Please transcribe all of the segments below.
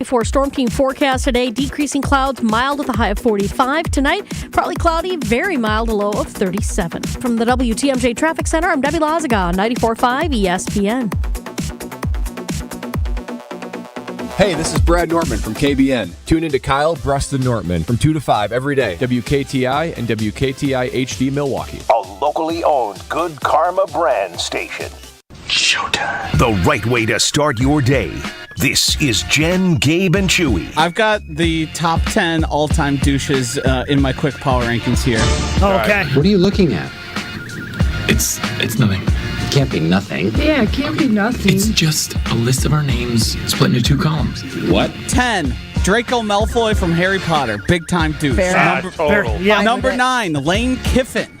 For Storm King forecast today, decreasing clouds, mild with a high of 45. Tonight, partly cloudy, very mild, a low of 37. From the WTMJ Traffic Center, I'm Debbie Lazaga, 94.5 ESPN. Hey, this is Brad Nortman from KBN. Tune into Kyle, Preston Nortman from 2 to 5 every day. WKTI and WKTI HD Milwaukee. A locally owned Good Karma brand station. Showtime. The right way to start your day. This is Jen, Gabe, and Chewy. I've got the top 10 all-time douches in my quick power rankings here. Oh, okay. What are you looking at? It's nothing. It can't be nothing. Yeah, it can't be nothing. It's just a list of our names split into 2 columns. What? 10. Draco Malfoy from Harry Potter. Big time douche. Fair. Total. Yeah. Number 9, Lane Kiffin.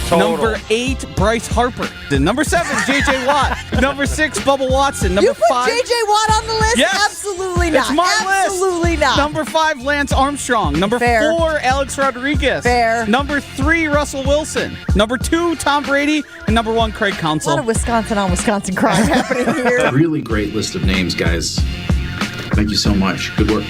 Total. Number 8, Bryce Harper. Number 7, J.J. Watt. Number 6, Bubba Watson. Number You put 5, J.J. Watt on the list? Yes. Absolutely not. It's my list. Absolutely not. Number 5, Lance Armstrong. Number Fair. 4, Alex Rodriguez. Fair. Number 3, Russell Wilson. Number 2, Tom Brady. And number 1, Craig A lot Counsell. of Wisconsin on Wisconsin crime happening here. Really great list of names, guys. Thank you so much. Good work.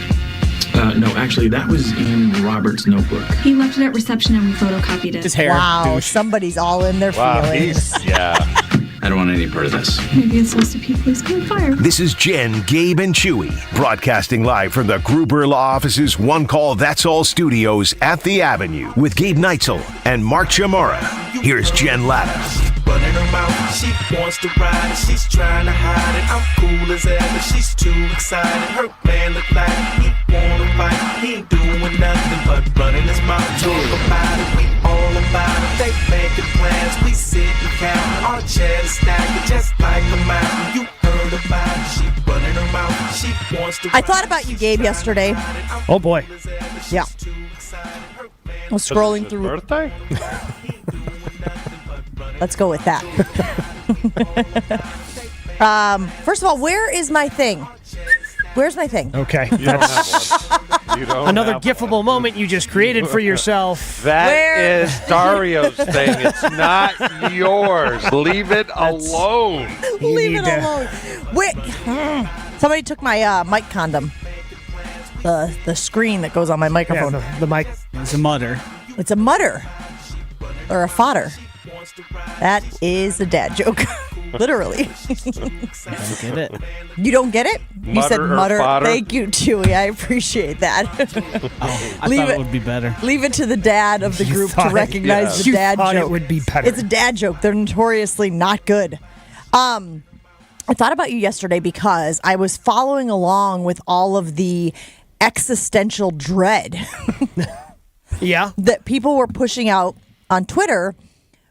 No, actually, that was in Robert's notebook. He left it at reception and we photocopied it. His hair. Wow, douche. somebody's all in their feelings. I don't want any part of this. Maybe it's supposed to be police on fire. This is Jen, Gabe, and Chewy, broadcasting live from the Gruber Law Office's One Call That's All studios at the Avenue with Gabe Neitzel and Mark Chamorro. Here's Jen Latta. Running her mouth, she wants to ride it, she's trying to hide it. I'm cool as ever, she's too excited. Her man look like he wanna fight, he ain't doing nothing but running his mouth. Talk about it, we all about it. They making plans, we sit and count. Our chairs stacking just like a mountain. You heard about it, she running her mouth, she wants to. I thought about you, Gabe, yesterday. Oh, boy. Yeah. I was scrolling through. Birthday? Let's go with that. First of all, where is my thing? Where's my thing? Okay. You don't have one. You don't Another have giftable one. moment you just created for yourself. That is Dario's thing. It's not yours. Leave it alone. Leave it alone. Wait. Somebody took my mic condom. The screen that goes on my microphone. Yeah, the mic. It's a mutter. It's a mutter. Or a fodder. That is a dad joke. Literally. Don't get it. You don't get it? You said Mutter or mutter. fodder? Thank you, Chewy. I appreciate that. I thought it would be better. Leave it to the dad of the group to thought it- recognize the You dad thought joke. it would be better. It's a dad joke. They're notoriously not good. I thought about you yesterday because I was following along with all of the existential dread Yeah. that people were pushing out on Twitter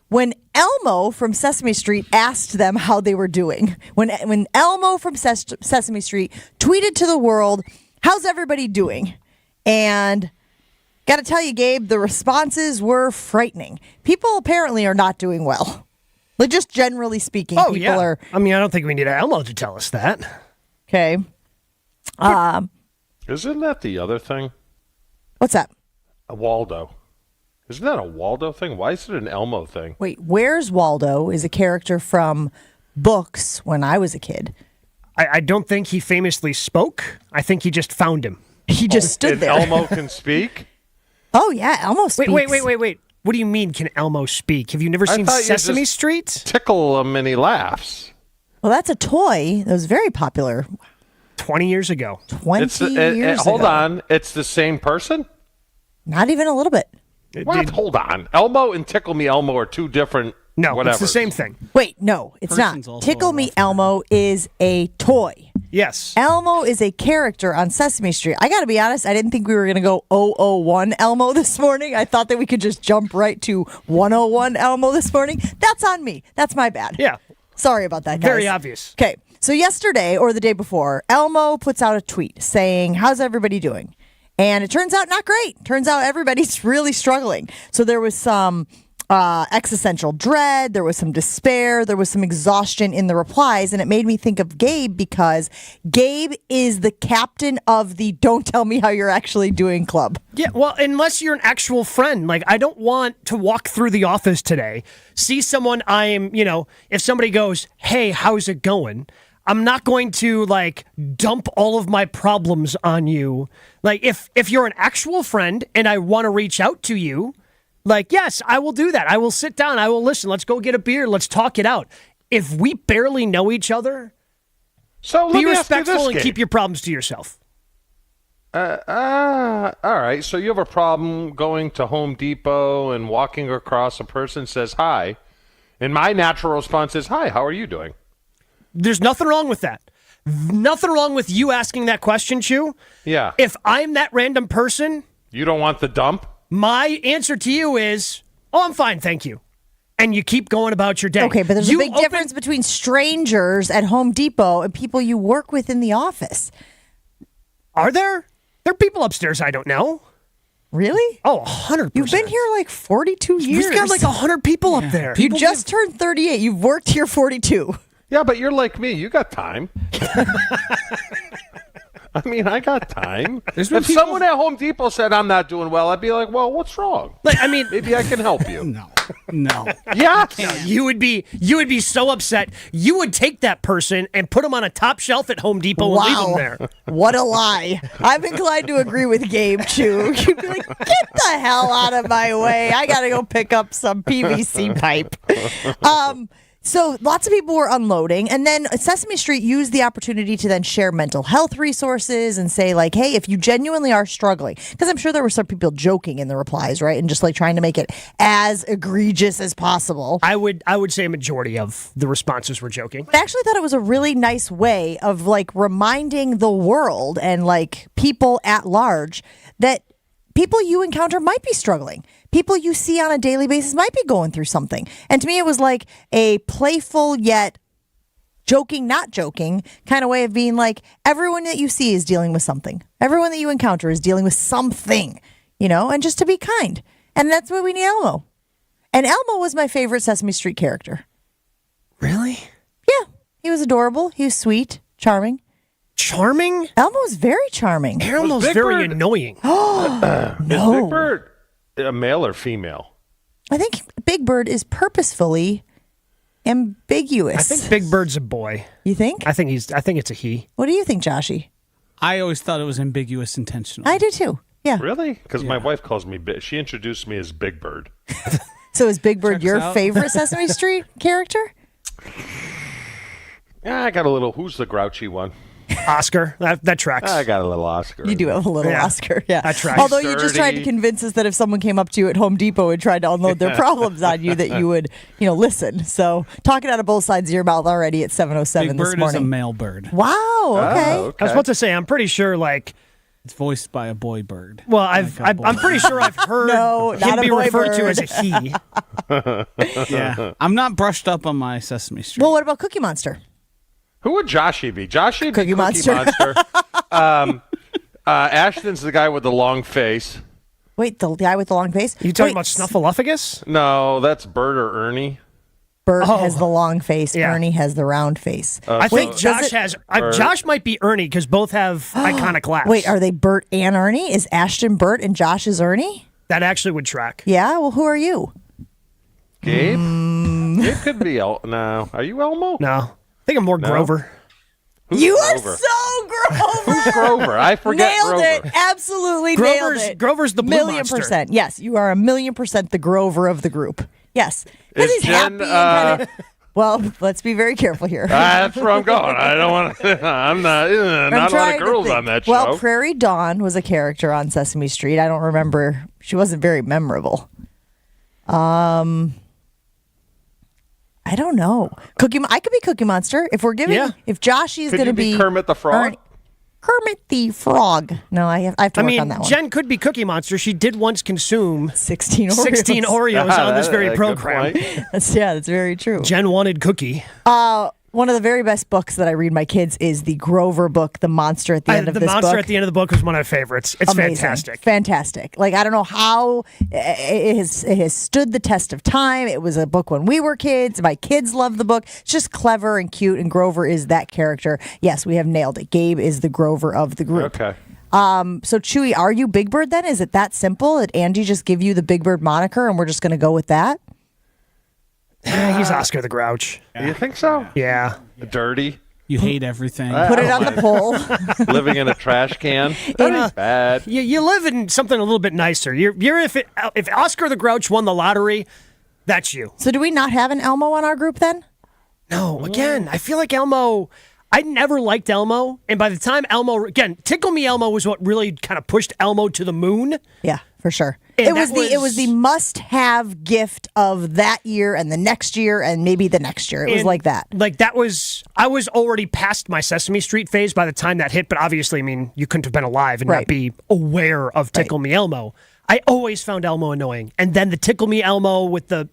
when Elmo from Sesame Street asked them how they were doing. When Elmo from Sesame Street tweeted to the world, "How's everybody doing?" And got to tell you, Gabe, the responses were frightening. People apparently are not doing well. Like, just generally speaking, Oh, people yeah. are... I mean, I don't think we need Elmo to tell us that. Okay. Isn't that the other thing? What's that? A Waldo. Isn't that a Waldo thing? Why is it an Elmo thing? Wait, Where's Waldo is a character from books when I was a kid. I don't think he famously spoke. I think he just found him. He just stood And there. Elmo can speak? Oh, yeah, Elmo speaks. Wait. What do you mean, can Elmo speak? Have you never seen thought you Sesame just Street? Tickle him and he laughs. Well, that's a toy that was very popular 20 years ago. 20 years ago. Hold on. It's the same person? Not even a little bit. What? Hold on. Elmo and Tickle Me Elmo are two different No, whatever. it's the same thing. Wait, no, it's Person's not. also Tickle a Me reference. Elmo is a toy. Yes. Elmo is a character on Sesame Street. I got to be honest, I didn't think we were going to go 001 Elmo this morning. I thought that we could just jump right to 101 Elmo this morning. That's on me. That's my bad. Yeah. Sorry about that, guys. Very obvious. Okay, so yesterday or the day before, Elmo puts out a tweet saying, "How's everybody doing?" And it turns out not great. Turns out everybody's really struggling. So there was some existential dread. There was some despair. There was some exhaustion in the replies. And it made me think of Gabe because Gabe is the captain of the Don't Tell Me How You're Actually Doing club. Yeah, well, unless you're an actual friend. Like, I don't want to walk through the office today, see someone if somebody goes, "Hey, how's it going?" I'm not going to like dump all of my problems on you. Like if you're an actual friend and I want to reach out to you, like, yes, I will do that. I will sit down. I will listen. Let's go get a beer. Let's talk it out. If we barely know each other, so be respectful and keep your problems to yourself. All right. So you have a problem going to Home Depot and walking across, a person says hi, and my natural response is, hi, how are you doing? There's nothing wrong with that. Nothing wrong with you asking that question, Chew. Yeah. If I'm that random person, you don't want the dump? My answer to you is, oh, I'm fine, thank you. And you keep going about your day. Okay, but there's a big difference between strangers at Home Depot and people you work with in the office. Are there? There are people upstairs I don't know. Really? Oh, 100%. You've been here like 42 years. We've got like 100 people up there. You just turned 38. You've worked here 42. Yeah, but you're like me. You got time. I mean, I got time. If someone at Home Depot said I'm not doing well, I'd be like, well, what's wrong? Like, I mean, maybe I can help you. No. Yeah. You would be so upset. You would take that person and put them on a top shelf at Home Depot and leave them there. What a lie. I'm inclined to agree with Gabe, Chew. You'd be like, get the hell out of my way. I got to go pick up some PVC pipe. So lots of people were unloading, and then Sesame Street used the opportunity to then share mental health resources and say, like, hey, if you genuinely are struggling, because I'm sure there were some people joking in the replies, right, and just like trying to make it as egregious as possible. I would say a majority of the responses were joking. I actually thought it was a really nice way of like reminding the world and like people at large that people you encounter might be struggling. People you see on a daily basis might be going through something. And to me, it was like a playful yet joking, not joking kind of way of being like, everyone that you see is dealing with something. Everyone that you encounter is dealing with something, you know, and just to be kind. And that's what we need Elmo. And Elmo was my favorite Sesame Street character. Really? Yeah. He was adorable. He was sweet, charming. Charming? Elmo was very charming. Elmo's very annoying. No. Is Big Bird a male or female? I think Big Bird is purposefully ambiguous. I think Big Bird's a boy. You think? I think it's a he. What do you think, Joshy? I always thought it was ambiguous intentionally. I do too. Yeah. Really? Because my wife calls me she introduced me as Big Bird. So is Big Bird Checks your out. favorite Sesame Street character? Yeah, I got a little, who's the grouchy one? Oscar. That tracks. I got a little Oscar. You do have a little Oscar, yeah. That tracks. Although you just tried to convince us that if someone came up to you at Home Depot and tried to unload their problems on you, that you would, listen. So talking out of both sides of your mouth already at 7:07 Big this Bird morning. is a male bird. Wow. Okay. I was about to say, I'm pretty sure, like, It's voiced by a boy bird. well, I'm pretty sure I've heard No, him not a be boy referred to bird. as a he. Yeah. I'm not brushed up on my Sesame Street. Well, what about Cookie Monster? Who would Joshy be? Joshy would be Cookie Monster. Ashton's the guy with the long face. Wait, the guy with the long face? You talking Wait, about Snuffleupagus? No, that's Bert or Ernie. Bert Oh. has the long face. Yeah. Ernie has the round face. I think Wait, Josh does Josh might be Ernie because both have iconic laughs. Wait, are they Bert and Ernie? Is Ashton Bert and Josh is Ernie? That actually would track. Yeah, well, who are you? Gabe? Gabe could be No. Are you Elmo? No. I think I'm more Grover. Who's You Grover? are so Grover. Who's Grover? I forget Nailed Grover. it. Absolutely nailed it. Grover's the blue monster. $1,000,000%. Yes, you are 1,000,000% the Grover of the group. Yes. Because Is he's Jen, happy and kind of... Well, let's be very careful here. That's where I'm going. I don't want to. I'm not. Not a lot trying of to girls think. on that show. Well, Prairie Dawn was a character on Sesame Street. I don't remember. She wasn't very memorable. I don't know. I could be Cookie Monster if we're giving. Yeah. If Joshy's Could going to you be be Kermit the Frog? Kermit the Frog. No, I have to work on that one. Jen could be Cookie Monster. She did once consume 16 Oreos. 16 Oreos on this very Good program. point. That's very true. Jen wanted Cookie. One of the very best books that I read my kids is the Grover book, The Monster at the End of The this monster book. at the end of the book was one of my favorites. It's Amazing. fantastic. Fantastic. Like, I don't know how it has stood the test of time. It was a book when we were kids. My kids love the book. It's just clever and cute, and Grover is that character. Yes, we have nailed it. Gabe is the Grover of the group. Okay. So, Chewy, are you Big Bird then? Is it that simple? Did Angie just give you the Big Bird moniker, and we're just going to go with that? He's Oscar the Grouch. You think so? Yeah. Dirty. You hate everything. Put it on the pole. Living in a trash can. That's bad. You live in something a little bit nicer. You're if Oscar the Grouch won the lottery, that's you. So do we not have an Elmo on our group then? No, again, I feel like Elmo, I never liked Elmo. And by the time Elmo, again, Tickle Me Elmo was what really kind of pushed Elmo to the moon. Yeah, for sure. And It was the must-have gift of that year and the next year and maybe the next year. It was like that. I was already past my Sesame Street phase by the time that hit, but obviously, I mean, you couldn't have been alive and not be aware of Tickle Me Elmo. I always found Elmo annoying. And then the Tickle Me Elmo with the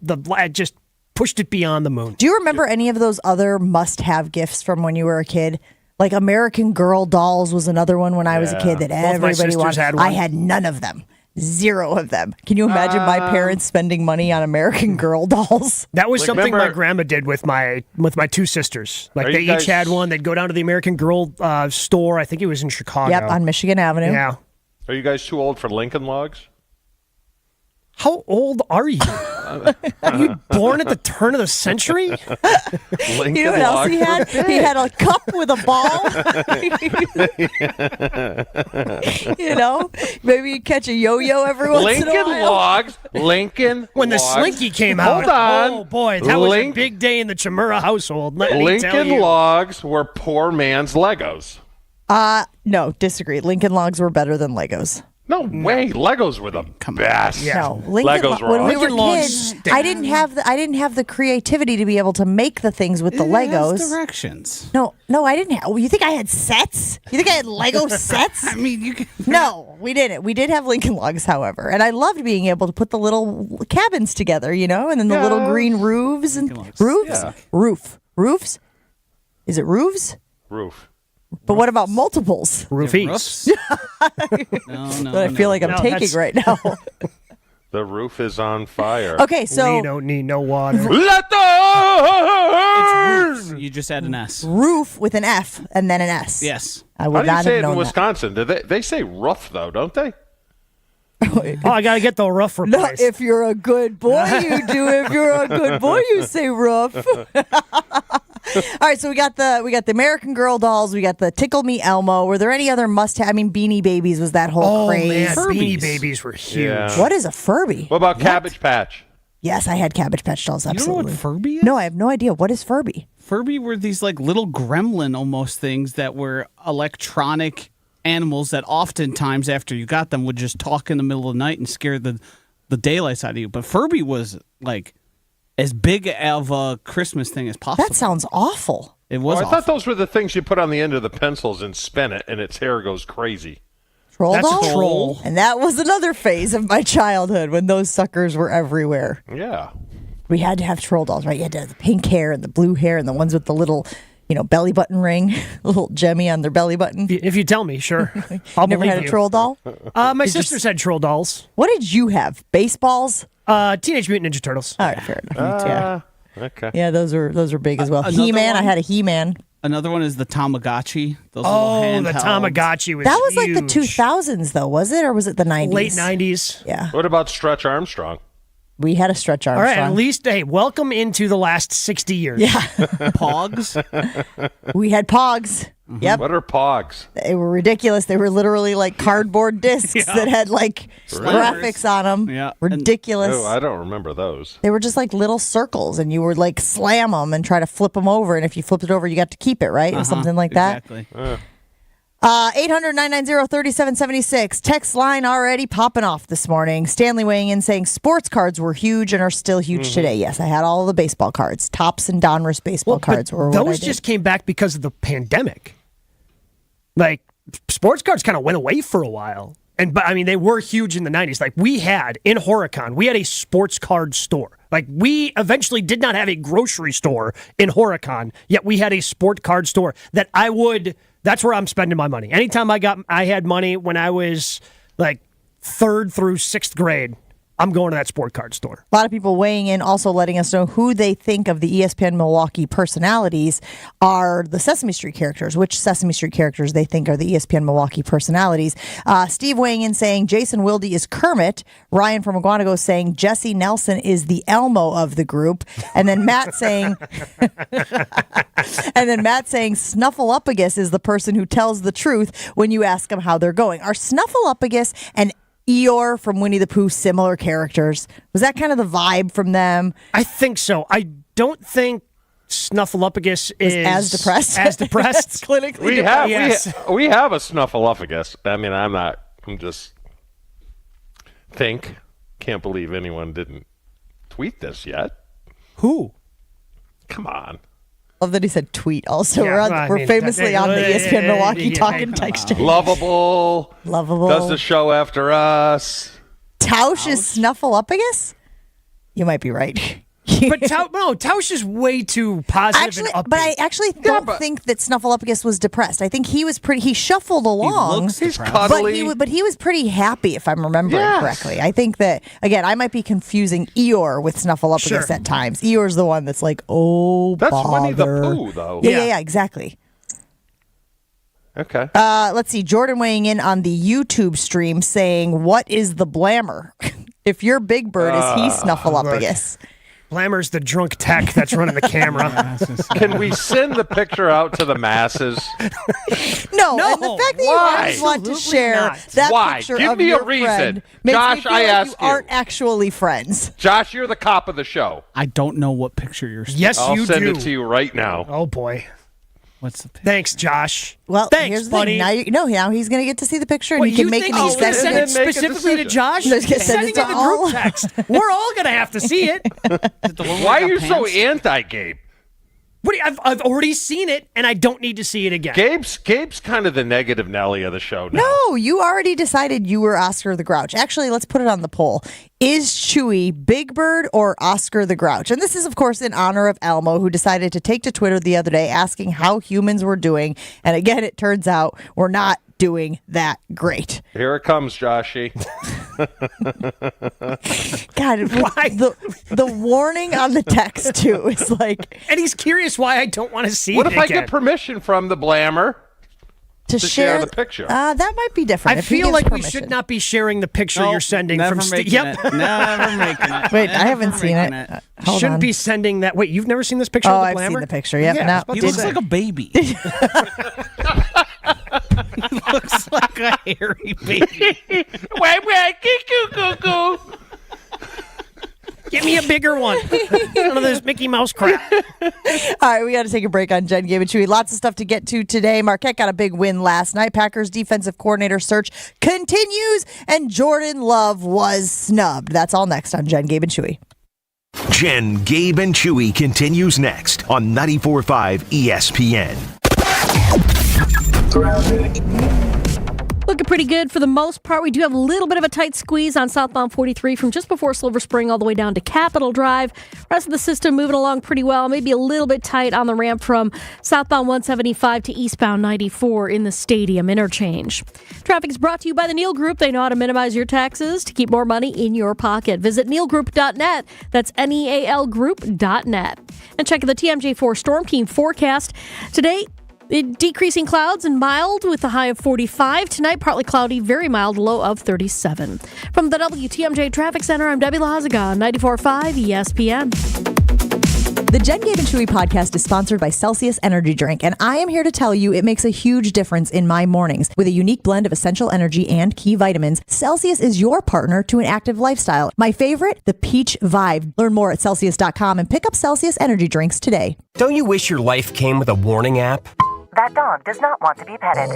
just pushed it beyond the moon. Do you remember any of those other must-have gifts from when you were a kid? Like American Girl dolls was another one when I was a kid that everybody wanted. Had one. I had none of them. Zero of them. Can you imagine my parents spending money on American Girl dolls? That was something my grandma did with my two sisters. Like they each had one. They'd go down to the American Girl store. I think it was in Chicago. Yep, on Michigan Avenue. Yeah. Are you guys too old for Lincoln Logs? How old are you? Are you born at the turn of the century? Lincoln You know what else he had? He had a cup with a ball. You know, maybe you catch a yo-yo every once in a Lincoln while. Logs. Lincoln When the Logs. Slinky came out. Hold on. Oh, boy. That was a big day in the Chimera household. Let me tell Lincoln you. Logs were poor man's Legos. No, disagree. Lincoln Logs were better than Legos. No way. Legos were the best. Yeah. No, Lincoln Legos were when we awesome. were kids, I didn't have the creativity to be able to make the things with the Legos. Directions. No, I didn't have. You think I had sets? You think I had Lego sets? I mean, you can. No, we didn't. We did have Lincoln Logs, however, and I loved being able to put the little cabins together, you know, and then the little green roofs and roofs. Yeah. Roofs. Is it roofs? Roof. But what about multiples? Roofies. No. That I feel like I'm taking right now. The roof is on fire. Okay, so we don't need no water. Let the You just add an S. roof with an F and then an S. Yes. I How would do you not say have it in known that. Wisconsin? They say roof though, don't they? Oh, I got to get the rough No, replaced. if you're a good boy, you do. If you're a good boy, you say rough. All right, so we got the American Girl dolls. We got the Tickle Me Elmo. Were there any other must-have? I mean, Beanie Babies was that whole craze. Man, Beanie Babies were huge. Yeah. What is a Furby? What about Cabbage Patch? Yes, I had Cabbage Patch dolls. You don't know Absolutely. what Furby is? No, I have no idea. What is Furby? Furby were these like little gremlin almost things that were electronic animals that oftentimes after you got them would just talk in the middle of the night and scare the daylights out of you. But Furby was like as big of a Christmas thing as possible. That sounds awful. It was I awful. thought those were the things you put on the end of the pencils and spin it, and its hair goes crazy. Troll That's doll? a troll. And that was another phase of my childhood when those suckers were everywhere. Yeah. We had to have troll dolls, right? You had to have the pink hair and the blue hair and the ones with the little, belly button ring, little gemmy on their belly button. If you tell me, sure. I'll Never believe had a you. troll doll? My sisters had troll dolls. What did you have? Baseballs? Teenage Mutant Ninja Turtles. All right, fair enough. Yeah. Okay. Yeah, those were big as well. Another He-Man, I one? had a He-Man. Another one is the Tamagotchi. Those Oh, little the handheld. Tamagotchi was That was like the huge. 2000s, though, was it? Or was it the 90s? Late 90s. Yeah. What about Stretch Armstrong? We had a Stretch All Armstrong. right, at least, hey, welcome into the last 60 years. Yeah. Pogs. We had Pogs. Yep. What are Pogs? They were ridiculous. They were literally like cardboard discs that had like graphics on them. Yeah. Ridiculous. Oh, I don't remember those. They were just like little circles, and you would like slam them and try to flip them over. And if you flipped it over, you got to keep it, right? Or something like that. Exactly. 800-990-3776. Text line already popping off this morning. Stanley weighing in saying sports cards were huge and are still huge today. Yes, I had all of the baseball cards. Topps and Donruss baseball cards were what I those did. just came back because of the pandemic. Like, sports cards kind of went away for a while. But I mean, they were huge in the 90s. Like, we had, in Horicon, we had a sports card store. Like, we eventually did not have a grocery store in Horicon, yet we had a sport card store that that's where I'm spending my money. Anytime I had money when I was like 3rd through 6th grade, I'm going to that sport card store. A lot of people weighing in, also letting us know who they think of the ESPN Milwaukee personalities are the Sesame Street characters, which Sesame Street characters they think are the ESPN Milwaukee personalities. Steve weighing in saying Jason Wilde is Kermit. Ryan from Aguanago saying Jesse Nelson is the Elmo of the group. And then Matt saying Snuffleupagus is the person who tells the truth when you ask them how they're going. Are Snuffleupagus and Eeyore from Winnie the Pooh similar characters? Was that kind of the vibe from them? I think so. I don't think Snuffleupagus is as depressed. That's clinically we depressed. we have a Snuffleupagus. I mean, can't believe anyone didn't tweet this yet. Who? Come on. Love that he said tweet also. Yeah, We're famously on the ESPN Milwaukee talking text chain. Lovable. Does the show after us. Tausch is Snuffleupagus? You might be right. But Tausch is way too positive and upbeat. But I actually don't think that Snuffleupagus was depressed. I think he was he shuffled along. He's cuddly. But he was pretty happy, if I'm remembering correctly. I think that, again, I might be confusing Eeyore with Snuffleupagus at times. Eeyore's the one that's like, that's bother. Winnie the Pooh, though. Yeah, exactly. Okay. Let's see. Jordan weighing in on the YouTube stream saying, what is the Blammer? If you're Big Bird, is he Snuffleupagus? Blammer's the drunk tech that's running the camera. Can we send the picture out to the masses? No. And the fact that you always want to share that picture Give of me your a reason. friend makes Josh, me feel I like ask you aren't actually friends. Josh, you're the cop of the show. I don't know what picture you're seeing. Yes, I'll you send do. it to you right now. Oh, boy. What's the picture? Thanks, Josh. Well, thanks, here's the buddy. thing. Now he's going to get to see the picture and What, he can you make think an he's going to send it Make a specifically to decision. Josh? No, he's gonna He's send sending it to it in the all. group text. We're all going to have to see it. Why are you so anti-Gabe? What do you, I've already seen it, and I don't need to see it again. Gabe's kind of the negative Nelly of the show now. No, you already decided you were Oscar the Grouch. Actually, let's put it on the poll. Is Chewy Big Bird or Oscar the Grouch? And this is, of course, in honor of Elmo, who decided to take to Twitter the other day asking how humans were doing. And again, it turns out we're not doing that great. Here it comes, Joshy. God, the warning on the text, too, is like... And he's curious why I don't want to see What it if I again. get permission from the Blammer to share the picture? That might be different. I if he feel gives like we permission. should not be sharing the picture you're sending never from making Yep. it. Never making it. Wait, I haven't seen it. Hold Shouldn't on. be sending that. Wait, you've never seen this picture Oh, of the I've Blammer? seen the picture. Yep. Yeah, No, He looks like a baby. He looks like a hairy baby. Give me a bigger one. None of this Mickey Mouse crap. All right, we got to take a break on Jen, Gabe, and Chewy. Lots of stuff to get to today. Marquette got a big win last night. Packers defensive coordinator search continues, and Jordan Love was snubbed. That's all next on Jen, Gabe, and Chewy. Jen, Gabe, and Chewy continues next on 94.5 ESPN. Looking pretty good for the most part. We do have a little bit of a tight squeeze on southbound 43 from just before Silver Spring all the way down to Capitol Drive. Rest of the system moving along pretty well. Maybe a little bit tight on the ramp from southbound 175 to eastbound 94 in the Stadium interchange. Traffic is brought to you by the Neal Group. They know how to minimize your taxes to keep more money in your pocket. Visit nealgroup.net. That's NEAL group.net. And check the TMJ4 Storm Team forecast. Today, decreasing clouds and mild with a high of 45. Tonight, partly cloudy, very mild, low of 37. From the WTMJ Traffic Center, I'm Debbie Lazaga, 94.5 ESPN. The Jen, Gabe, and Chewy podcast is sponsored by Celsius Energy Drink, and I am here to tell you it makes a huge difference in my mornings. With a unique blend of essential energy and key vitamins, Celsius is your partner to an active lifestyle. My favorite, the Peach Vibe. Learn more at Celsius.com and pick up Celsius Energy Drinks today. Don't you wish your life came with a warning app? That dog does not want to be petted.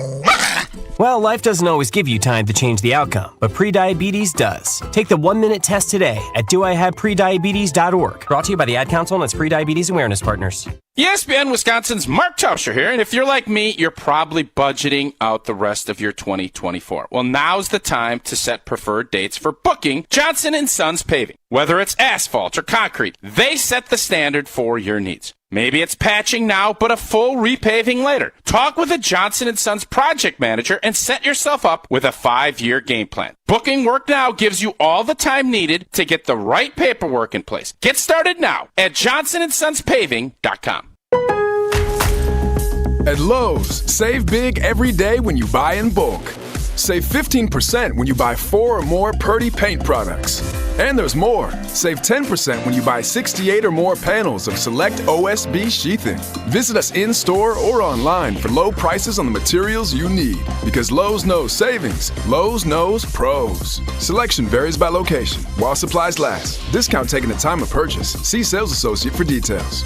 Well, life doesn't always give you time to change the outcome, but prediabetes does. Take the 1-minute test today at doihaveprediabetes.org. Brought to you by the Ad Council and its Prediabetes Awareness Partners. ESPN Wisconsin's Mark Tauscher here, and if you're like me, you're probably budgeting out the rest of your 2024. Well, now's the time to set preferred dates for booking Johnson & Sons Paving. Whether it's asphalt or concrete, they set the standard for your needs. Maybe it's patching now, but a full repaving later. Talk with a Johnson & Sons project manager and set yourself up with a 5-year game plan. Booking work now gives you all the time needed to get the right paperwork in place. Get started now at johnsonsonspaving.com. At Lowe's, save big every day when you buy in bulk. Save 15% when you buy 4 or more Purdy paint products. And there's more. Save 10% when you buy 68 or more panels of select OSB sheathing. Visit us in-store or online for low prices on the materials you need. Because Lowe's knows savings. Lowe's knows pros. Selection varies by location, while supplies last. Discount taken at time of purchase. See sales associate for details.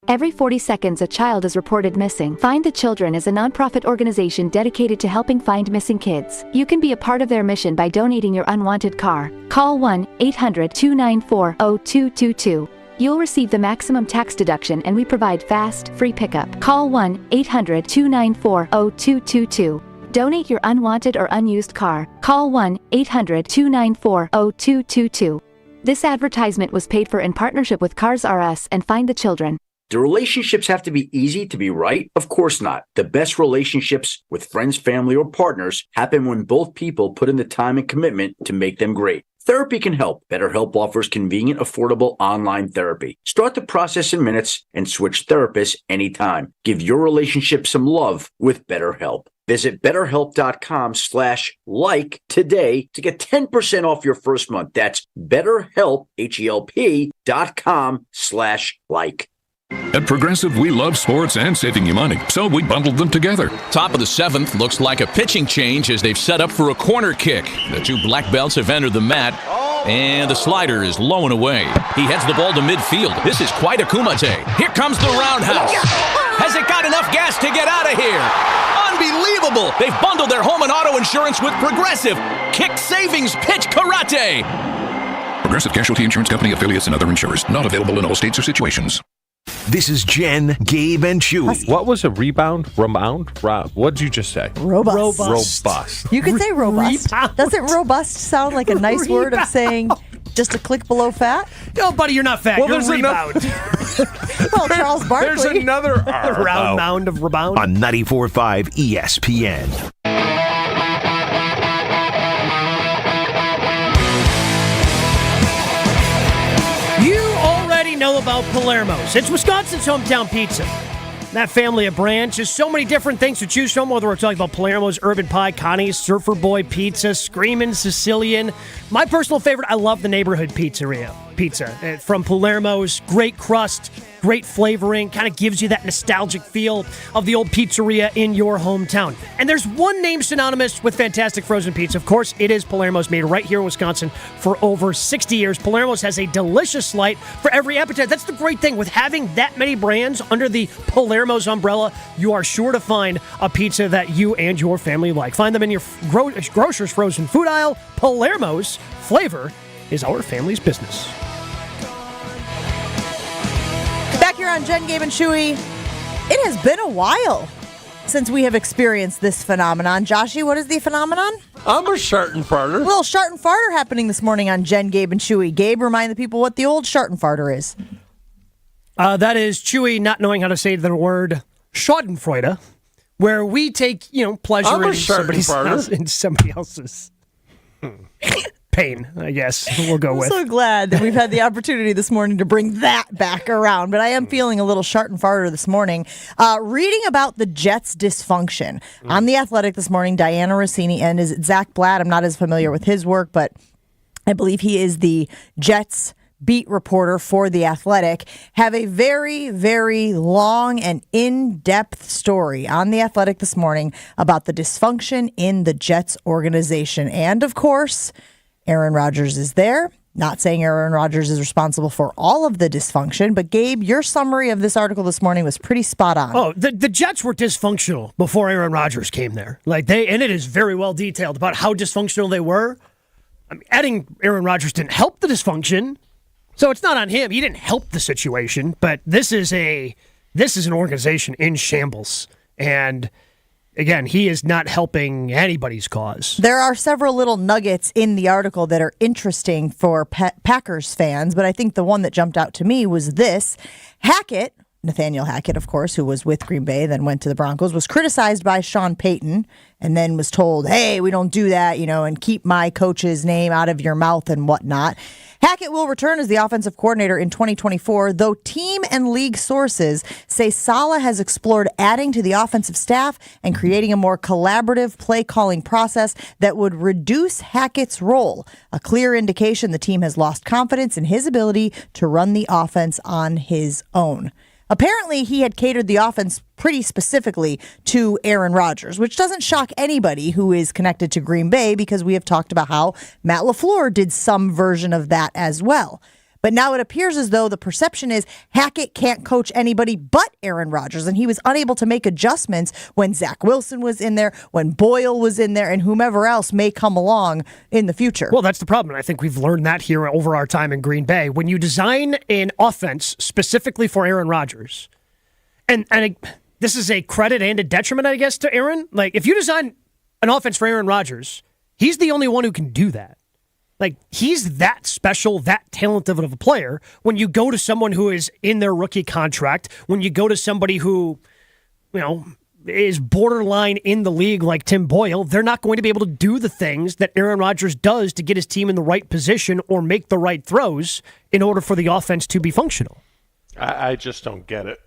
Every 40 seconds, a child is reported missing. Find the Children is a nonprofit organization dedicated to helping find missing kids. You can be a part of their mission by donating your unwanted car. Call 1-800-294-0222. You'll receive the maximum tax deduction, and we provide fast, free pickup. Call 1-800-294-0222. Donate your unwanted or unused car. Call 1-800-294-0222. This advertisement was paid for in partnership with Cars R Us and Find the Children. Do relationships have to be easy to be right? Of course not. The best relationships with friends, family, or partners happen when both people put in the time and commitment to make them great. Therapy can help. BetterHelp offers convenient, affordable online therapy. Start the process in minutes and switch therapists anytime. Give your relationship some love with BetterHelp. Visit BetterHelp.com/like today to get 10% off your first month. That's BetterHelp, HELP.com/like. At Progressive, we love sports and saving you money, so we bundled them together. Top of the 7th looks like a pitching change as they've set up for a corner kick. The 2 black belts have entered the mat, and the slider is low and away. He heads the ball to midfield. This is quite a kumite. Here comes the roundhouse. Has it got enough gas to get out of here? Unbelievable! They've bundled their home and auto insurance with Progressive. Kick savings pitch karate. Progressive Casualty Insurance Company, affiliates, and other insurers. Not available in all states or situations. This is Jen, Gabe, and Chewy. What was a rebound? What did you just say? Robust. You could say robust. Doesn't robust sound like a nice word of saying just a click below fat? No, buddy, you're not fat. Well, you're there's rebound. Well, Charles Barkley. There's another R. Round mound of rebound. On 94.5 ESPN. You already know about Palermo's. It's Wisconsin's hometown pizza. That family of brands, just so many different things to choose from, whether we're talking about Palermo's, Urban Pie, Connie's, Surfer Boy Pizza, Screamin' Sicilian. My personal favorite, I love the neighborhood pizza from Palermo's. Great crust, great flavoring, kind of gives you that nostalgic feel of the old pizzeria in your hometown. And there's one name synonymous with fantastic frozen pizza. Of course, it is Palermo's, made right here in Wisconsin for over 60 years. Palermo's has a delicious slice for every appetite. That's the great thing. With having that many brands under the Palermo's umbrella, you are sure to find a pizza that you and your family like. Find them in your grocer's frozen food aisle. Palermo's, flavor is our family's business. Back here on Jen, Gabe, and Chewy, it has been a while since we have experienced this phenomenon. Joshy, what is the phenomenon? I'm a shart and farter. A little shart and farter happening this morning on Jen, Gabe, and Chewy. Gabe, remind the people what the old shart and farter is. That is Chewy not knowing how to say the word schadenfreude, where we take, pleasure in somebody else's pain, I guess we'll go with. I'm so glad that we've had the opportunity this morning to bring that back around, but I am feeling a little shart and farter this morning. Reading about the Jets' dysfunction. On The Athletic this morning, Diana Rossini and is it Zach Blatt? I'm not as familiar with his work, but I believe he is the Jets beat reporter for The Athletic, have a very, very long and in-depth story on The Athletic this morning about the dysfunction in the Jets organization. And, of course, Aaron Rodgers is there. Not saying Aaron Rodgers is responsible for all of the dysfunction, but Gabe, your summary of this article this morning was pretty spot on. Oh, the Jets were dysfunctional before Aaron Rodgers came there. And it is very well detailed about how dysfunctional they were. Adding Aaron Rodgers didn't help the dysfunction. So it's not on him. He didn't help the situation, but this is an organization in shambles. And again, he is not helping anybody's cause. There are several little nuggets in the article that are interesting for Packers fans, but I think the one that jumped out to me was this. Nathaniel Hackett, of course, who was with Green Bay, then went to the Broncos, was criticized by Sean Payton and then was told, hey, we don't do that, and keep my coach's name out of your mouth and whatnot. Hackett will return as the offensive coordinator in 2024, though team and league sources say Saleh has explored adding to the offensive staff and creating a more collaborative play-calling process that would reduce Hackett's role, a clear indication the team has lost confidence in his ability to run the offense on his own. Apparently, he had catered the offense pretty specifically to Aaron Rodgers, which doesn't shock anybody who is connected to Green Bay because we have talked about how Matt LaFleur did some version of that as well. But now it appears as though the perception is Hackett can't coach anybody but Aaron Rodgers, and he was unable to make adjustments when Zach Wilson was in there, when Boyle was in there, and whomever else may come along in the future. Well, that's the problem. I think we've learned that here over our time in Green Bay. When you design an offense specifically for Aaron Rodgers, and this is a credit and a detriment, I guess, to Aaron. Like, if you design an offense for Aaron Rodgers, he's the only one who can do that. Like, he's that special, that talented of a player. When you go to someone who is in their rookie contract, when you go to somebody who, is borderline in the league like Tim Boyle, they're not going to be able to do the things that Aaron Rodgers does to get his team in the right position or make the right throws in order for the offense to be functional. I just don't get it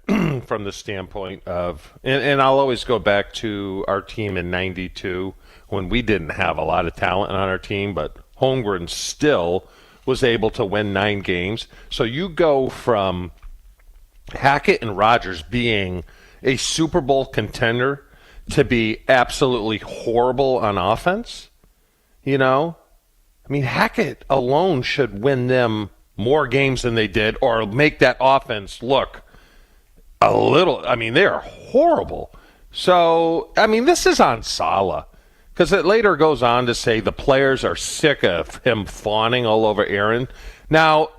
from the standpoint of, and I'll always go back to our team in '92 when we didn't have a lot of talent on our team, but Holmgren still was able to win 9 games. So you go from Hackett and Rodgers being a Super Bowl contender to be absolutely horrible on offense. Hackett alone should win them more games than they did or make that offense look a little, they are horrible. So, this is on Saleh. Because it later goes on to say the players are sick of him fawning all over Aaron. Now,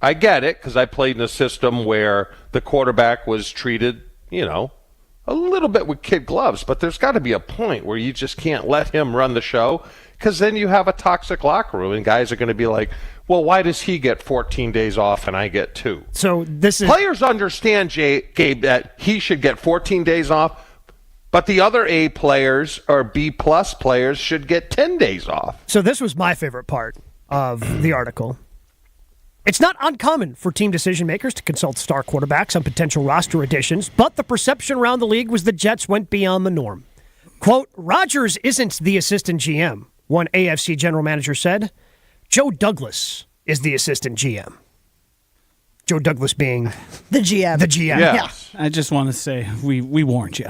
I get it because I played in a system where the quarterback was treated, a little bit with kid gloves. But there's got to be a point where you just can't let him run the show because then you have a toxic locker room and guys are going to be like, well, why does he get 14 days off and I get 2? So this is... Players understand, Gabe, that he should get 14 days off. But the other A players or B-plus players should get 10 days off. So this was my favorite part of the article. It's not uncommon for team decision makers to consult star quarterbacks on potential roster additions, but the perception around the league was the Jets went beyond the norm. Quote, Rodgers isn't the assistant GM, one AFC general manager said. Joe Douglas is the assistant GM. Joe Douglas being the GM. The GM. Yes. I just want to say we warned you.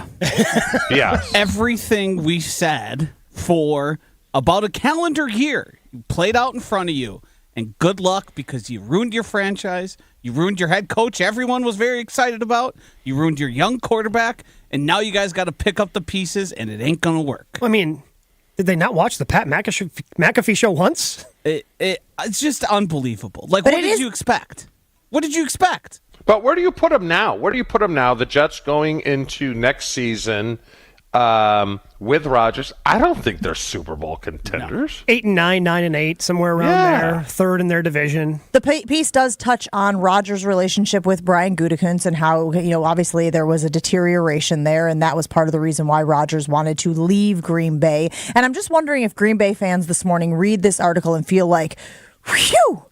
Yes. Everything we said for about a calendar year played out in front of you. And good luck because you ruined your franchise. You ruined your head coach everyone was very excited about. You ruined your young quarterback. And now you guys got to pick up the pieces, and it ain't going to work. Did they not watch the Pat McAfee show once? It's just unbelievable. What did you expect? What did you expect? But where do you put them now? The Jets going into next season with Rodgers, I don't think they're Super Bowl contenders. 8-9, 9-8, somewhere around there. Third in their division. The piece does touch on Rodgers' relationship with Brian Gutekunst and how, obviously there was a deterioration there, and that was part of the reason why Rodgers wanted to leave Green Bay. And I'm just wondering if Green Bay fans this morning read this article and feel like, whew,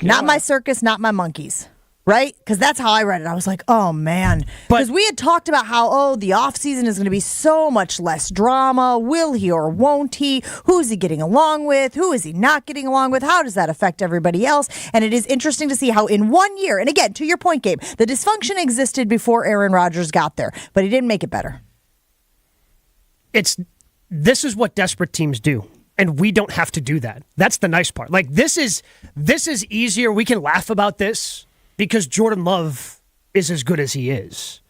not my circus, not my monkeys. Right? Because that's how I read it. I was like, oh, man. Because we had talked about how, the offseason is going to be so much less drama. Will he or won't he? Who's he getting along with? Who is he not getting along with? How does that affect everybody else? And it is interesting to see how in 1 year, and again, to your point, Gabe, the dysfunction existed before Aaron Rodgers got there, but he didn't make it better. This is what desperate teams do. And we don't have to do that. That's the nice part. This is easier. We can laugh about this. Because Jordan Love is as good as he is.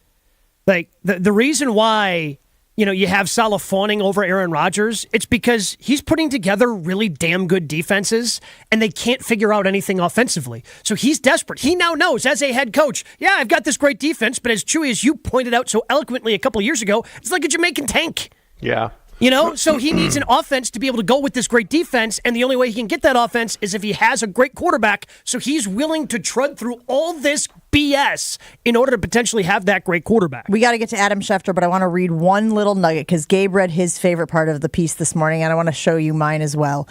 The reason why you have Salah fawning over Aaron Rodgers, it's because he's putting together really damn good defenses, and they can't figure out anything offensively. So he's desperate. He now knows, as a head coach, yeah, I've got this great defense, but as Chewy, as you pointed out so eloquently a couple of years ago, it's like a Jamaican tank. Yeah. So he needs an offense to be able to go with this great defense, and the only way he can get that offense is if he has a great quarterback, so he's willing to trud through all this BS in order to potentially have that great quarterback. We got to get to Adam Schefter, but I want to read one little nugget because Gabe read his favorite part of the piece this morning, and I want to show you mine as well.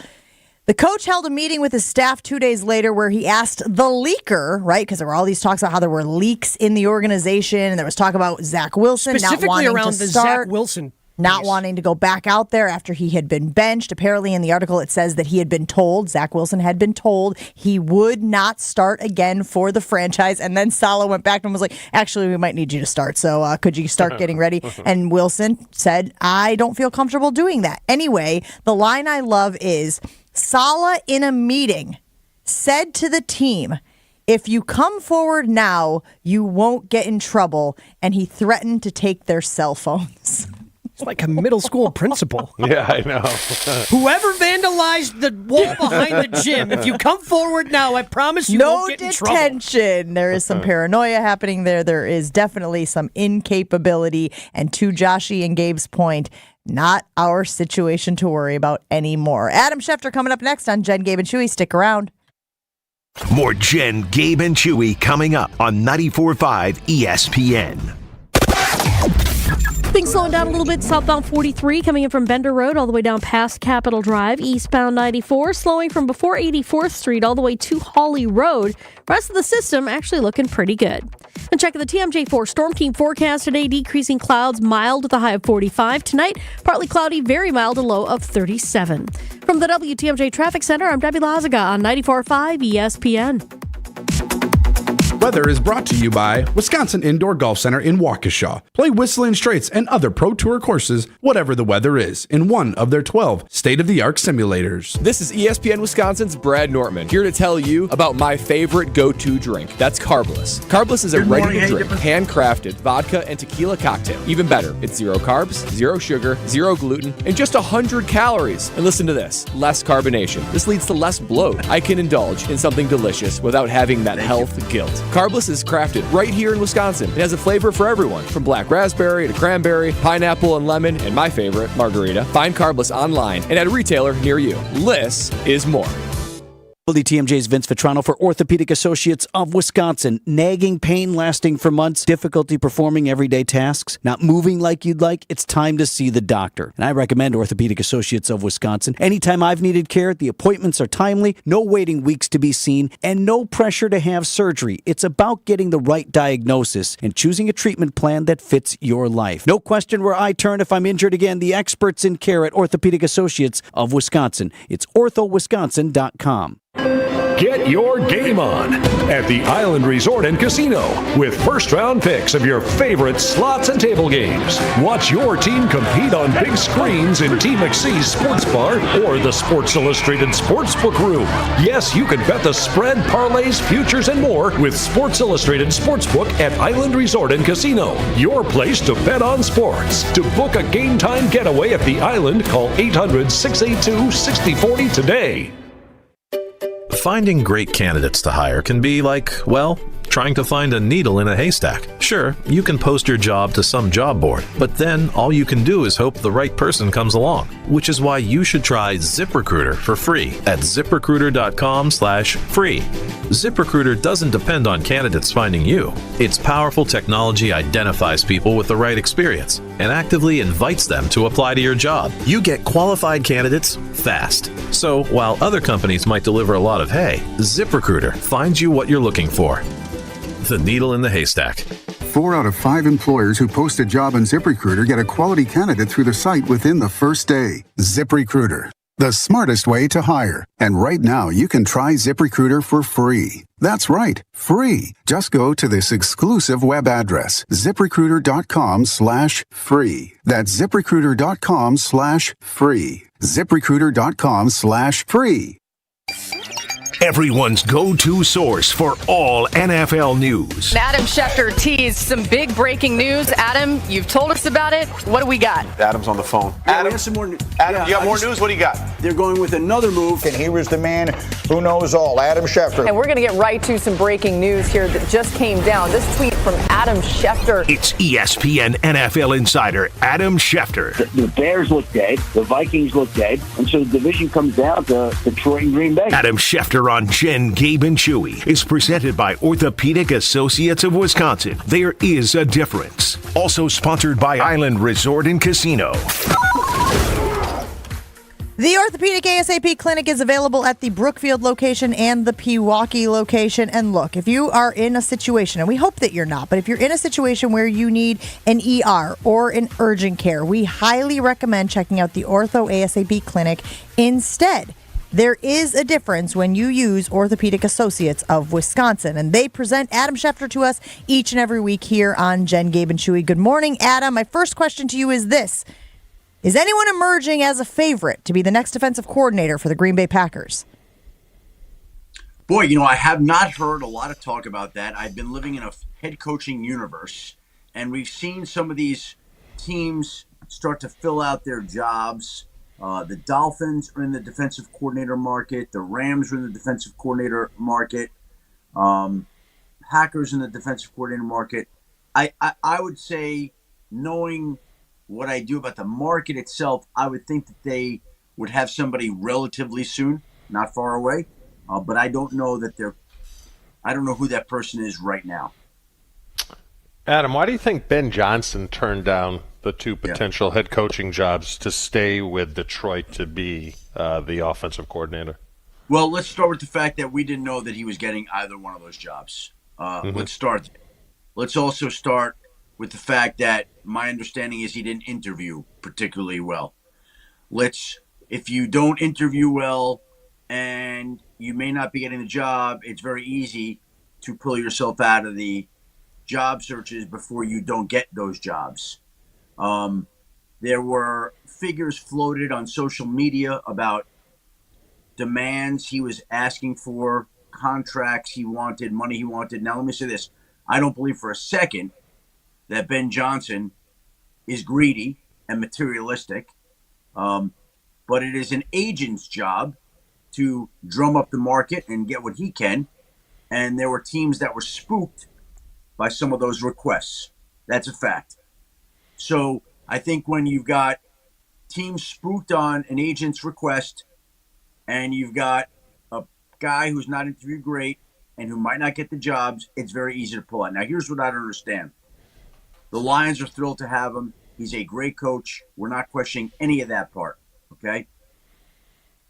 The coach held a meeting with his staff 2 days later where he asked the leaker, right, because there were all these talks about how there were leaks in the organization, and there was talk about Zach Wilson specifically not wanting around to the start. Zach Wilson. Not wanting to go back out there after he had been benched. Apparently in the article it says that he had been told, Zach Wilson had been told, he would not start again for the franchise. And then Salah went back and was like, actually, we might need you to start. So could you start getting ready? And Wilson said, I don't feel comfortable doing that. Anyway, the line I love is, Salah in a meeting said to the team, if you come forward now, you won't get in trouble. And he threatened to take their cell phones. It's like a middle school principal. Yeah, I know. Whoever vandalized the wall behind the gym, if you come forward now, I promise you won't get in trouble. No detention. There is some paranoia happening there. There is definitely some incapability. And to Joshy and Gabe's point, not our situation to worry about anymore. Adam Schefter coming up next on Jen, Gabe, and Chewy. Stick around. More Jen, Gabe, and Chewy coming up on 94.5 ESPN. Things slowing down a little bit. Southbound 43 coming in from Bender Road all the way down past Capitol Drive. Eastbound 94 slowing from before 84th Street all the way to Hawley Road. Rest of the system actually looking pretty good. And checking the TMJ4 Storm Team forecast today, decreasing clouds, mild with a high of 45. Tonight, partly cloudy, very mild, a low of 37. From the WTMJ Traffic Center, I'm Debbie Lazaga on 94.5 ESPN. Weather is brought to you by Wisconsin Indoor Golf Center in Waukesha. Play Whistling Straits and other Pro Tour courses, whatever the weather is, in one of their 12 state-of-the-art simulators. This is ESPN Wisconsin's Brad Nortman, here to tell you about my favorite go-to drink. That's Carbless. Carbless is a ready-to-drink, handcrafted vodka and tequila cocktail. Even better, it's 0 carbs, 0 sugar, 0 gluten, and just 100 calories. And listen to this, less carbonation. This leads to less bloat. I can indulge in something delicious without having that health guilt. Carbless is crafted right here in Wisconsin. It has a flavor for everyone, from black raspberry to cranberry, pineapple and lemon, and my favorite, margarita. Find Carbless online and at a retailer near you. Less is more. WTMJ's Vince Vitrano for Orthopedic Associates of Wisconsin. Nagging pain lasting for months, difficulty performing everyday tasks, not moving like you'd like, it's time to see the doctor. And I recommend Orthopedic Associates of Wisconsin. Anytime I've needed care, the appointments are timely, no waiting weeks to be seen, and no pressure to have surgery. It's about getting the right diagnosis and choosing a treatment plan that fits your life. No question where I turn if I'm injured again. The experts in care at Orthopedic Associates of Wisconsin. It's orthowisconsin.com. Get your game on at the Island Resort and Casino with first-round picks of your favorite slots and table games. Watch your team compete on big screens in Team McSee's Sports Bar or the Sports Illustrated Sportsbook Room. Yes, you can bet the spread, parlays, futures, and more with Sports Illustrated Sportsbook at Island Resort and Casino. Your place to bet on sports. To book a game-time getaway at the Island, call 800-682-6040 today. Finding great candidates to hire can be like, well, trying to find a needle in a haystack. Sure, you can post your job to some job board, but then all you can do is hope the right person comes along, which is why you should try ZipRecruiter for free at ZipRecruiter.com/free. ZipRecruiter doesn't depend on candidates finding you. Its powerful technology identifies people with the right experience and actively invites them to apply to your job. You get qualified candidates fast. So while other companies might deliver a lot of hay, ZipRecruiter finds you what you're looking for. The needle in the haystack. 4 out of 5 employers who post a job on ZipRecruiter get a quality candidate through the site within the first day. ZipRecruiter, the smartest way to hire. And right now, you can try ZipRecruiter for free. That's right, free. Just go to this exclusive web address, ZipRecruiter.com/free. That's ZipRecruiter.com/free. ZipRecruiter.com/free. everyone's go-to source for all NFL news. Adam Schefter teased some big breaking news. Adam, you've told us about it. What do we got? Adam's on the phone. Adam, some more. Adam, you got more news? What do you got? They're going with another move. And he was the man who knows all, Adam Schefter. And we're going to get right to some breaking news here that just came down. This tweet from Adam Schefter. It's ESPN NFL insider Adam Schefter. The Bears look dead. The Vikings look dead. And so the division comes down to Detroit and Green Bay. Adam Schefter on Jen, Gabe, and Chewy is presented by Orthopedic Associates of Wisconsin. There is a difference. Also sponsored by Island Resort and Casino. The Orthopedic ASAP Clinic is available at the Brookfield location and the Pewaukee location. And look, if you are in a situation, and we hope that you're not, but if you're in a situation where you need an ER or an urgent care, we highly recommend checking out the Ortho ASAP Clinic instead. There is a difference when you use Orthopedic Associates of Wisconsin, and they present Adam Schefter to us each and every week here on Jen, Gabe, and Chewy. Good morning, Adam. My first question to you is this. Is anyone emerging as a favorite to be the next defensive coordinator for the Green Bay Packers? Boy, I have not heard a lot of talk about that. I've been living in a head coaching universe, and we've seen some of these teams start to fill out their jobs. The Dolphins are in the defensive coordinator market. The Rams are in the defensive coordinator market. Packers in the defensive coordinator market. I would say, knowing what I do about the market itself, I would think that they would have somebody relatively soon, not far away. But I don't know I don't know who that person is right now. Adam, why do you think Ben Johnson turned down the two potential head coaching jobs to stay with Detroit to be the offensive coordinator? Well, let's start with the fact that we didn't know that he was getting either one of those jobs. Let's start there. Let's also start with the fact that my understanding is he didn't interview particularly well. If you don't interview well and you may not be getting the job, it's very easy to pull yourself out of the job searches before you don't get those jobs. There were figures floated on social media about demands he was asking for, contracts he wanted, money he wanted. Now, let me say this. I don't believe for a second that Ben Johnson is greedy and materialistic, but it is an agent's job to drum up the market and get what he can, and there were teams that were spooked by some of those requests. That's a fact. So I think when you've got teams spooked on an agent's request and you've got a guy who's not interviewed great and who might not get the jobs, it's very easy to pull out. Now, here's what I don't understand. The Lions are thrilled to have him. He's a great coach. We're not questioning any of that part, okay?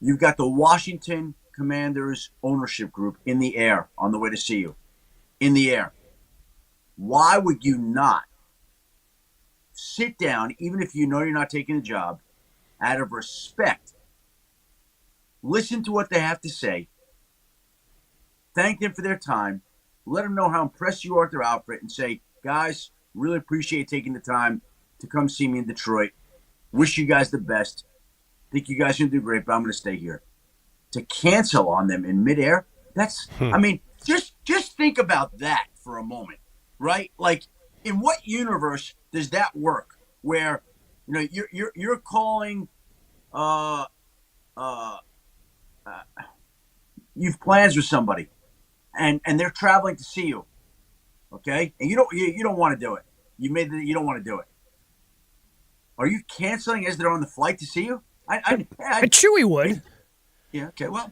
You've got the Washington Commanders ownership group in the air on the way to see you. In the air. Why would you not sit down, even if you know you're not taking the job, out of respect, listen to what they have to say, thank them for their time, let them know how impressed you are with their outfit, and say, guys, really appreciate taking the time to come see me in Detroit. Wish you guys the best. Think you guys are going to do great, but I'm going to stay here. To cancel on them in midair, that's, I mean, just think about that for a moment, right? Like, in what universe does that work? Where, you're calling, you've plans with somebody, and they're traveling to see you, okay? And you don't want to do it. You don't want to do it. Are you canceling as they're on the flight to see you? Chewy would. Yeah. Okay. Well.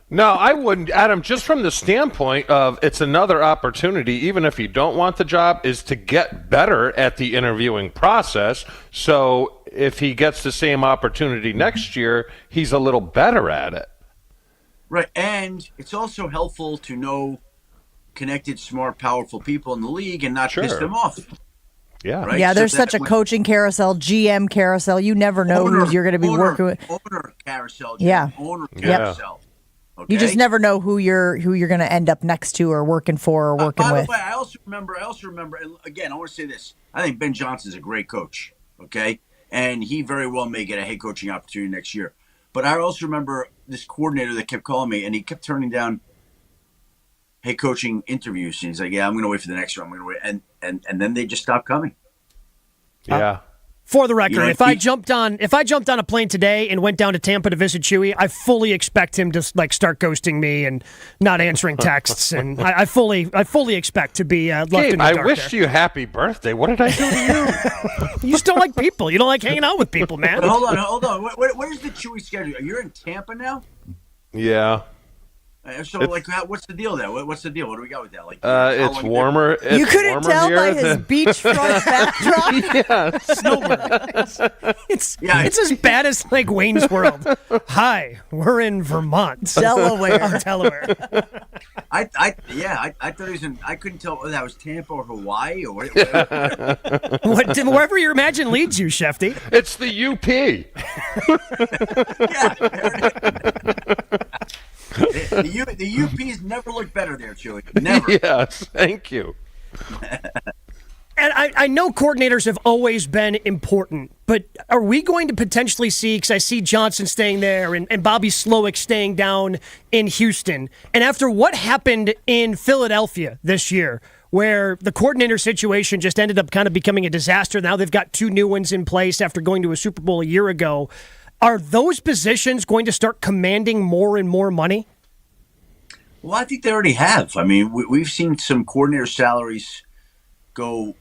No, I wouldn't, Adam, just from the standpoint of it's another opportunity, even if you don't want the job, is to get better at the interviewing process. So if he gets the same opportunity next year, he's a little better at it. Right. And it's also helpful to know connected, smart, powerful people in the league and not piss them off. Yeah. Right? Yeah, there's such a coaching carousel, GM carousel. You never know who you're going to be working with. Owner carousel. Yeah. Owner carousel. Okay? You just never know who you're going to end up next to or working for or working with. By the way, I also remember, and again, I want to say this. I think Ben Johnson's a great coach, okay? And he very well may get a head coaching opportunity next year. But I also remember this coordinator that kept calling me, and he kept turning down head coaching interviews. And he's like, "Yeah, I'm going to wait for the next one. I'm going to wait," and then they just stopped coming. Yeah. For the record, if I jumped on a plane today and went down to Tampa to visit Chewy, I fully expect him to start ghosting me and not answering texts, and I fully expect to be left Gabe, in the dark. I wished you happy birthday. What did I do to you? You just don't like people. You don't like hanging out with people, man. But hold on. What is the Chewy schedule? You're in Tampa now. Yeah. So, what's the deal there? What's the deal? What do we got with that? It's warmer. You couldn't tell by his beachfront backdrop. It's as bad as Wayne's World. Hi, we're in Vermont, Delaware. I thought he was in. I couldn't tell whether that was Tampa or Hawaii or what. Wherever your imagine leads you, Schefty. It's the UP. The UP's never looked better there, Chewy. Never. Yes, thank you. And I know coordinators have always been important, but are we going to potentially see, because I see Johnson staying there and Bobby Slowick staying down in Houston, and after what happened in Philadelphia this year, where the coordinator situation just ended up kind of becoming a disaster, now they've got 2 new ones in place after going to a Super Bowl a year ago, are those positions going to start commanding more and more money? Well, I think they already have. I mean, we've seen some coordinator salaries go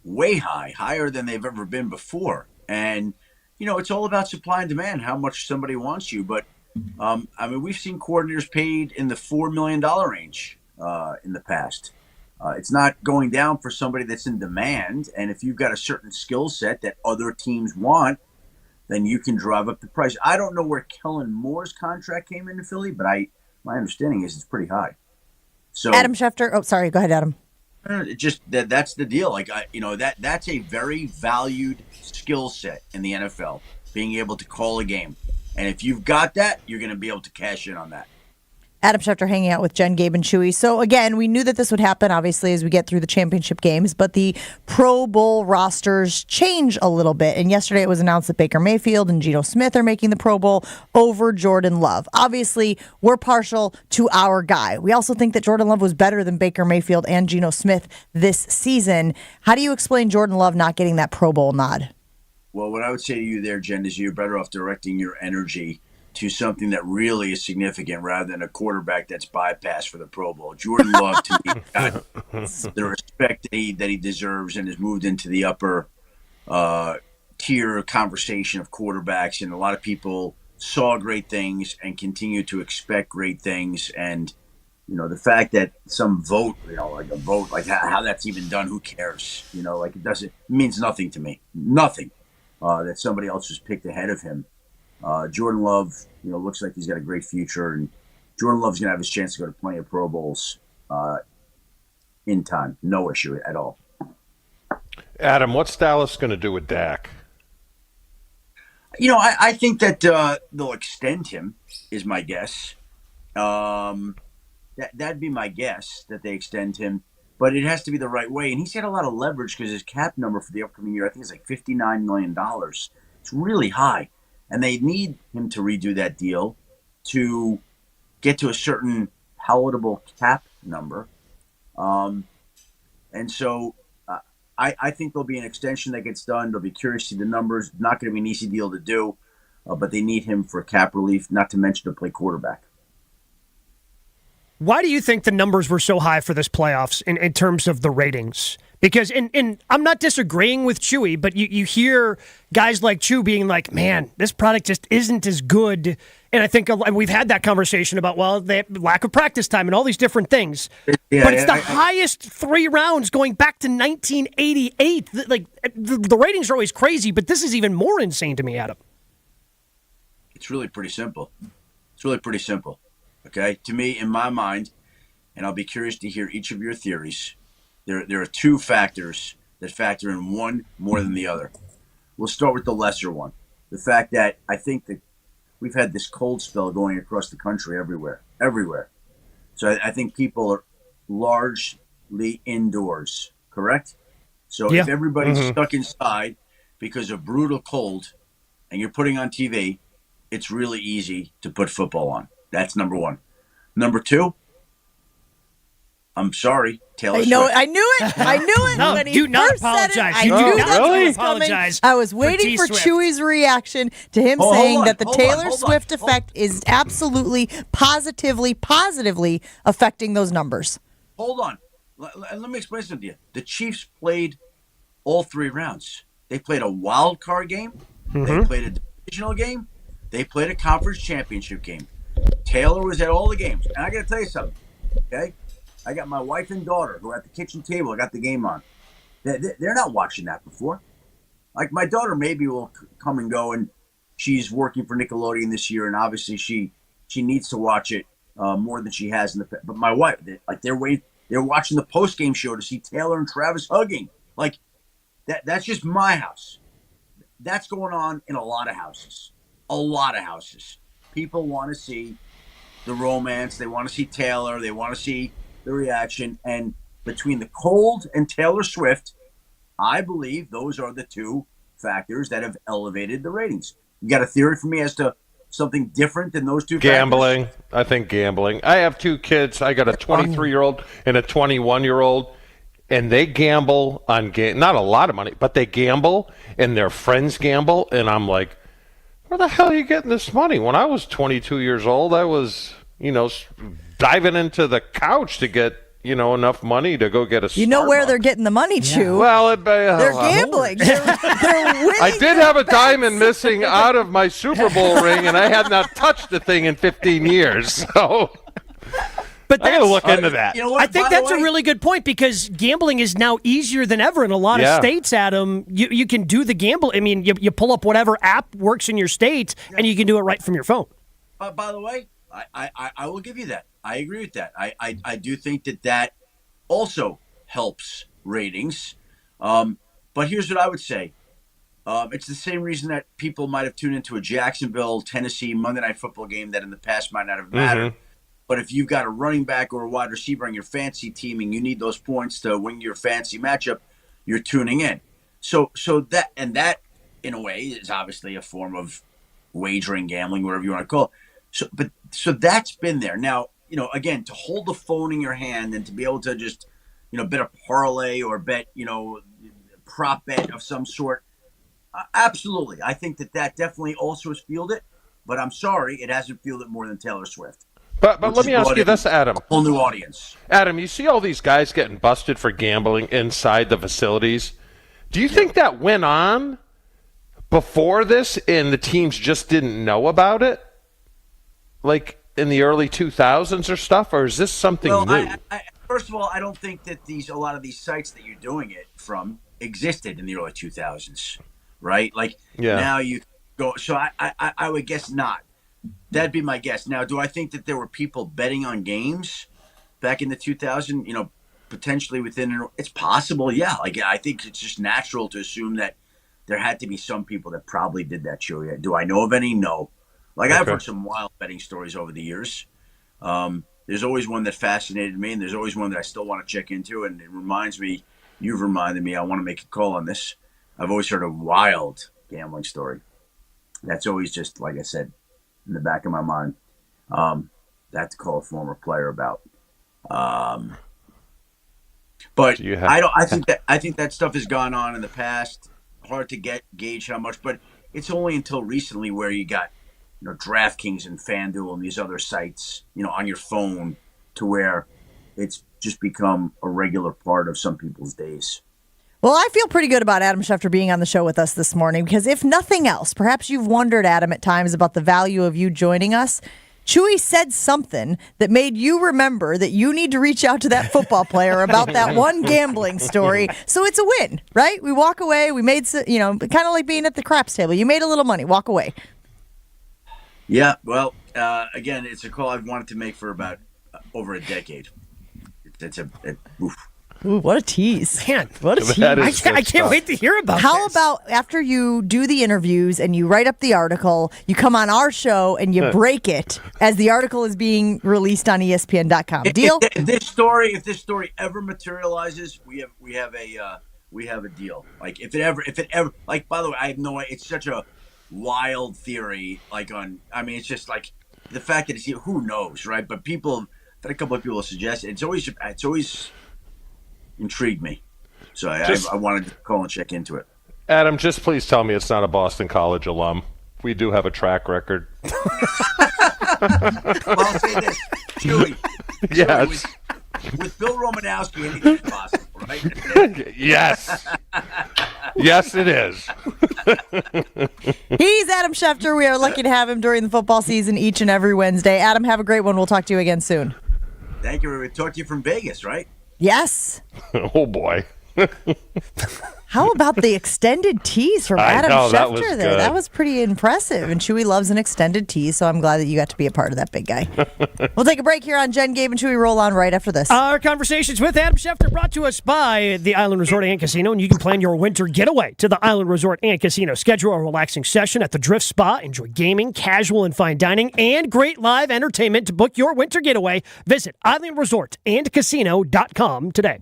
way higher than they've ever been before. And, it's all about supply and demand, how much somebody wants you. But, we've seen coordinators paid in the $4 million range in the past. It's not going down for somebody that's in demand. And if you've got a certain skill set that other teams want, then you can drive up the price. I don't know where Kellen Moore's contract came into Philly, but my understanding is it's pretty high. So Adam Schefter. Oh, sorry. Go ahead, Adam. Just that's the deal. That's a very valued skill set in the NFL, being able to call a game. And if you've got that, you're going to be able to cash in on that. Adam Schefter hanging out with Jen, Gabe, and Chewy. So, again, we knew that this would happen, obviously, as we get through the championship games, but the Pro Bowl rosters change a little bit. And yesterday it was announced that Baker Mayfield and Geno Smith are making the Pro Bowl over Jordan Love. Obviously, we're partial to our guy. We also think that Jordan Love was better than Baker Mayfield and Geno Smith this season. How do you explain Jordan Love not getting that Pro Bowl nod? Well, what I would say to you there, Jen, is you're better off directing your energy to something that really is significant rather than a quarterback that's bypassed for the Pro Bowl. Jordan Love, to me, got the respect that he deserves and has moved into the upper tier conversation of quarterbacks. And a lot of people saw great things and continue to expect great things. And, the fact that some vote, how that's even done, who cares? It means nothing to me. Nothing that somebody else was picked ahead of him. Jordan Love, looks like he's got a great future, and Jordan Love's going to have his chance to go to plenty of Pro Bowls in time. No issue at all. Adam, what's Dallas going to do with Dak? I think that they'll extend him, is my guess. That'd be my guess, that they extend him. But it has to be the right way. And he's got a lot of leverage because his cap number for the upcoming year, I think, is like $59 million. It's really high. And they need him to redo that deal to get to a certain palatable cap number. And so I think there'll be an extension that gets done. They'll be curious to see the numbers. Not going to be an easy deal to do, but they need him for cap relief, not to mention to play quarterback. Why do you think the numbers were so high for this playoffs in terms of the ratings? Because I'm not disagreeing with Chewy, but you hear guys like Chew being like, man, this product just isn't as good. And I think we've had that conversation about, they have lack of practice time and all these different things. Yeah, but it's the highest 3 rounds going back to 1988. The ratings are always crazy, but this is even more insane to me, Adam. It's really pretty simple. Okay? To me, in my mind, and I'll be curious to hear each of your theories, there are 2 factors that factor in one more than the other. We'll start with the lesser one. The fact that I think that we've had this cold spell going across the country everywhere. So I think people are largely indoors, correct? So if everybody's stuck inside because of brutal cold and you're putting on TV, it's really easy to put football on. That's number one. Number two, I'm sorry, Taylor Swift. I knew it. I knew it. No, when he do not first said it, apologize. I You knew do that's not what really was coming. apologize I was waiting for T-Swift. Chewy's reaction to him Oh, saying hold that the on, Taylor hold on, Swift effect is absolutely, positively affecting those numbers. Hold on. Let me explain something to you. The Chiefs played all 3 rounds. They played a wild card game. They played a divisional game. They played a conference championship game. Taylor was at all the games. And I got to tell you something, okay? I got my wife and daughter who are at the kitchen table. I got the game on. They're not watching that before. Like, my daughter maybe will come and go, and she's working for Nickelodeon this year, and obviously she needs to watch it more than she has in the past. But my wife, they're watching the post-game show to see Taylor and Travis hugging. Like, that's just my house. That's going on in a lot of houses. A lot of houses. People want to see the romance. They want to see Taylor. They want to see the reaction. And between the cold and Taylor Swift, I believe those are the 2 factors that have elevated the ratings. You got a theory for me as to something different than those 2 Gambling. factors? I think gambling. I have 2 kids. I got a 23-year-old and a 21-year-old. And they gamble on not a lot of money, but they gamble, and their friends gamble. And I'm like, where the hell are you getting this money? When I was 22 years old, I was, diving into the couch to get, enough money to go get a Starbucks. You know where they're getting the money, Chew? Well, they're gambling. They're winning. I did have a diamond missing out of my Super Bowl ring, and I had not touched the thing in 15 years. So... But I got to look into that. You know what? I think that's a really good point because gambling is now easier than ever in a lot of states, Adam. You can do the gamble. I mean, you pull up whatever app works in your state, and you can do it right from your phone. By the way, I will give you that. I agree with that. I do think that also helps ratings. But here's what I would say. It's the same reason that people might have tuned into a Jacksonville, Tennessee Monday Night Football game that in the past might not have mattered. But if you've got a running back or a wide receiver on your fantasy team and you need those points to win your fantasy matchup, you're tuning in. So that in a way is obviously a form of wagering, gambling, whatever you want to call it. So that's been there. Now, again, to hold the phone in your hand and to be able to just, bet a parlay or bet, prop bet of some sort. Absolutely. I think that definitely also has fueled it. But I'm sorry, it hasn't fueled it more than Taylor Swift. But let me ask you this, Adam. A whole new audience. Adam, you see all these guys getting busted for gambling inside the facilities. Do you think that went on before this and the teams just didn't know about it? Like in the early 2000s or stuff? Or is this something new? First of all, I don't think that a lot of these sites that you're doing it from existed in the early 2000s, right? Like now you go. So I would guess not. That'd be my guess. Now, do I think that there were people betting on games back in the 2000s, potentially it's possible, yeah. Like, I think it's just natural to assume that there had to be some people that probably did that, Chewy. Do I know of any? No. Like, I've heard some wild betting stories over the years. There's always one that fascinated me, and there's always one that I still want to check into, and it reminds me, you've reminded me, I want to make a call on this. I've always heard a wild gambling story. That's always just, like I said, in the back of my mind, that to call a former player about. But I think that stuff has gone on in the past. Hard to gauge how much, but it's only until recently where you got, DraftKings and FanDuel and these other sites, on your phone, to where it's just become a regular part of some people's days. Well, I feel pretty good about Adam Schefter being on the show with us this morning because if nothing else, perhaps you've wondered, Adam, at times about the value of you joining us. Chewy said something that made you remember that you need to reach out to that football player about that one gambling story. So it's a win, right? We walk away. We made, kind of like being at the craps table. You made a little money. Walk away. Yeah, well, again, it's a call I've wanted to make for about over a decade. Oof. Ooh, what a tease. Man, what a tease. I can't wait to hear about How about after you do the interviews and you write up the article, you come on our show and you break it as the article is being released on ESPN.com. Deal? If this story ever materializes, we have a deal. Like if it ever, like, by the way, I have no idea. It's such a wild theory, it's just like the fact that who knows, right? But I've had a couple of people suggest it's always intrigued me. So I wanted to call and check into it. Adam, just please tell me it's not a Boston College alum. We do have a track record. Well, I'll say this, Chewy. Yes. With Bill Romanowski, anything's possible, right? Yes. Yes, it is. He's Adam Schefter. We are lucky to have him during the football season each and every Wednesday. Adam, have a great one. We'll talk to you again soon. Thank you. We'll talk to you from Vegas, right? Yes. Oh, boy. How about the extended tease from Adam Schefter there? That was pretty impressive. And Chewy loves an extended tease, so I'm glad that you got to be a part of that, big guy. We'll take a break here on Jen, Gabe, and Chewy. Roll on right after this. Our conversations with Adam Schefter brought to us by the Island Resort and Casino, and you can plan your winter getaway to the Island Resort and Casino. Schedule a relaxing session at the Drift Spa. Enjoy gaming, casual and fine dining, and great live entertainment. To book your winter getaway, visit islandresortandcasino.com today.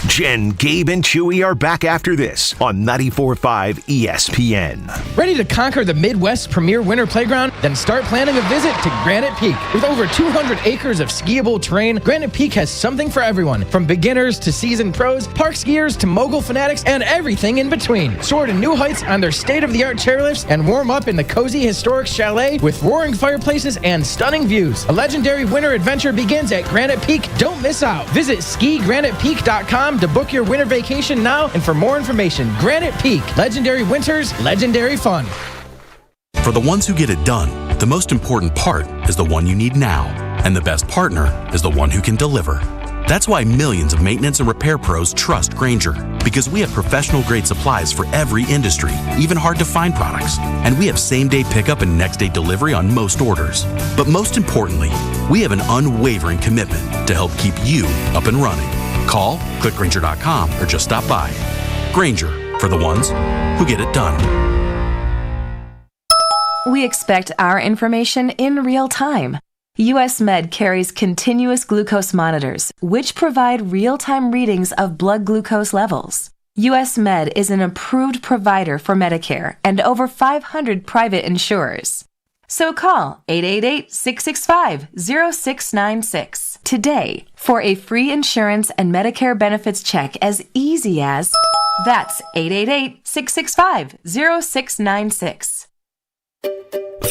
Jen, Gabe, and Chewy are back after this on 94.5 ESPN. Ready to conquer the Midwest's premier winter playground? Then start planning a visit to Granite Peak. With over 200 acres of skiable terrain, Granite Peak has something for everyone, from beginners to seasoned pros, park skiers to mogul fanatics, and everything in between. Soar to new heights on their state-of-the-art chairlifts and warm up in the cozy historic chalet with roaring fireplaces and stunning views. A legendary winter adventure begins at Granite Peak. Don't miss out. Visit skigranitepeak.com to book your winter vacation now, and for more information, Granite Peak. Legendary winters, legendary fun. For the ones who get it done, the most important part is the one you need now, and the best partner is the one who can deliver. That's why millions of maintenance and repair pros trust Grainger, because we have professional-grade supplies for every industry, even hard-to-find products. And we have same-day pickup and next-day delivery on most orders. But most importantly, we have an unwavering commitment to help keep you up and running. Call, click Grainger.com, or just stop by. Grainger, for the ones who get it done. We expect our information in real time. US Med carries continuous glucose monitors, which provide real-time readings of blood glucose levels. US Med is an approved provider for Medicare and over 500 private insurers. So call 888-665-0696 today for a free insurance and Medicare benefits check as easy as... That's 888-665-0696.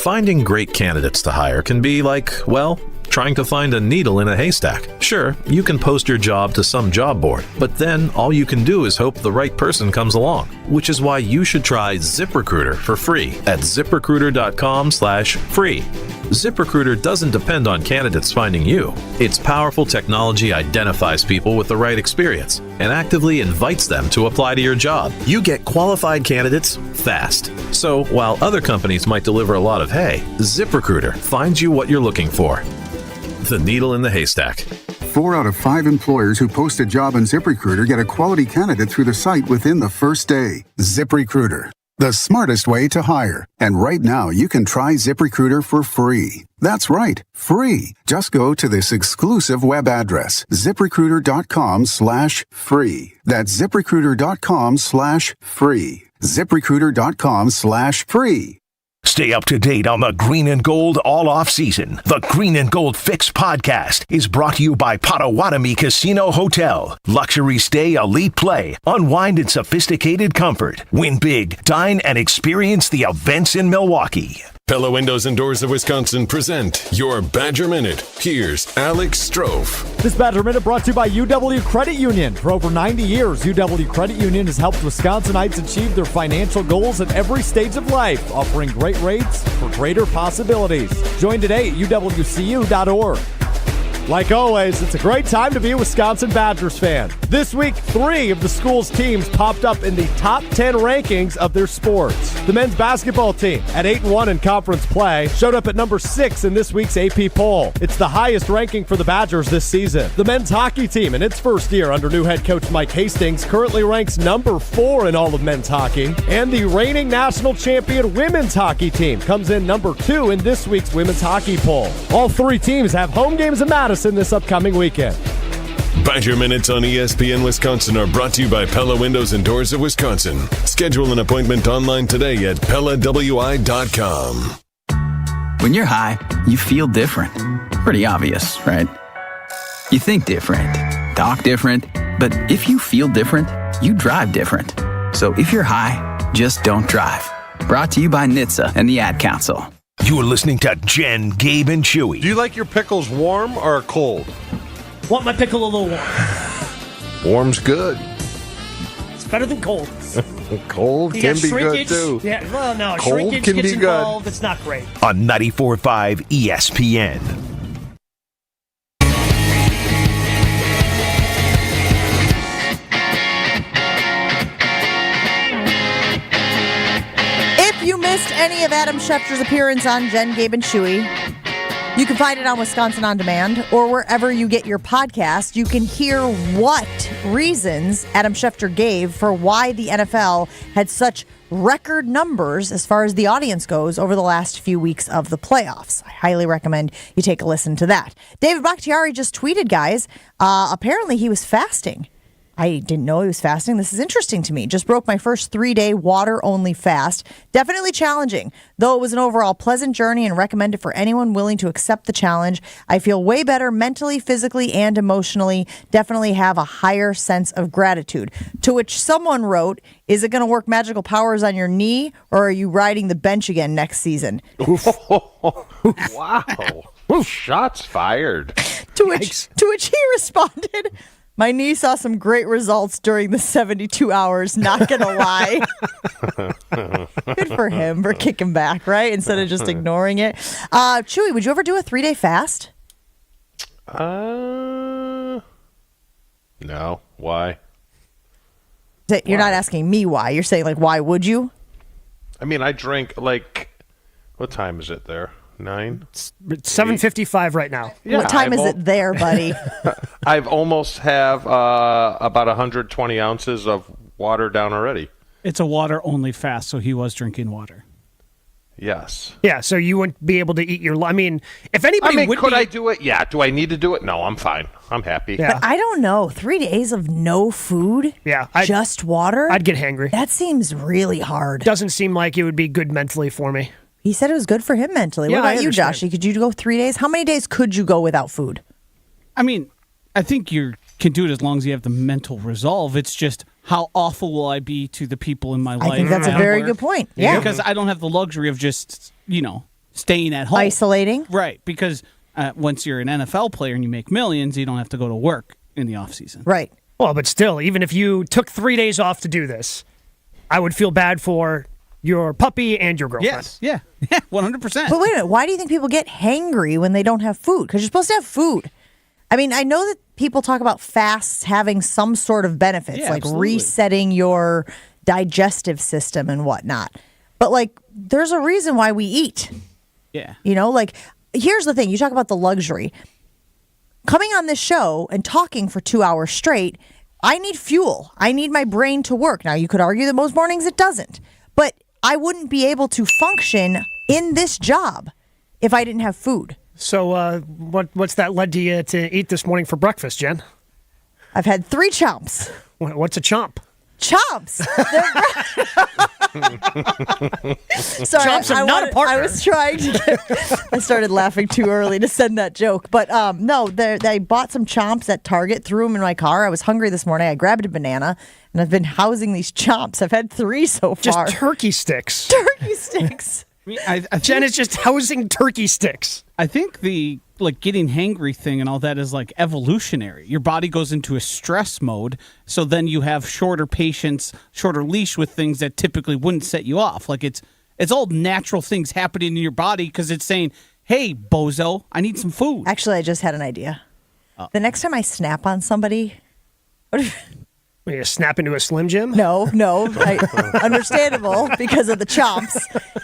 Finding great candidates to hire can be like, well, trying to find a needle in a haystack. Sure, you can post your job to some job board, but then all you can do is hope the right person comes along, which is why you should try ZipRecruiter for free at ZipRecruiter.com/free. ZipRecruiter doesn't depend on candidates finding you. Its powerful technology identifies people with the right experience and actively invites them to apply to your job. You get qualified candidates fast. So while other companies might deliver a lot of hay, ZipRecruiter finds you what you're looking for. The needle in the haystack. 4 out of 5 employers who post a job on ZipRecruiter get a quality candidate through the site within the first day. ZipRecruiter, the smartest way to hire. And right now, you can try ZipRecruiter for free. That's right, free. Just go to this exclusive web address, ZipRecruiter.com/free. That's ZipRecruiter.com/free. ZipRecruiter.com/free. Stay up to date on the Green and Gold all off season. The Green and Gold Fix podcast is brought to you by Potawatomi Casino Hotel. Luxury stay, elite play, unwind in sophisticated comfort. Win big, dine, and experience the events in Milwaukee. Pella Windows and Doors of Wisconsin present your Badger Minute. Here's Alex Strofe. This Badger Minute brought to you by UW Credit Union. For over 90 years, UW Credit Union has helped Wisconsinites achieve their financial goals at every stage of life, offering great rates for greater possibilities. Join today at uwcu.org. Like always, it's a great time to be a Wisconsin Badgers fan. This week, 3 of the school's teams popped up in the top 10 rankings of their sports. The men's basketball team, at 8-1 in conference play, showed up at number 6 in this week's AP poll. It's the highest ranking for the Badgers this season. The men's hockey team, in its first year under new head coach Mike Hastings, currently ranks number 4 in all of men's hockey. And the reigning national champion women's hockey team comes in number 2 in this week's women's hockey poll. All 3 teams have home games in Madison this upcoming weekend. Badger Minutes on ESPN Wisconsin are brought to you by Pella Windows and Doors of Wisconsin. Schedule an appointment online today at PellaWI.com. When you're high, you feel different. Pretty obvious, right? You think different, talk different, but if you feel different, you drive different. So if you're high, just don't drive. Brought to you by NHTSA and the Ad Council. You're listening to Jen, Gabe, and Chewy. Do you like your pickles warm or cold? Want my pickle a little warm. Warm's good. It's better than cold. Cold You can got be shrinkage. good, too. Yeah, well, no, Cold shrinkage can gets be good. involved. It's not great. On 94.5 ESPN. If you missed any of Adam Schefter's appearance on Jen, Gabe, and Chewy, you can find it on Wisconsin On Demand or wherever you get your podcast. You can hear what reasons Adam Schefter gave for why the NFL had such record numbers as far as the audience goes over the last few weeks of the playoffs. I highly recommend you take a listen to that. David Bakhtiari just tweeted, guys, apparently he was fasting. I didn't know he was fasting. This is interesting to me. Just broke my first 3-day water-only fast. Definitely challenging, though it was an overall pleasant journey and recommend it for anyone willing to accept the challenge. I feel way better mentally, physically, and emotionally. Definitely have a higher sense of gratitude. To which someone wrote, is it going to work magical powers on your knee, or are you riding the bench again next season? Wow. Shots fired. To which he responded, my knee saw some great results during the 72 hours, not going to lie. Good for him for kicking back, right? Instead of just ignoring it. Chewy, would you ever do a 3-day fast? No. Why? You're not asking me why. You're saying, like, why would you? I mean, I drink, like, what time is it there? 9? It's 7:55 right now. Yeah, what time is it there, buddy? I've almost have about 120 ounces of water down already. It's a water-only fast, so he was drinking water. Yes. Yeah, so you wouldn't be able to eat your... I mean, if anybody would could I do it? Yeah. Do I need to do it? No, I'm fine. I'm happy. Yeah. But I don't know. 3 days of no food? Yeah. Just water? I'd get hangry. That seems really hard. Doesn't seem like it would be good mentally for me. He said it was good for him mentally. Yeah, what I about you, understand. Joshy? Could you go 3 days? How many days could you go without food? I mean, I think you can do it as long as you have the mental resolve. It's just, how awful will I be to the people in my life? I think that's a very good point. Yeah. Because I don't have the luxury of just, staying at home. Isolating. Right. Because once you're an NFL player and you make millions, you don't have to go to work in the offseason. Right. Well, but still, even if you took 3 days off to do this, I would feel bad for your puppy and your girlfriend. Yes. Yeah. 100%. But wait a minute. Why do you think people get hangry when they don't have food? Because you're supposed to have food. I mean, I know that people talk about fasts having some sort of benefits, like absolutely. resetting your digestive system and whatnot. But, there's a reason why we eat. Yeah. Here's the thing. You talk about the luxury. Coming on this show and talking for 2 hours straight, I need fuel. I need my brain to work. Now, you could argue that most mornings it doesn't. But I wouldn't be able to function in this job if I didn't have food. So what's that led to you to eat this morning for breakfast, Jen? I've had 3 chomps. What's a chomp? Chomps. Sorry, Chomps are not a partner. I was trying to I started laughing too early to send that joke. But no, I bought some chomps at Target, threw them in my car. I was hungry this morning. I grabbed a banana, and I've been housing these chomps. I've had 3 so far. Just turkey sticks. Turkey sticks. I think Jen is just housing turkey sticks. I think the getting hangry thing and all that is evolutionary. Your body goes into a stress mode, so then you have shorter patience, shorter leash with things that typically wouldn't set you off. It's all natural things happening in your body because it's saying, "Hey, bozo, I need some food." Actually, I just had an idea. The next time I snap on somebody, You snap into a Slim Jim? No, understandable because of the chomps.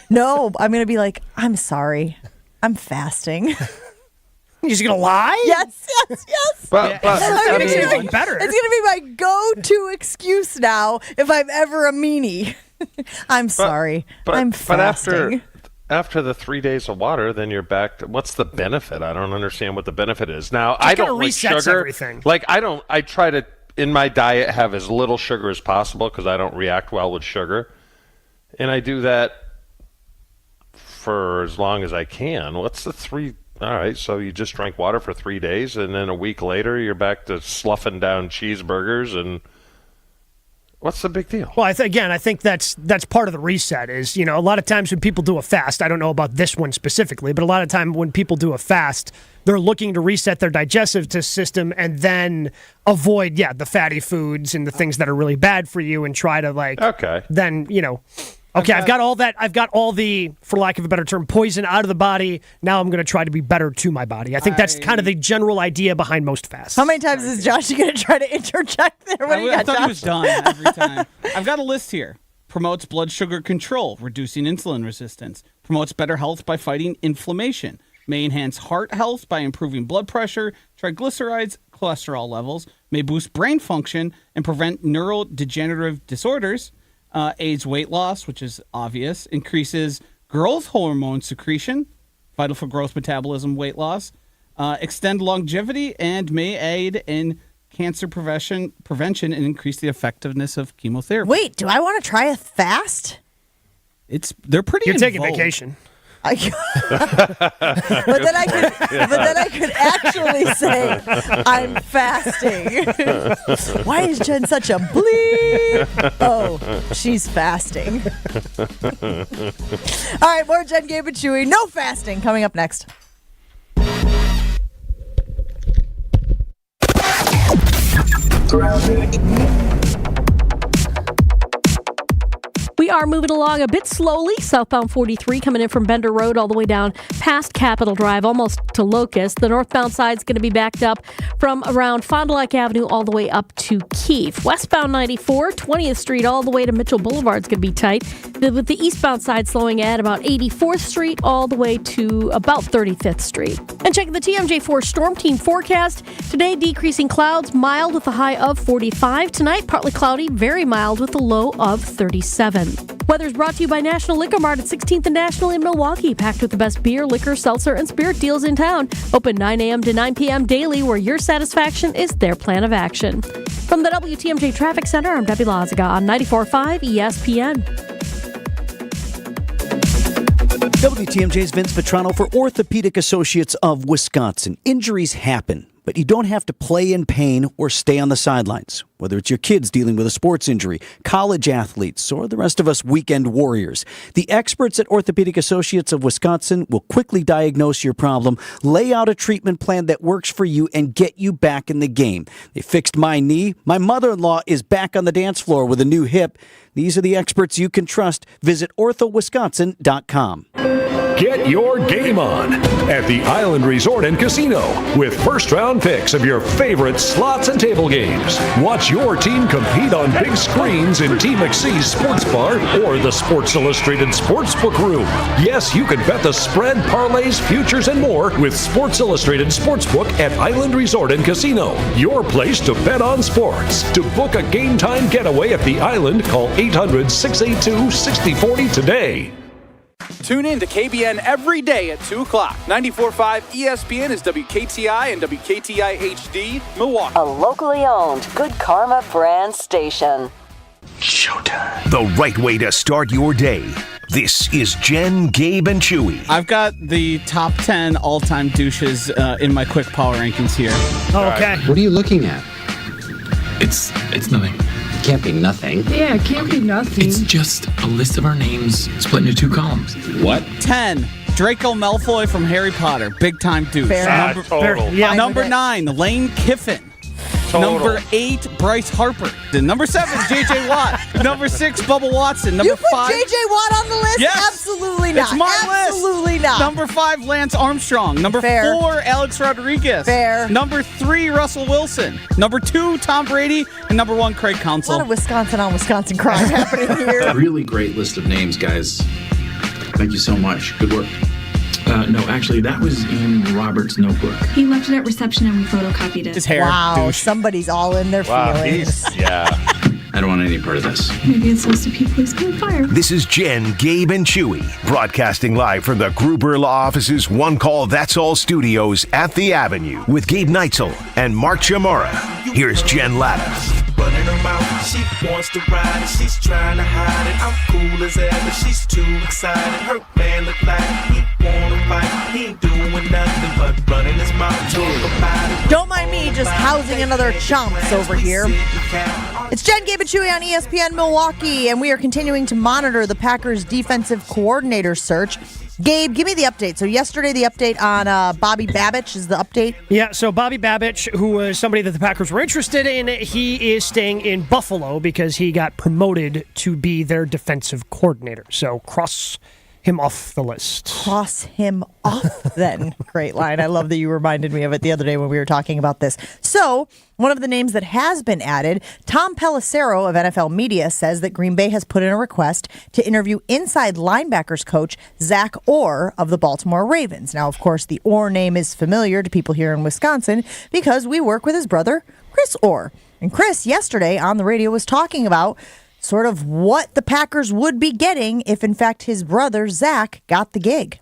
No, I'm going to be like, I'm sorry. I'm fasting. You're just going to lie? Yes. But that makes it even better. It's going to be my go-to excuse now if I'm ever a meanie. I'm sorry. I'm fasting. But after the 3 days of water, then you're back to, what's the benefit? I don't understand what the benefit is. Now, I don't like sugar. Everything. Like, I try to, in my diet, have as little sugar as possible because I don't react well with sugar. And I do that for as long as I can. What's the 3? All right, so you just drank water for 3 days, and then a week later, you're back to sloughing down cheeseburgers and... What's the big deal? Well, I think that's part of the reset is, a lot of times when people do a fast, I don't know about this one specifically, but a lot of time when people do a fast, they're looking to reset their digestive system and then avoid, the fatty foods and the things that are really bad for you and try to then, I've got all that. I've got all the, for lack of a better term, poison out of the body. Now I'm going to try to be better to my body. I think that's kind of the general idea behind most fasts. How many times is Josh going to try to interject there? I thought he was done every time. I've got a list here. Promotes blood sugar control, reducing insulin resistance. Promotes better health by fighting inflammation. May enhance heart health by improving blood pressure, triglycerides, cholesterol levels. May boost brain function and prevent neurodegenerative disorders. Aids weight loss, which is obvious, increases growth hormone secretion, vital for growth metabolism, weight loss, extend longevity, and may aid in cancer prevention and increase the effectiveness of chemotherapy. Wait, do I want to try a fast? They're pretty. You're taking vacation. but then I could actually say I'm fasting. Why is Jen such a bleep? Oh, she's fasting. All right, more Jen, Gabe, and Chewy. No fasting coming up next. We are moving along a bit slowly. Southbound 43 coming in from Bender Road all the way down past Capitol Drive, almost to Locust. The northbound side is going to be backed up from around Fond du Lac Avenue all the way up to Keefe. Westbound 94, 20th Street all the way to Mitchell Boulevard is going to be tight. With the eastbound side slowing at about 84th Street all the way to about 35th Street. And checking the TMJ4 Storm Team forecast. Today, decreasing clouds, mild with a high of 45. Tonight, partly cloudy, very mild with a low of 37. Weather is brought to you by National Liquor Mart at 16th and National in Milwaukee, packed with the best beer, liquor, seltzer, and spirit deals in town. Open 9 a.m. to 9 p.m. daily, where your satisfaction is their plan of action. From the WTMJ Traffic Center, I'm Debbie Lazaga on 94.5 ESPN. WTMJ's Vince Vetrano for Orthopedic Associates of Wisconsin. Injuries happen, but you don't have to play in pain or stay on the sidelines. Whether it's your kids dealing with a sports injury, college athletes, or the rest of us weekend warriors, the experts at Orthopedic Associates of Wisconsin will quickly diagnose your problem, lay out a treatment plan that works for you, and get you back in the game. They fixed my knee. My mother-in-law is back on the dance floor with a new hip. These are the experts you can trust. Visit orthowisconsin.com. Get your game on at the Island Resort and Casino with first-round picks of your favorite slots and table games. Watch your team compete on big screens in Team McSee's Sports Bar or the Sports Illustrated Sportsbook Room. Yes, you can bet the spread, parlays, futures, and more with Sports Illustrated Sportsbook at Island Resort and Casino. Your place to bet on sports. To book a game-time getaway at the Island, call 800-682-6040 today. Tune in to KBN every day at 2 o'clock. 94.5 ESPN is WKTI and WKTI HD, Milwaukee. A locally owned Good Karma brand station. Showtime. The right way to start your day. This is Jen, Gabe, and Chewy. I've got the top 10 all-time douches in my quick power rankings here. Okay. What are you looking at? It's nothing. It can't be nothing. Yeah, it can't be nothing. It's just a list of our names split into 2 columns. What? 10. Draco Malfoy from Harry Potter. Big time douche. Fair. Number 9, Lane Kiffin. Total. Number 8, Bryce Harper. Number 7, J.J. Watt. Number 6, Bubba Watson. Number You put 5, J.J. Watt on the list? Yes. Absolutely not. It's my Absolutely list. not. Number 5, Lance Armstrong. Number Fair. 4, Alex Rodriguez. Fair. Number 3, Russell Wilson. Number 2, Tom Brady. And number 1, Craig A Counsell. lot of Wisconsin on Wisconsin crime happening here. Really great list of names, guys. Thank you so much. Good work. No, actually, that was in Robert's notebook. He left it at reception and we photocopied it. His hair. Wow, douche. somebody's all in their feelings. Yeah. I don't want any part of this. Maybe it's those two people he's going to fire. This is Jen, Gabe, and Chewy, broadcasting live from the Gruber Law Office's One Call That's All studios at the Avenue with Gabe Neitzel and Mark Chamorro. Here's Jen Latta. Running her mouth, she wants to ride and she's trying to hide it. I'm cool as ever, she's too excited. Her man look like he wanna fight. He ain't doing nothing but running his mouth, talk about it. Don't mind me just housing another chumps over here. It's Jen, Gabe, and Chewy on ESPN Milwaukee, and we are continuing to monitor the Packers defensive coordinator search. Gabe, give me the update. So yesterday, the update on Bobby Babich is the update? Yeah, so Bobby Babich, who was somebody that the Packers were interested in, he is staying in Buffalo because he got promoted to be their defensive coordinator. So cross him off the list. Cross him off, then. Great line. I love that you reminded me of it the other day when we were talking about this. So, one of the names that has been added, Tom Pelissero of NFL Media says that Green Bay has put in a request to interview inside linebackers coach Zach Orr of the Baltimore Ravens. Now, of course, the Orr name is familiar to people here in Wisconsin because we work with his brother, Chris Orr. And Chris, yesterday on the radio, was talking about sort of what the Packers would be getting if, in fact, his brother, Zach, got the gig.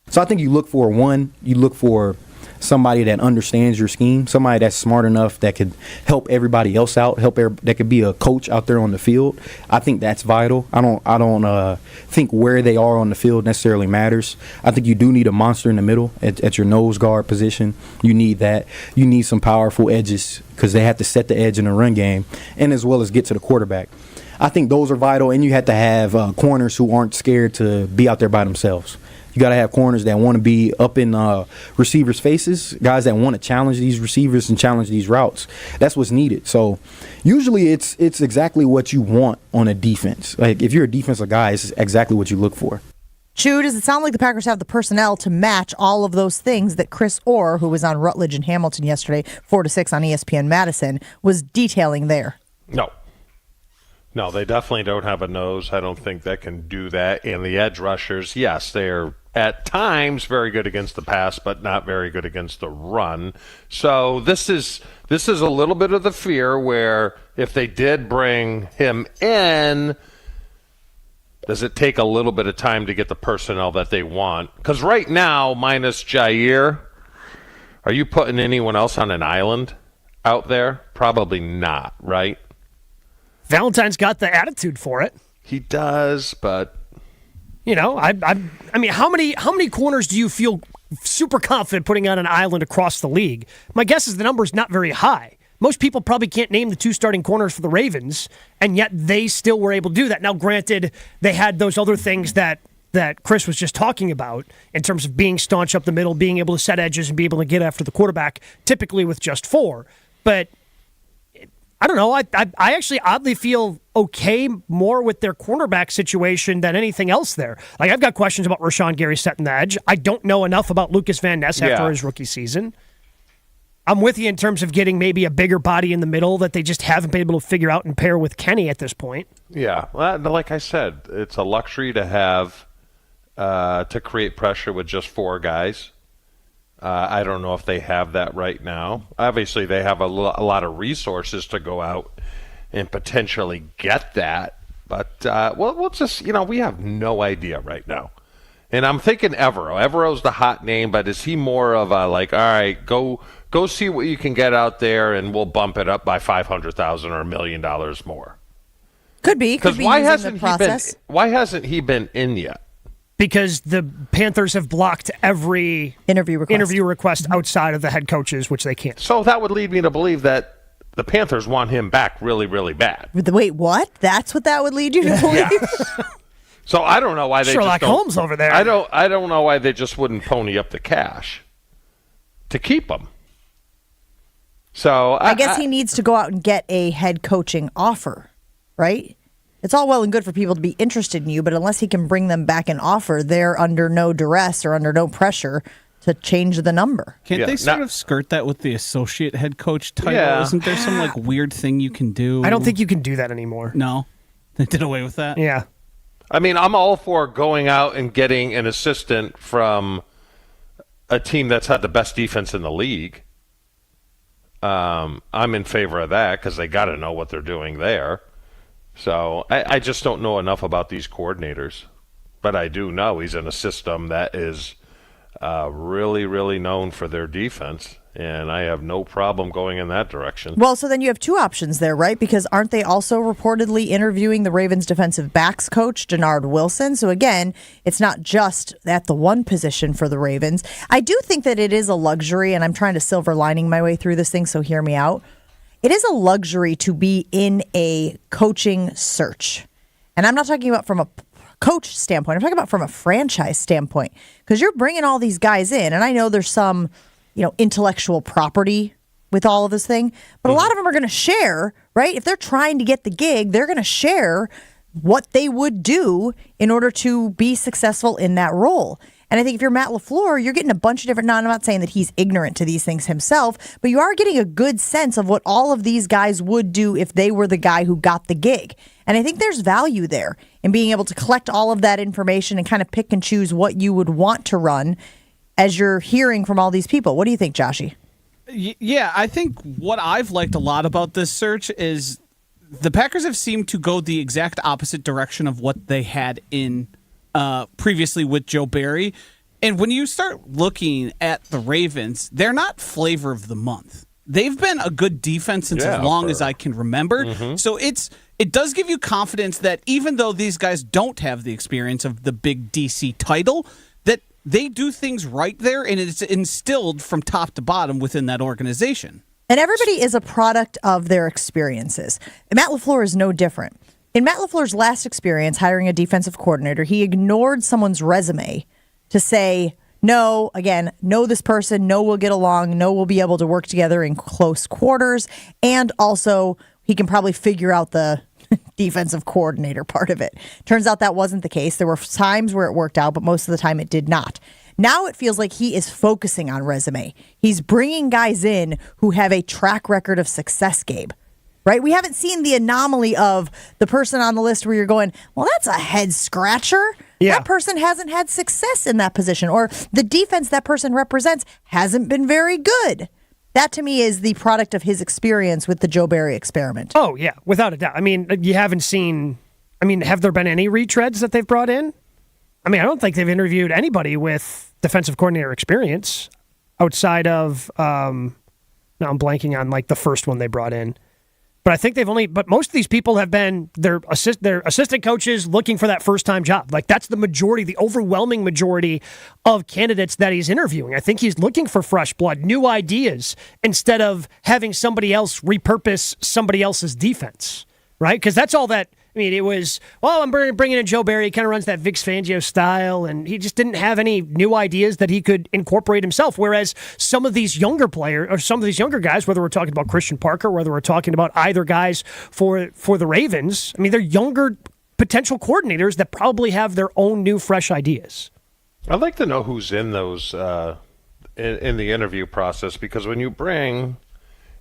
So I think you look for somebody that understands your scheme, somebody that's smart enough that could help everybody else out, that could be a coach out there on the field. I think that's vital. I don't think where they are on the field necessarily matters. I think you do need a monster in the middle at your nose guard position. You need that. You need some powerful edges because they have to set the edge in the run game and as well as get to the quarterback. I think those are vital, and you have to have corners who aren't scared to be out there by themselves. You got to have corners that want to be up in receivers' faces, guys that want to challenge these receivers and challenge these routes. That's what's needed. So usually it's exactly what you want on a defense. Like if you're a defensive guy, it's exactly what you look for. Chew, does it sound like the Packers have the personnel to match all of those things that Chris Orr, who was on Rutledge and Hamilton yesterday, 4 to 6 on ESPN Madison, was detailing there? No, they definitely don't have a nose. I don't think that can do that. And the edge rushers, yes, they're at times very good against the pass, but not very good against the run. So this is a little bit of the fear where if they did bring him in, does it take a little bit of time to get the personnel that they want? Because right now, minus Jair, are you putting anyone else on an island out there? Probably not, right? Valentine's got the attitude for it. He does, but you know, I mean, how many corners do you feel super confident putting on an island across the league? My guess is the number is not very high. Most people probably can't name the 2 starting corners for the Ravens, and yet they still were able to do that. Now, granted, they had those other things that Chris was just talking about in terms of being staunch up the middle, being able to set edges and be able to get after the quarterback, typically with just 4. But I don't know. I actually oddly feel okay more with their cornerback situation than anything else there. Like, I've got questions about Rashawn Gary setting the edge. I don't know enough about Lucas Van Ness after his rookie season. I'm with you in terms of getting maybe a bigger body in the middle that they just haven't been able to figure out and pair with Kenny at this point. Yeah. Well, like I said, it's a luxury to have to create pressure with just 4 guys. I don't know if they have that right now. Obviously, they have a lot of resources to go out and potentially get that. But we'll just, we have no idea right now. And I'm thinking Evero. Evero's the hot name, but is he more of a all right, go see what you can get out there, and we'll bump it up by $500,000 or $1 million more? Could be. Because why hasn't he been in yet? Because the Panthers have blocked every interview request outside of the head coaches, which they can't. So that would lead me to believe that the Panthers want him back really, really bad. Wait, what? That's what that would lead you to believe? Yeah. So I don't know why they Sherlock Holmes over there. I don't know why they just wouldn't pony up the cash to keep him. So I guess he needs to go out and get a head coaching offer, right? It's all well and good for people to be interested in you, but unless he can bring them back an offer, they're under no duress or under no pressure to change the number. Can't they sort of skirt that with the associate head coach title? Yeah. Isn't there some weird thing you can do? I don't think you can do that anymore. No? They did away with that? Yeah. I mean, I'm all for going out and getting an assistant from a team that's had the best defense in the league. I'm in favor of that because they got to know what they're doing there. So I just don't know enough about these coordinators. But I do know he's in a system that is really, really known for their defense. And I have no problem going in that direction. Well, so then you have two options there, right? Because aren't they also reportedly interviewing the Ravens defensive backs coach, Denard Wilson? So again, it's not just at the one position for the Ravens. I do think that it is a luxury, and I'm trying to silver lining my way through this thing, so hear me out. It is a luxury to be in a coaching search. And I'm not talking about from a coach standpoint. I'm talking about from a franchise standpoint. Because you're bringing all these guys in, and I know there's some intellectual property with all of this thing. But a lot of them are going to share, right? If they're trying to get the gig, they're going to share what they would do in order to be successful in that role. And I think if you're Matt LaFleur, you're getting a bunch of different, I'm not saying that he's ignorant to these things himself, but you are getting a good sense of what all of these guys would do if they were the guy who got the gig. And I think there's value there in being able to collect all of that information and kind of pick and choose what you would want to run as you're hearing from all these people. What do you think, Joshy? Yeah, I think what I've liked a lot about this search is the Packers have seemed to go the exact opposite direction of what they had in previously with Joe Barry. And when you start looking at the Ravens, they're not flavor of the month. They've been a good defense since as long as I can remember. Mm-hmm. So it does give you confidence that even though these guys don't have the experience of the big DC title, that they do things right there, and it's instilled from top to bottom within that organization. And everybody is a product of their experiences. Matt LaFleur is no different. In Matt LaFleur's last experience hiring a defensive coordinator, he ignored someone's resume to say, no, again, know this person, know we'll get along, know we'll be able to work together in close quarters, and also he can probably figure out the defensive coordinator part of it. Turns out that wasn't the case. There were times where it worked out, but most of the time it did not. Now it feels like he is focusing on resume. He's bringing guys in who have a track record of success, Gabe. Right? We haven't seen the anomaly of the person on the list where you're going, well, that's a head scratcher. Yeah. That person hasn't had success in that position, or the defense that person represents hasn't been very good. That, to me, is the product of his experience with the Joe Barry experiment. Oh, yeah, without a doubt. I mean, you haven't seen, have there been any retreads that they've brought in? I don't think they've interviewed anybody with defensive coordinator experience outside of, now I'm blanking on the first one they brought in. But I think but most of these people have been their assistant coaches looking for that first-time job. That's the majority, the overwhelming majority of candidates that he's interviewing. I think he's looking for fresh blood, new ideas, instead of having somebody else repurpose somebody else's defense, right? Because that's all that, it was, I'm bringing in Joe Barry. He kind of runs that Vic Fangio style, and he just didn't have any new ideas that he could incorporate himself. Whereas some of these younger players, or some of these younger guys, whether we're talking about Christian Parker, whether we're talking about either guys for the Ravens, they're younger potential coordinators that probably have their own new, fresh ideas. I'd like to know who's in those in the interview process, because when you bring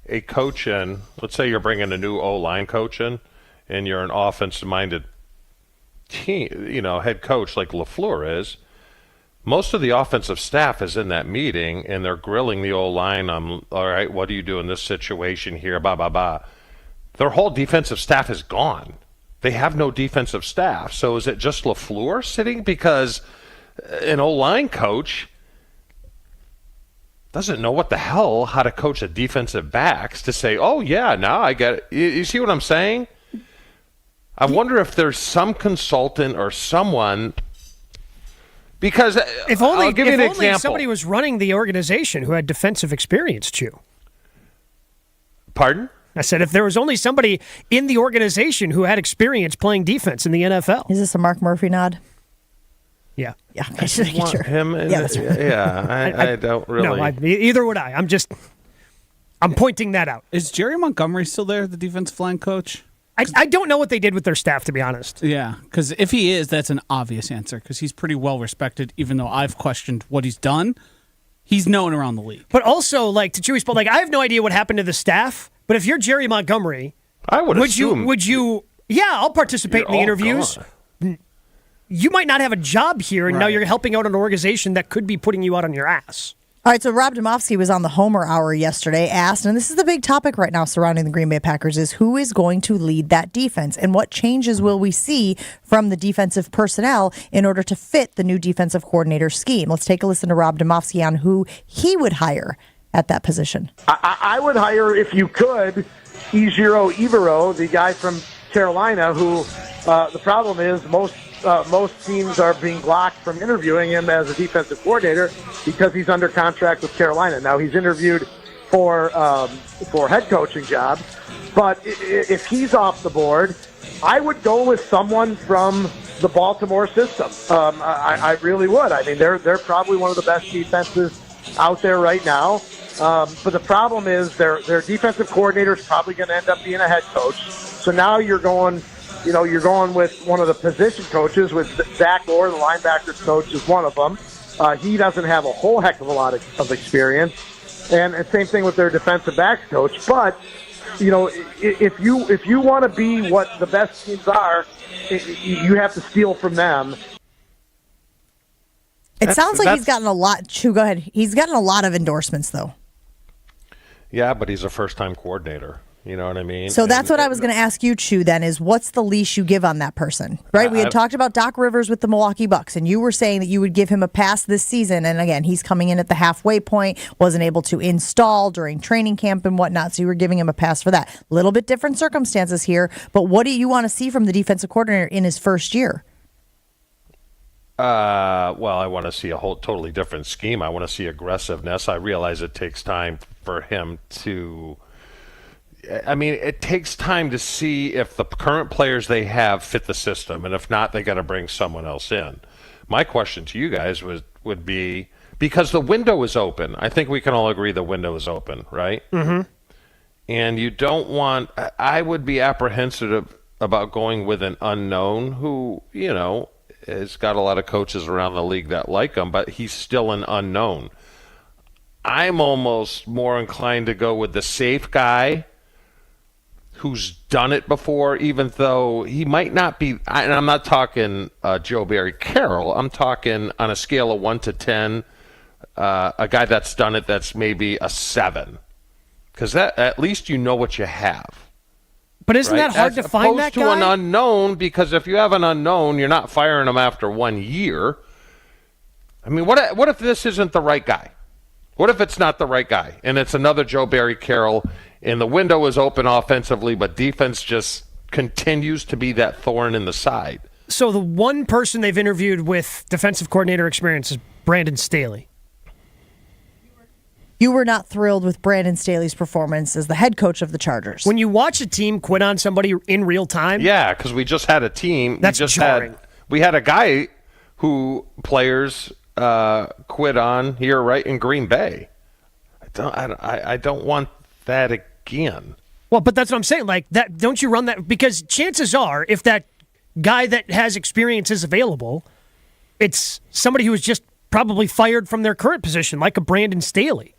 a coach in, let's say you're bringing a new O-line coach in, and you're an offensive-minded team, head coach like LaFleur is, most of the offensive staff is in that meeting, and they're grilling the O-line on, all right, what do you do in this situation here, blah, blah, blah. Their whole defensive staff is gone. They have no defensive staff. So is it just LaFleur sitting? Because an O-line coach doesn't know what the hell how to coach a defensive backs to say, oh, yeah, now I get it. You see what I'm saying? I wonder if there's some consultant or someone, because I'll give you an example. Somebody was running the organization who had defensive experience, Chew. Pardon? I said if there was only somebody in the organization who had experience playing defense in the NFL. Is this a Mark Murphy nod? Yeah. Yeah. I just want him in that's right. Yeah, I don't really. No, either would I. I'm pointing that out. Is Jerry Montgomery still there, the defensive line coach? I don't know what they did with their staff, to be honest. Yeah, because if he is, that's an obvious answer, because he's pretty well respected, even though I've questioned what he's done. He's known around the league. But also, to Chewy's point, I have no idea what happened to the staff, but if you're Jerry Montgomery, I would assume. Would you, I'll participate in the interviews. Gone. You might not have a job here, and now you're helping out an organization that could be putting you out on your ass. All right, so Rob Domofsky was on the Homer Hour yesterday, asked, and this is the big topic right now surrounding the Green Bay Packers, is who is going to lead that defense and what changes will we see from the defensive personnel in order to fit the new defensive coordinator scheme. Let's take a listen to Rob Domofsky on who he would hire at that position. I would hire, if you could, Ejiro Evero, the guy from Carolina, who the problem is most teams are being blocked from interviewing him as a defensive coordinator because he's under contract with Carolina. Now, he's interviewed for head coaching jobs, but if he's off the board, I would go with someone from the Baltimore system. I really would. I mean, they're probably one of the best defenses out there right now. But the problem is their defensive coordinator is probably going to end up being a head coach. So now you're going with one of the position coaches, with Zach Orr, the linebackers coach, is one of them. He doesn't have a whole heck of a lot of experience. And same thing with their defensive backs coach. But, if you want to be what the best teams are, you have to steal from them. It sounds like he's gotten a lot. Chew, go ahead. He's gotten a lot of endorsements, though. Yeah, but he's a first-time coordinator. You know what I mean? So that's what I was going to ask you, Chew, then, is what's the leash you give on that person, right? We had talked about Doc Rivers with the Milwaukee Bucks, and you were saying that you would give him a pass this season. And again, he's coming in at the halfway point, wasn't able to install during training camp and whatnot, so you were giving him a pass for that. A little bit different circumstances here, but what do you want to see from the defensive coordinator in his first year? Well, I want to see a whole totally different scheme. I want to see aggressiveness. I realize it takes time for him to... I mean, it takes time to see if the current players they have fit the system, and if not, they got to bring someone else in. My question to you guys would be, because the window is open. I think we can all agree the window is open, right? Mm-hmm. And you don't want... I would be apprehensive about going with an unknown who, has got a lot of coaches around the league that like him, but he's still an unknown. I'm almost more inclined to go with the safe guy who's done it before, even though he might not be, and I'm not talking Joe Barry Carroll, I'm talking on a scale of 1 to 10, a guy that's done it that's maybe a 7. Because that at least you know what you have. But isn't that hard to find that guy? As opposed to an unknown, because if you have an unknown, you're not firing him after 1 year. I mean, what if this isn't the right guy? What if it's not the right guy, and it's another Joe Barry Carroll, and the window is open offensively, but defense just continues to be that thorn in the side? So the one person they've interviewed with defensive coordinator experience is Brandon Staley. You were not thrilled with Brandon Staley's performance as the head coach of the Chargers. When you watch a team quit on somebody in real time... Yeah, because we just had a team. That's jarring. We had a guy who players quit on here right in Green Bay. I don't want that again. Well, but that's what I'm saying. Like that, don't you run that? Because chances are, if that guy that has experience is available, it's somebody who was just probably fired from their current position, like a Brandon Staley.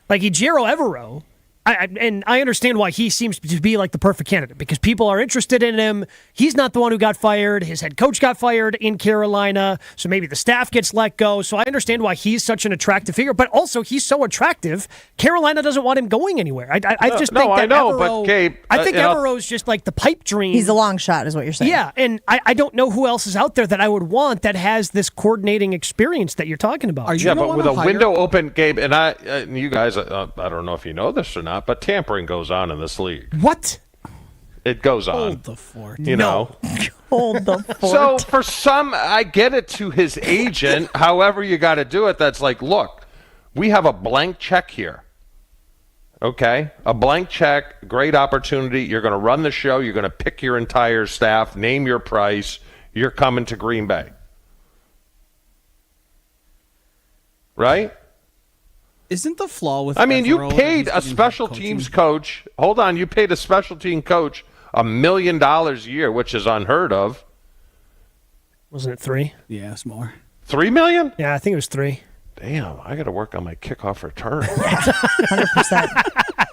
Like Ejiro Evero, and I understand why he seems to be like the perfect candidate, because people are interested in him. He's not the one who got fired. His head coach got fired in Carolina, so maybe the staff gets let go. So I understand why he's such an attractive figure, but also he's so attractive, Carolina doesn't want him going anywhere. I think but Gabe, I think Evero's just like the pipe dream. He's a long shot, is what you're saying. Yeah, and I don't know who else is out there that I would want that has this coordinating experience that you're talking about. But with a window open, Gabe, and you guys, I don't know if you know this or not, but tampering goes on in this league. What? It goes on. Hold the fort. You know? Hold the fort. So for some, I get it to his agent, however you got to do it, that's like, look, we have a blank check here. Okay? A blank check, great opportunity. You're going to run the show. You're going to pick your entire staff, name your price. You're coming to Green Bay. Right? Isn't the flaw with... I mean, you paid a special teams coach. Hold on. You paid a special team coach $1 million a year, which is unheard of. Wasn't it 3? Yeah, it's more. $3 million? Yeah, I think it was 3. Damn, I got to work on my kickoff return. 100%.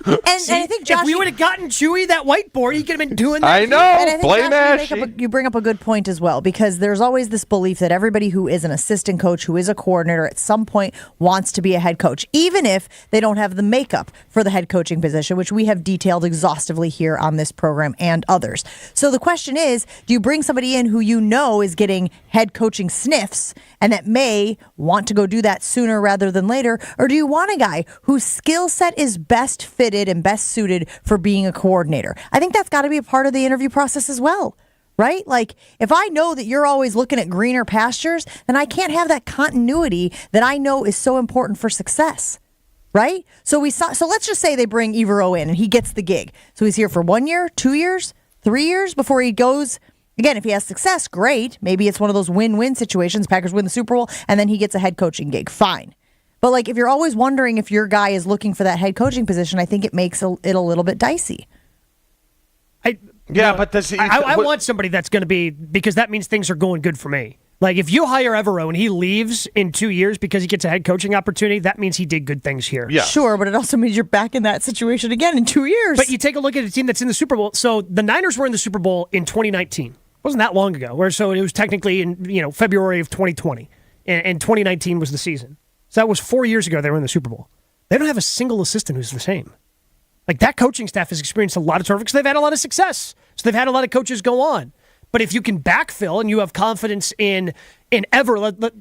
And I think Josh, if we would have gotten Chewy that whiteboard, he could have been doing that. I know. And I think, Blame Josh, Ashley. you bring up a good point as well, because there's always this belief that everybody who is an assistant coach, who is a coordinator, at some point wants to be a head coach, even if they don't have the makeup for the head coaching position, which we have detailed exhaustively here on this program and others. So the question is, do you bring somebody in who you know is getting head coaching sniffs and that may want to go do that sooner rather than later, or do you want a guy whose skill set is best fitted and best suited for being a coordinator? I think that's got to be a part of the interview process as well, right? Like, if I know that you're always looking at greener pastures, then I can't have that continuity that I know is so important for success, right? So let's just say they bring Evero in and he gets the gig. So he's here for 1 year, 2 years, 3 years before he goes. Again, if he has success, great. Maybe it's one of those win-win situations. Packers win the Super Bowl and then he gets a head coaching gig. Fine. But like, if you're always wondering if your guy is looking for that head coaching position, I think it makes it a little bit dicey. But does he? I want somebody that's going to be, because that means things are going good for me. Like, if you hire Evero and he leaves in 2 years because he gets a head coaching opportunity, that means he did good things here. Yeah. Sure, but it also means you're back in that situation again in 2 years. But you take a look at a team that's in the Super Bowl. So the Niners were in the Super Bowl in 2019. It wasn't that long ago. So it was technically in February of 2020, and 2019 was the season. So that was 4 years ago they were in the Super Bowl. They don't have a single assistant who's the same. Like, that coaching staff has experienced a lot of turnover because they've had a lot of success. So they've had a lot of coaches go on. But if you can backfill and you have confidence in Evero,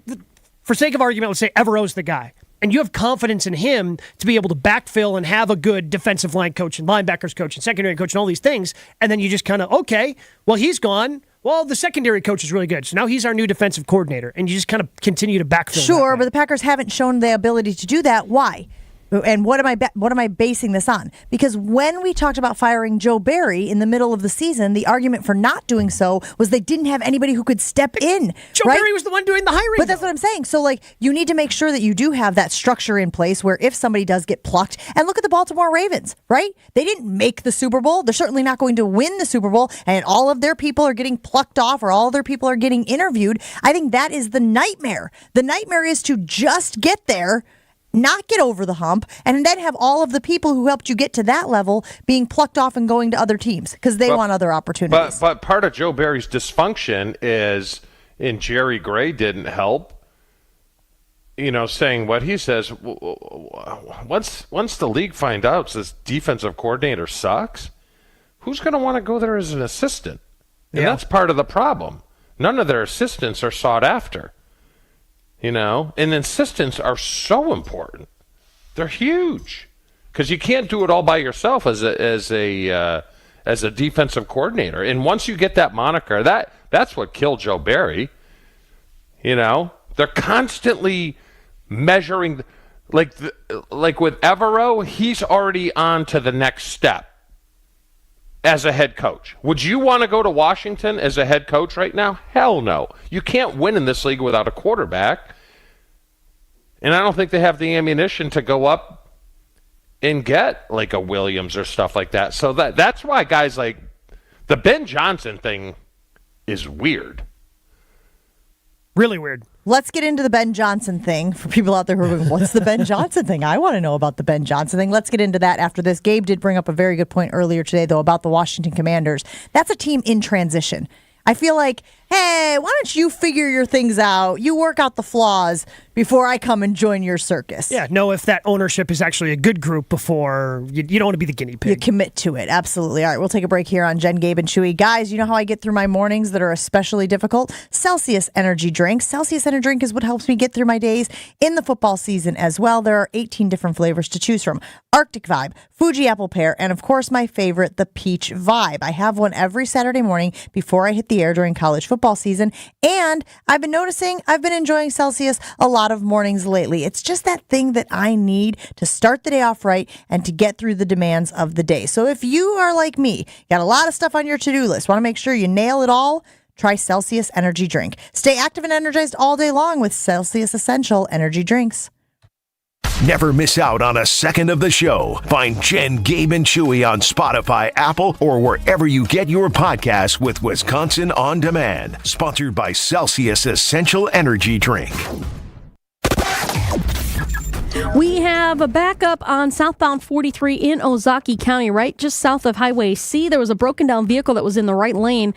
for sake of argument, let's say Evero's the guy, and you have confidence in him to be able to backfill and have a good defensive line coach and linebackers coach and secondary coach and all these things, and then you just kind of, okay, well, he's gone. Well, the secondary coach is really good, so now he's our new defensive coordinator, and you just kind of continue to backfill. Sure, but the Packers haven't shown the ability to do that. Why? And what am I basing this on? Because when we talked about firing Joe Barry in the middle of the season, the argument for not doing so was they didn't have anybody who could step in. Joe Barry was the one doing the hiring. But that's what I'm saying. So, like, you need to make sure that you do have that structure in place where if somebody does get plucked, and look at the Baltimore Ravens, right? They didn't make the Super Bowl. They're certainly not going to win the Super Bowl, and all of their people are getting plucked off or all of their people are getting interviewed. I think that is the nightmare. The nightmare is to just get there, not get over the hump, and then have all of the people who helped you get to that level being plucked off and going to other teams because they want other opportunities. But part of Joe Barry's dysfunction is, and Jerry Gray didn't help, saying what he says, once the league finds out this defensive coordinator sucks, who's going to want to go there as an assistant? And that's part of the problem. None of their assistants are sought after. And assistants are so important. They're huge because you can't do it all by yourself as a defensive coordinator. And once you get that moniker, that's what killed Joe Barry. They're constantly measuring, like with Evero, he's already on to the next step as a head coach. Would you want to go to Washington as a head coach right now? Hell no. You can't win in this league without a quarterback. And I don't think they have the ammunition to go up and get like a Williams or stuff like that. So that's why guys like the Ben Johnson thing is weird. Really weird. Let's get into the Ben Johnson thing for people out there who are going, what's the Ben Johnson thing? I want to know about the Ben Johnson thing. Let's get into that after this. Gabe did bring up a very good point earlier today, though, about the Washington Commanders. That's a team in transition. I feel like, hey, why don't you figure your things out? You work out the flaws before I come and join your circus. Yeah, know if that ownership is actually a good group before you don't want to be the guinea pig. You commit to it. Absolutely. All right, we'll take a break here on Jen, Gabe, and Chewy. Guys, you know how I get through my mornings that are especially difficult? Celsius Energy Drink. Celsius Energy Drink is what helps me get through my days in the football season as well. There are 18 different flavors to choose from. Arctic Vibe, Fuji Apple Pear, and of course my favorite, the Peach Vibe. I have one every Saturday morning before I hit the air during college football season. And I've been noticing I've been enjoying Celsius a lot of mornings lately. It's just that thing that I need to start the day off right and to get through the demands of the day. So if you are like me, got a lot of stuff on your to-do list, want to make sure you nail it all, try Celsius Energy Drink. Stay active and energized all day long with Celsius Essential Energy Drinks. Never miss out on a second of the show. Find Jen, Gabe, and Chewy on Spotify, Apple, or wherever you get your podcasts with Wisconsin On Demand. Sponsored by Celsius Essential Energy Drink. We have a backup on southbound 43 in Ozaukee County, right just south of Highway C. There was a broken down vehicle that was in the right lane.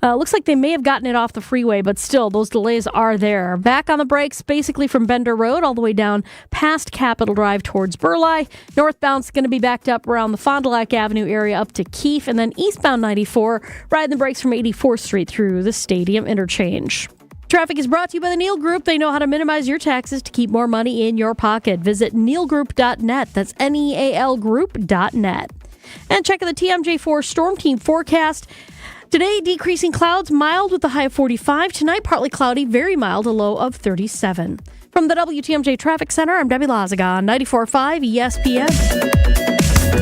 Looks like they may have gotten it off the freeway, but still, those delays are there. Back on the brakes, basically from Bender Road all the way down past Capitol Drive towards Burleigh. Northbound's going to be backed up around the Fond du Lac Avenue area up to Keefe, and then eastbound 94, riding the brakes from 84th Street through the Stadium Interchange. Traffic is brought to you by the Neal Group. They know how to minimize your taxes to keep more money in your pocket. Visit nealgroup.net. That's NEAL group.net. And check out the TMJ4 Storm Team forecast. Today, decreasing clouds, mild with a high of 45. Tonight, partly cloudy, very mild, a low of 37. From the WTMJ Traffic Center, I'm Debbie Lazaga on 94.5 ESPN.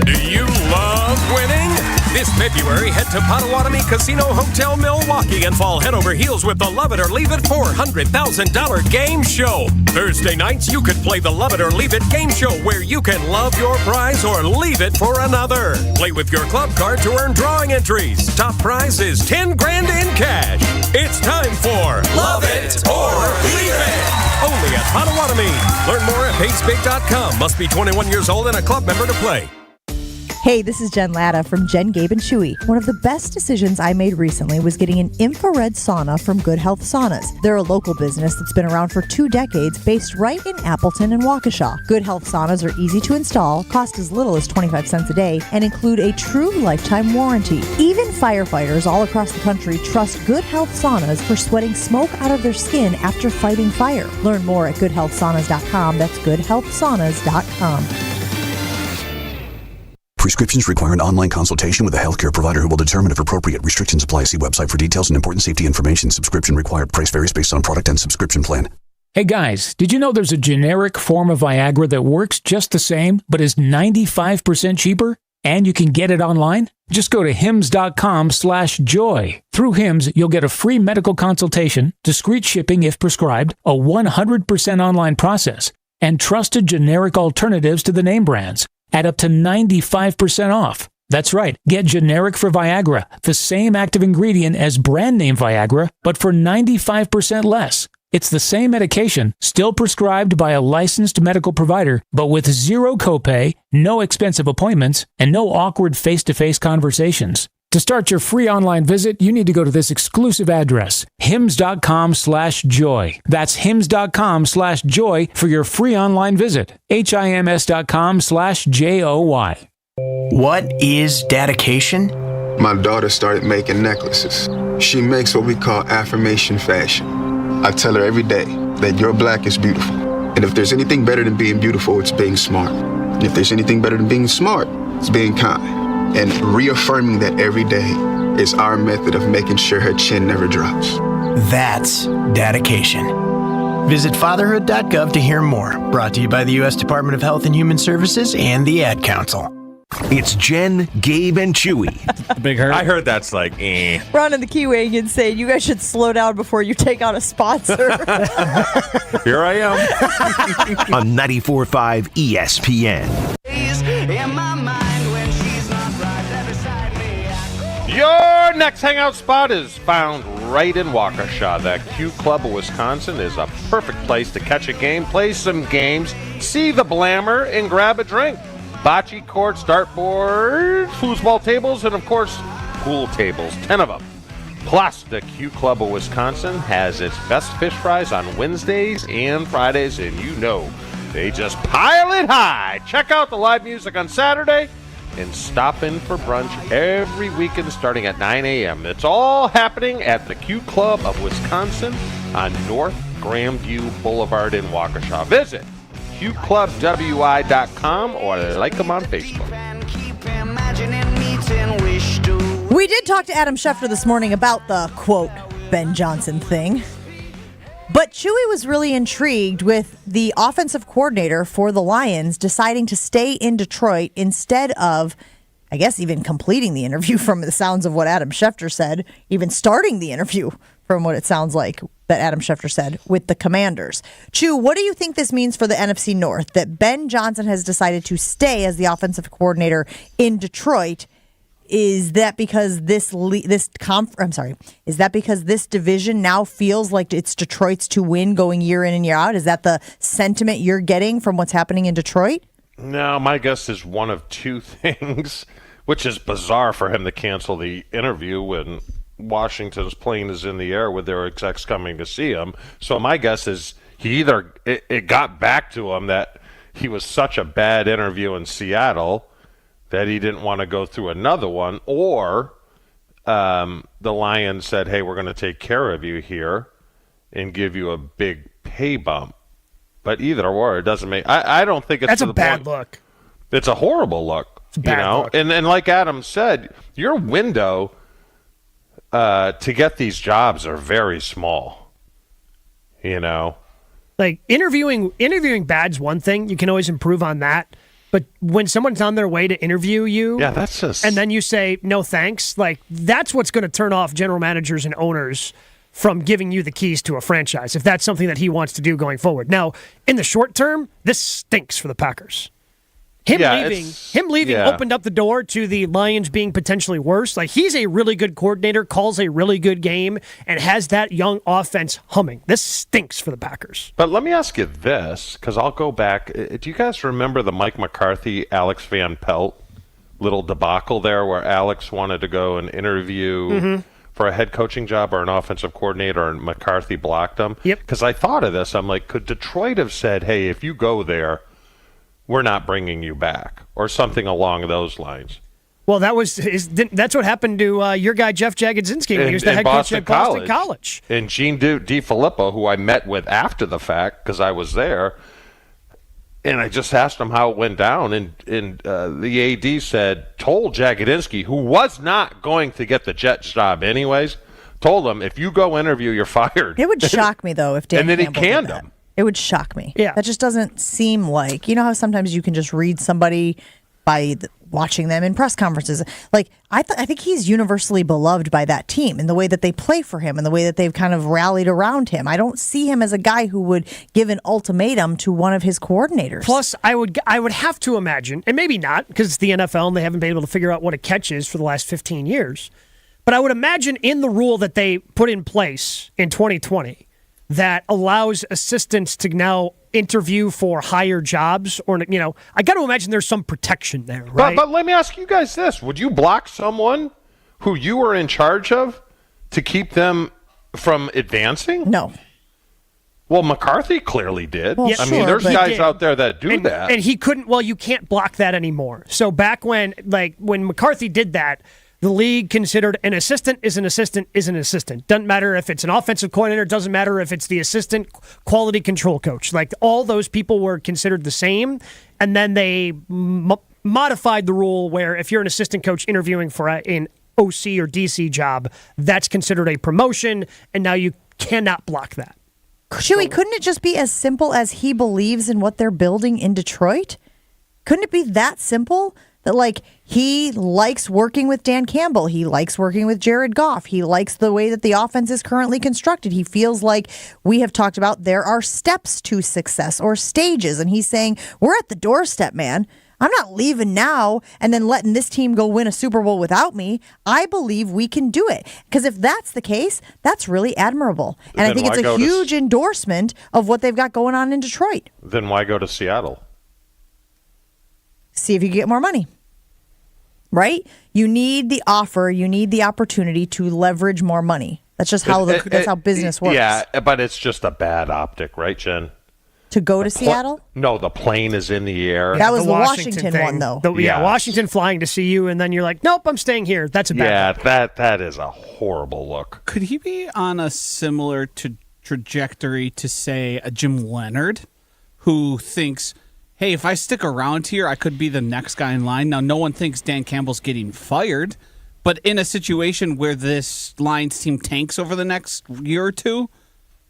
Do you love winning? This February, head to Potawatomi Casino Hotel Milwaukee and fall head over heels with the Love It or Leave It $400,000 game show. Thursday nights, you could play the Love It or Leave It game show where you can love your prize or leave it for another. Play with your club card to earn drawing entries. Top prize is $10,000 in cash. It's time for Love It or Leave It. Only at Potawatomi. Learn more at PaceBig.com. Must be 21 years old and a club member to play. Hey, this is Jen Latta from Jen, Gabe, and Chewy. One of the best decisions I made recently was getting an infrared sauna from Good Health Saunas. They're a local business that's been around for 2 decades, based right in Appleton and Waukesha. Good Health Saunas are easy to install, cost as little as 25 cents a day, and include a true lifetime warranty. Even firefighters all across the country trust Good Health Saunas for sweating smoke out of their skin after fighting fire. Learn more at goodhealthsaunas.com. That's goodhealthsaunas.com. Prescriptions require an online consultation with a healthcare provider who will determine if appropriate. Restrictions apply. See website for details and important safety information. Subscription required. Price varies based on product and subscription plan. Hey guys, did you know there's a generic form of Viagra that works just the same, but is 95% cheaper? And you can get it online? Just go to hims.com/joy. Through Hims, you'll get a free medical consultation, discreet shipping if prescribed, a 100% online process, and trusted generic alternatives to the name brands at up to 95% off. That's right. Get generic for Viagra, the same active ingredient as brand name Viagra, but for 95% less. It's the same medication, still prescribed by a licensed medical provider, but with zero copay, no expensive appointments, and no awkward face-to-face conversations. To start your free online visit, you need to go to this exclusive address, hims.com/joy. That's hims.com/joy for your free online visit. hims.com/joy. What is dedication? My daughter started making necklaces. She makes what we call affirmation fashion. I tell her every day that your black is beautiful. And if there's anything better than being beautiful, it's being smart. And if there's anything better than being smart, it's being kind. And reaffirming that every day is our method of making sure her chin never drops. That's dedication. Visit fatherhood.gov to hear more. Brought to you by the U.S. Department of Health and Human Services and the Ad Council. It's Jen, Gabe, and Chewy. Big hurt. I heard that's like, Ron and the Keyway insane. You guys should slow down before you take out a sponsor. Here I am. On 94.5 ESPN. Your next hangout spot is found right in Waukesha. That Q Club of Wisconsin is a perfect place to catch a game, play some games, see the Blammer, and grab a drink. Bocce courts, dartboards, foosball tables, and of course, pool tables, 10 of them. Plus, the Q Club of Wisconsin has its best fish fries on Wednesdays and Fridays, and you know they just pile it high. Check out the live music on Saturday and stop in for brunch every weekend starting at 9 a.m. It's all happening at the Q Club of Wisconsin on North Grandview Boulevard in Waukesha. Visit qclubwi.com or like them on Facebook. We did talk to Adam Schefter this morning about the, quote, Ben Johnson thing. But Chewy was really intrigued with the offensive coordinator for the Lions deciding to stay in Detroit instead of, I guess, even completing the interview from the sounds of what Adam Schefter said, even starting the interview from what it sounds like that Adam Schefter said with the Commanders. Chew, what do you think this means for the NFC North, that Ben Johnson has decided to stay as the offensive coordinator in Detroit is that because this division now feels like it's Detroit's to win going year in and year out? Is that the sentiment you're getting from what's happening in Detroit? No, my guess is one of two things, which is bizarre for him to cancel the interview when Washington's plane is in the air with their execs coming to see him. So my guess is it got back to him that he was such a bad interview in Seattle that he didn't want to go through another one, or the Lions said, hey, we're going to take care of you here and give you a big pay bump. But either or, it doesn't make... I don't think it's... That's a bad look. It's a horrible look. It's a bad look. And like Adam said, your window to get these jobs are very small. Like, interviewing bad's one thing. You can always improve on that. But when someone's on their way to interview you, yeah, that's just... and then you say, no thanks, like, that's what's going to turn off general managers and owners from giving you the keys to a franchise, if that's something that he wants to do going forward. Now, in the short term, this stinks for the Packers. Him leaving opened up the door to the Lions being potentially worse. Like, he's a really good coordinator, calls a really good game, and has that young offense humming. This stinks for the Packers. But let me ask you this, because I'll go back. Do you guys remember the Mike McCarthy, Alex Van Pelt little debacle there where Alex wanted to go and interview for a head coaching job or an offensive coordinator, and McCarthy blocked him? Yep. Because I thought of this. I'm like, could Detroit have said, hey, if you go there, we're not bringing you back, or something along those lines? Well, that's what happened to your guy, Jeff Jagodzinski, when he was the head coach at Boston College. And Gene DiFilippo, who I met with after the fact because I was there, and I just asked him how it went down, and the AD told Jagodzinski, who was not going to get the Jets job anyways, told him, if you go interview, you're fired. It would shock me, though, if Dan Campbell did he canned that. him. It would shock me. Yeah. That just doesn't seem like, you know how sometimes you can just read somebody by watching them in press conferences. Like, I think he's universally beloved by that team in the way that they play for him and the way that they've kind of rallied around him. I don't see him as a guy who would give an ultimatum to one of his coordinators. Plus, I would have to imagine, and maybe not, because it's the NFL and they haven't been able to figure out what a catch is for the last 15 years, but I would imagine in the rule that they put in place in 2020 that allows assistants to now interview for higher jobs, or, I got to imagine there's some protection there, right? But let me ask you guys this. Would you block someone who you were in charge of to keep them from advancing? No. Well, McCarthy clearly did. Well, I mean, there's guys out there that do that. And he couldn't, you can't block that anymore. So back when McCarthy did that, the league considered an assistant is an assistant is an assistant. Doesn't matter if it's an offensive coordinator. Doesn't matter if it's the assistant quality control coach. Like, all those people were considered the same. And then they modified the rule where if you're an assistant coach interviewing for an OC or DC job, that's considered a promotion. And now you cannot block that. Chewy, couldn't it just be as simple as he believes in what they're building in Detroit? Couldn't it be that simple? That, like, he likes working with Dan Campbell. He likes working with Jared Goff. He likes the way that the offense is currently constructed. He feels like we have talked about there are steps to success or stages. And he's saying, we're at the doorstep, man. I'm not leaving now and then letting this team go win a Super Bowl without me. I believe we can do it. Because if that's the case, that's really admirable. And I think it's a huge endorsement of what they've got going on in Detroit. Then why go to Seattle? See if you can get more money. Right? You need the offer. You need the opportunity to leverage more money. That's just how that's how business works. Yeah, but it's just a bad optic, right, Jen? To go to Seattle? No, the plane is in the air. That was the Washington one, though. Washington flying to see you, and then you're like, nope, I'm staying here. That's a bad look. that is a horrible look. Could he be on a similar trajectory to, say, a Jim Leonard, who thinks, hey, if I stick around here, I could be the next guy in line. Now, no one thinks Dan Campbell's getting fired, but in a situation where this Lions team tanks over the next year or two,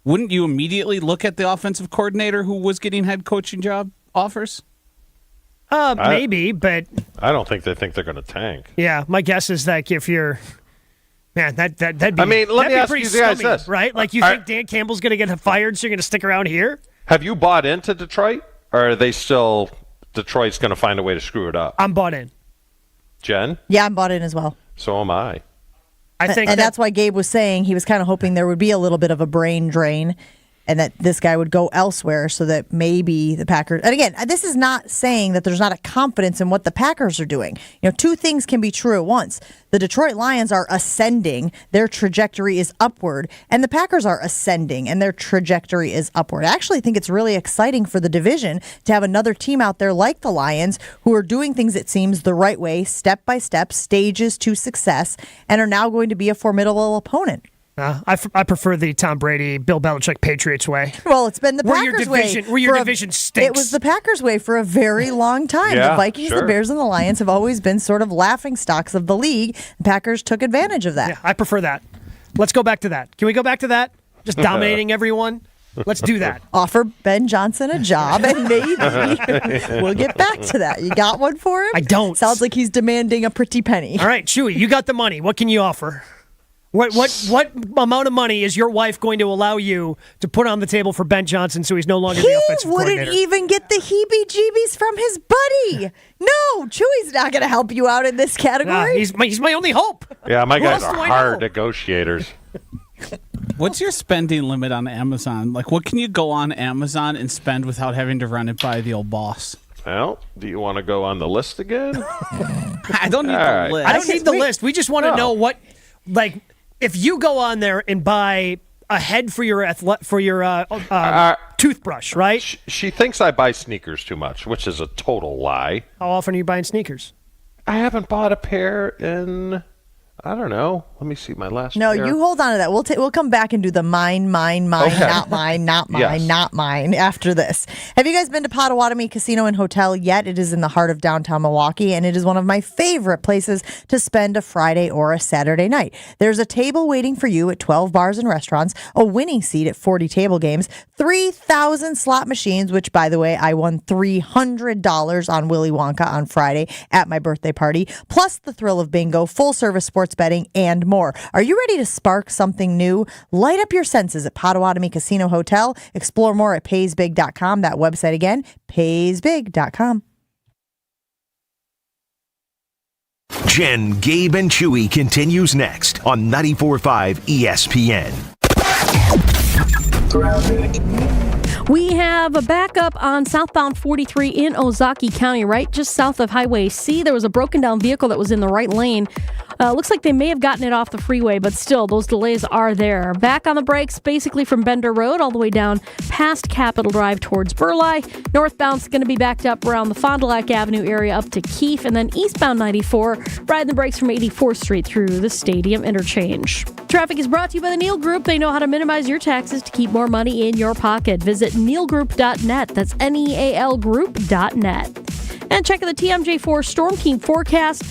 wouldn't you immediately look at the offensive coordinator who was getting head coaching job offers? Maybe, but I don't think they think they're going to tank. Yeah, my guess is that if you're, man, that'd be. I mean, let me ask you guys scummy, this, right? Like, you think Dan Campbell's going to get fired, so you're going to stick around here? Have you bought into Detroit? Or are they still, Detroit's going to find a way to screw it up? I'm bought in. Jen? Yeah, I'm bought in as well. So am I. I think that's why Gabe was saying he was kind of hoping there would be a little bit of a brain drain and that this guy would go elsewhere so that maybe the Packers. And again, this is not saying that there's not a confidence in what the Packers are doing. Two things can be true at once. The Detroit Lions are ascending. Their trajectory is upward. And the Packers are ascending, and their trajectory is upward. I actually think it's really exciting for the division to have another team out there like the Lions who are doing things, it seems, the right way, step by step, stages to success, and are now going to be a formidable opponent. I prefer the Tom Brady, Bill Belichick Patriots way. Well, it's been the Packers way. Where your division stinks. It was the Packers way for a very long time. Yeah, the Vikings, sure. the Bears, and the Lions have always been sort of laughing stocks of the league. The Packers took advantage of that. Yeah, I prefer that. Let's go back to that. Can we go back to that? Just dominating everyone? Let's do that. Offer Ben Johnson a job, and maybe we'll get back to that. You got one for him? I don't. Sounds like he's demanding a pretty penny. All right, Chewy, you got the money. What can you offer? What amount of money is your wife going to allow you to put on the table for Ben Johnson so he's no longer the offensive coordinator? He wouldn't even get the heebie-jeebies from his buddy. No, Chewy's not going to help you out in this category. He's my only hope. Yeah, my Who guys else are do I hard know? negotiators. What's your spending limit on Amazon? Like, what can you go on Amazon and spend without having to run it by the old boss? Well, do you want to go on the list again? I don't need the list. I don't need the list. We just want to know what, like, if you go on there and buy a head for your toothbrush, right? She thinks I buy sneakers too much, which is a total lie. How often are you buying sneakers? I haven't bought a pair in, I don't know. Let me see my last No, pair. you hold on to that. We'll come back and do the mine, Okay. not mine, Yes. not mine after this. Have you guys been to Potawatomi Casino and Hotel yet? It is in the heart of downtown Milwaukee, and it is one of my favorite places to spend a Friday or a Saturday night. There's a table waiting for you at 12 bars and restaurants, a winning seat at 40 table games, 3,000 slot machines, which, by the way, I won $300 on Willy Wonka on Friday at my birthday party, plus the thrill of bingo, full-service sports betting, and more. Are you ready to spark something new? Light up your senses at Potawatomi Casino Hotel. Explore more at paysbig.com. That website again, paysbig.com. Jen, Gabe, and Chewy continues next on 94.5 ESPN. We have a backup on southbound 43 in Ozaukee County, right just south of Highway C. There was a broken down vehicle that was in the right lane. Looks like they may have gotten it off the freeway, but still, those delays are there. Back on the brakes, basically from Bender Road all the way down past Capitol Drive towards Burleigh. Northbound's going to be backed up around the Fond du Lac Avenue area up to Keefe, and then eastbound 94, riding the brakes from 84th Street through the Stadium Interchange. Traffic is brought to you by the Neal Group. They know how to minimize your taxes to keep more money in your pocket. Visit nealgroup.net. That's NEAL group.net. And check out the TMJ4 Storm King forecast.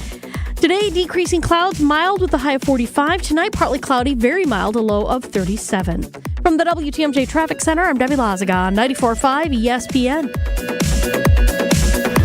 Today, decreasing clouds, mild with a high of 45. Tonight, partly cloudy, very mild, a low of 37. From the WTMJ Traffic Center, I'm Debbie Lazaga, 94.5 ESPN.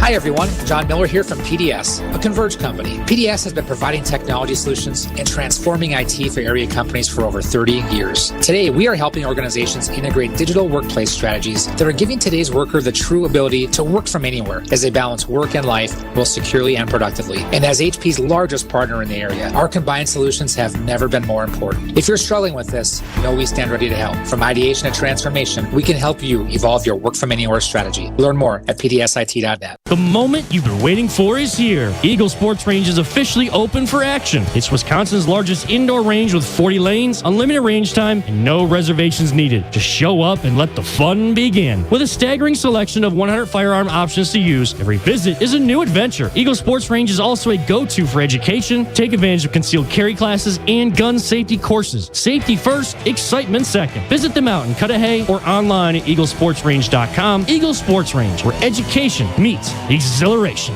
Hi everyone, John Miller here from PDS, a Converge company. PDS has been providing technology solutions and transforming IT for area companies for over 30 years. Today, we are helping organizations integrate digital workplace strategies that are giving today's worker the true ability to work from anywhere as they balance work and life both securely and productively. And as HP's largest partner in the area, our combined solutions have never been more important. If you're struggling with this, know we stand ready to help. From ideation to transformation, we can help you evolve your work from anywhere strategy. Learn more at pdsit.net. The moment you've been waiting for is here. Eagle Sports Range is officially open for action. It's Wisconsin's largest indoor range with 40 lanes, unlimited range time, and no reservations needed. Just show up and let the fun begin. With a staggering selection of 100 firearm options to use, every visit is a new adventure. Eagle Sports Range is also a go-to for education. Take advantage of concealed carry classes and gun safety courses. Safety first, excitement second. Visit them out in Cudahy or online at eaglesportsrange.com. Eagle Sports Range, where education meets exhilaration.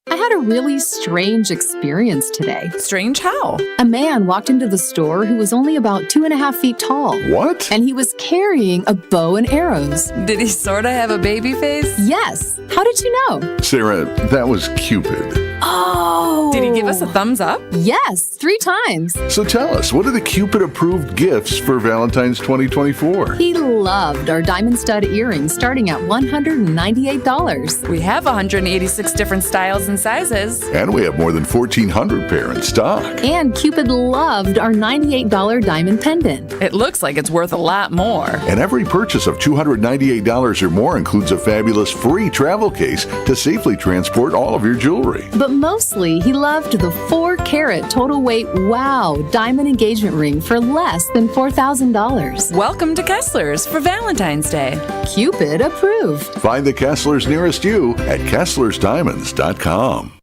I had a really strange experience today. Strange how? A man walked into the store who was only about 2.5 feet tall. What? And he was carrying a bow and arrows. Did he sort of have a baby face? Yes. How did you know? Sarah, that was Cupid. Oh! Did he give us a thumbs up? Yes, 3 times. So tell us, what are the Cupid-approved gifts for Valentine's 2024? He loved our diamond stud earrings starting at $198. We have 186 different styles and sizes. And we have more than 1,400 pair in stock. And Cupid loved our $98 diamond pendant. It looks like it's worth a lot more. And every purchase of $298 or more includes a fabulous free travel case to safely transport all of your jewelry. But mostly, he loved the 4-carat total weight wow diamond engagement ring for less than $4,000. Welcome to Kessler's for Valentine's Day. Cupid approved. Find the Kesslers nearest you at KesslersDiamonds.com.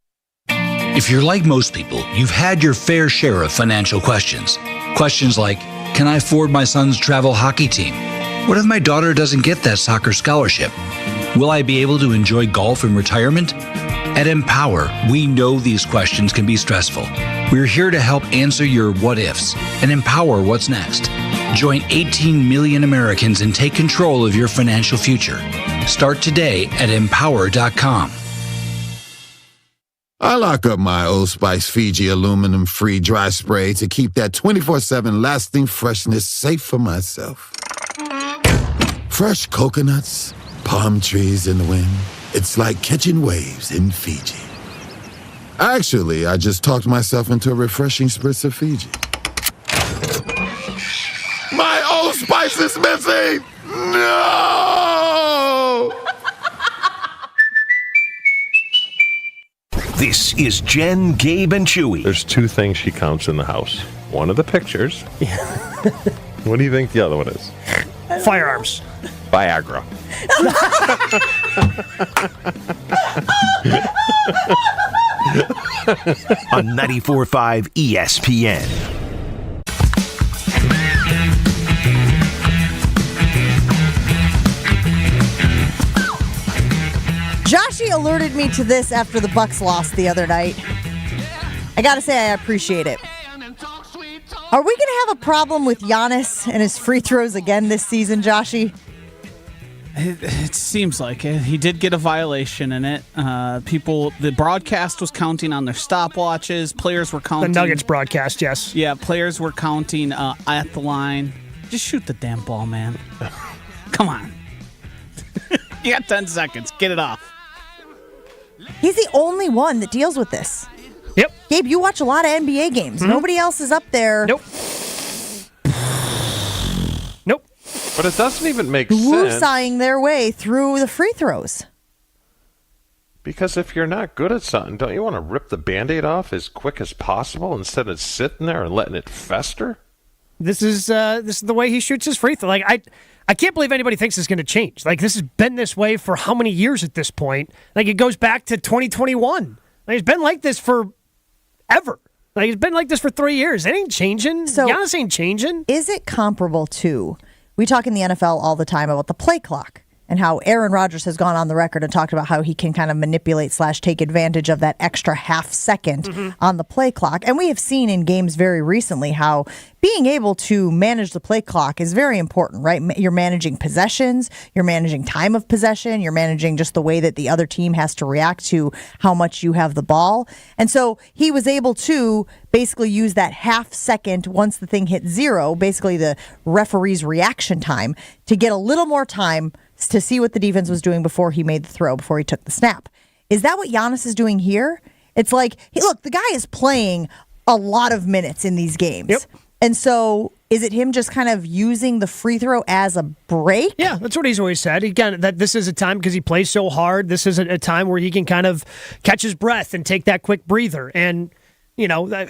If you're like most people, you've had your fair share of financial questions. Questions like, can I afford my son's travel hockey team? What if my daughter doesn't get that soccer scholarship? Will I be able to enjoy golf in retirement? At Empower, we know these questions can be stressful. We're here to help answer your what ifs and empower what's next. Join 18 million Americans and take control of your financial future. Start today at empower.com. I lock up my Old Spice Fiji aluminum-free dry spray to keep that 24/7 lasting freshness safe for myself. Fresh coconuts, palm trees in the wind. It's like catching waves in Fiji. Actually, I just talked myself into a refreshing spritz of Fiji. My Old Spice is missing! No! This is Jen, Gabe, and Chewy. There's 2 things she counts in the house. One of the pictures. What do you think the other one is? Firearms. Viagra. On 94.5 ESPN. Joshy alerted me to this after the Bucks lost the other night. I gotta say, I appreciate it. Are we gonna have a problem with Giannis and his free throws again this season, Joshy? It seems like it. He did get a violation in it. The broadcast was counting on their stopwatches. Players were counting. The Nuggets broadcast, yes. Yeah, players were counting at the line. Just shoot the damn ball, man. Come on. You got 10 seconds. Get it off. He's the only one that deals with this. Yep. Gabe, you watch a lot of NBA games. Mm-hmm. Nobody else is up there. Nope. But it doesn't even make sense. Woosahing their way through the free throws. Because if you're not good at something, don't you want to rip the Band-Aid off as quick as possible instead of sitting there and letting it fester? This is the way he shoots his free throw. Like I can't believe anybody thinks it's going to change. Like, this has been this way for how many years at this point? Like, it goes back to 2021. Like, it's been like this for ever. Like, it's been like this for 3 years. It ain't changing. So Giannis ain't changing. Is it comparable to, we talk in the NFL all the time about the play clock and how Aaron Rodgers has gone on the record and talked about how he can kind of manipulate / take advantage of that extra half second on the play clock. And we have seen in games very recently how being able to manage the play clock is very important, right? You're managing possessions, you're managing time of possession, you're managing just the way that the other team has to react to how much you have the ball. And so he was able to basically use that half second once the thing hit 0, basically the referee's reaction time, to get a little more time to see what the defense was doing before he made the throw, before he took the snap. Is that what Giannis is doing here? It's like, hey, look, the guy is playing a lot of minutes in these games. Yep. And so is it him just kind of using the free throw as a break? Yeah, that's what he's always said. That this is a time, because he plays so hard, this is a time where he can kind of catch his breath and take that quick breather. And, you know,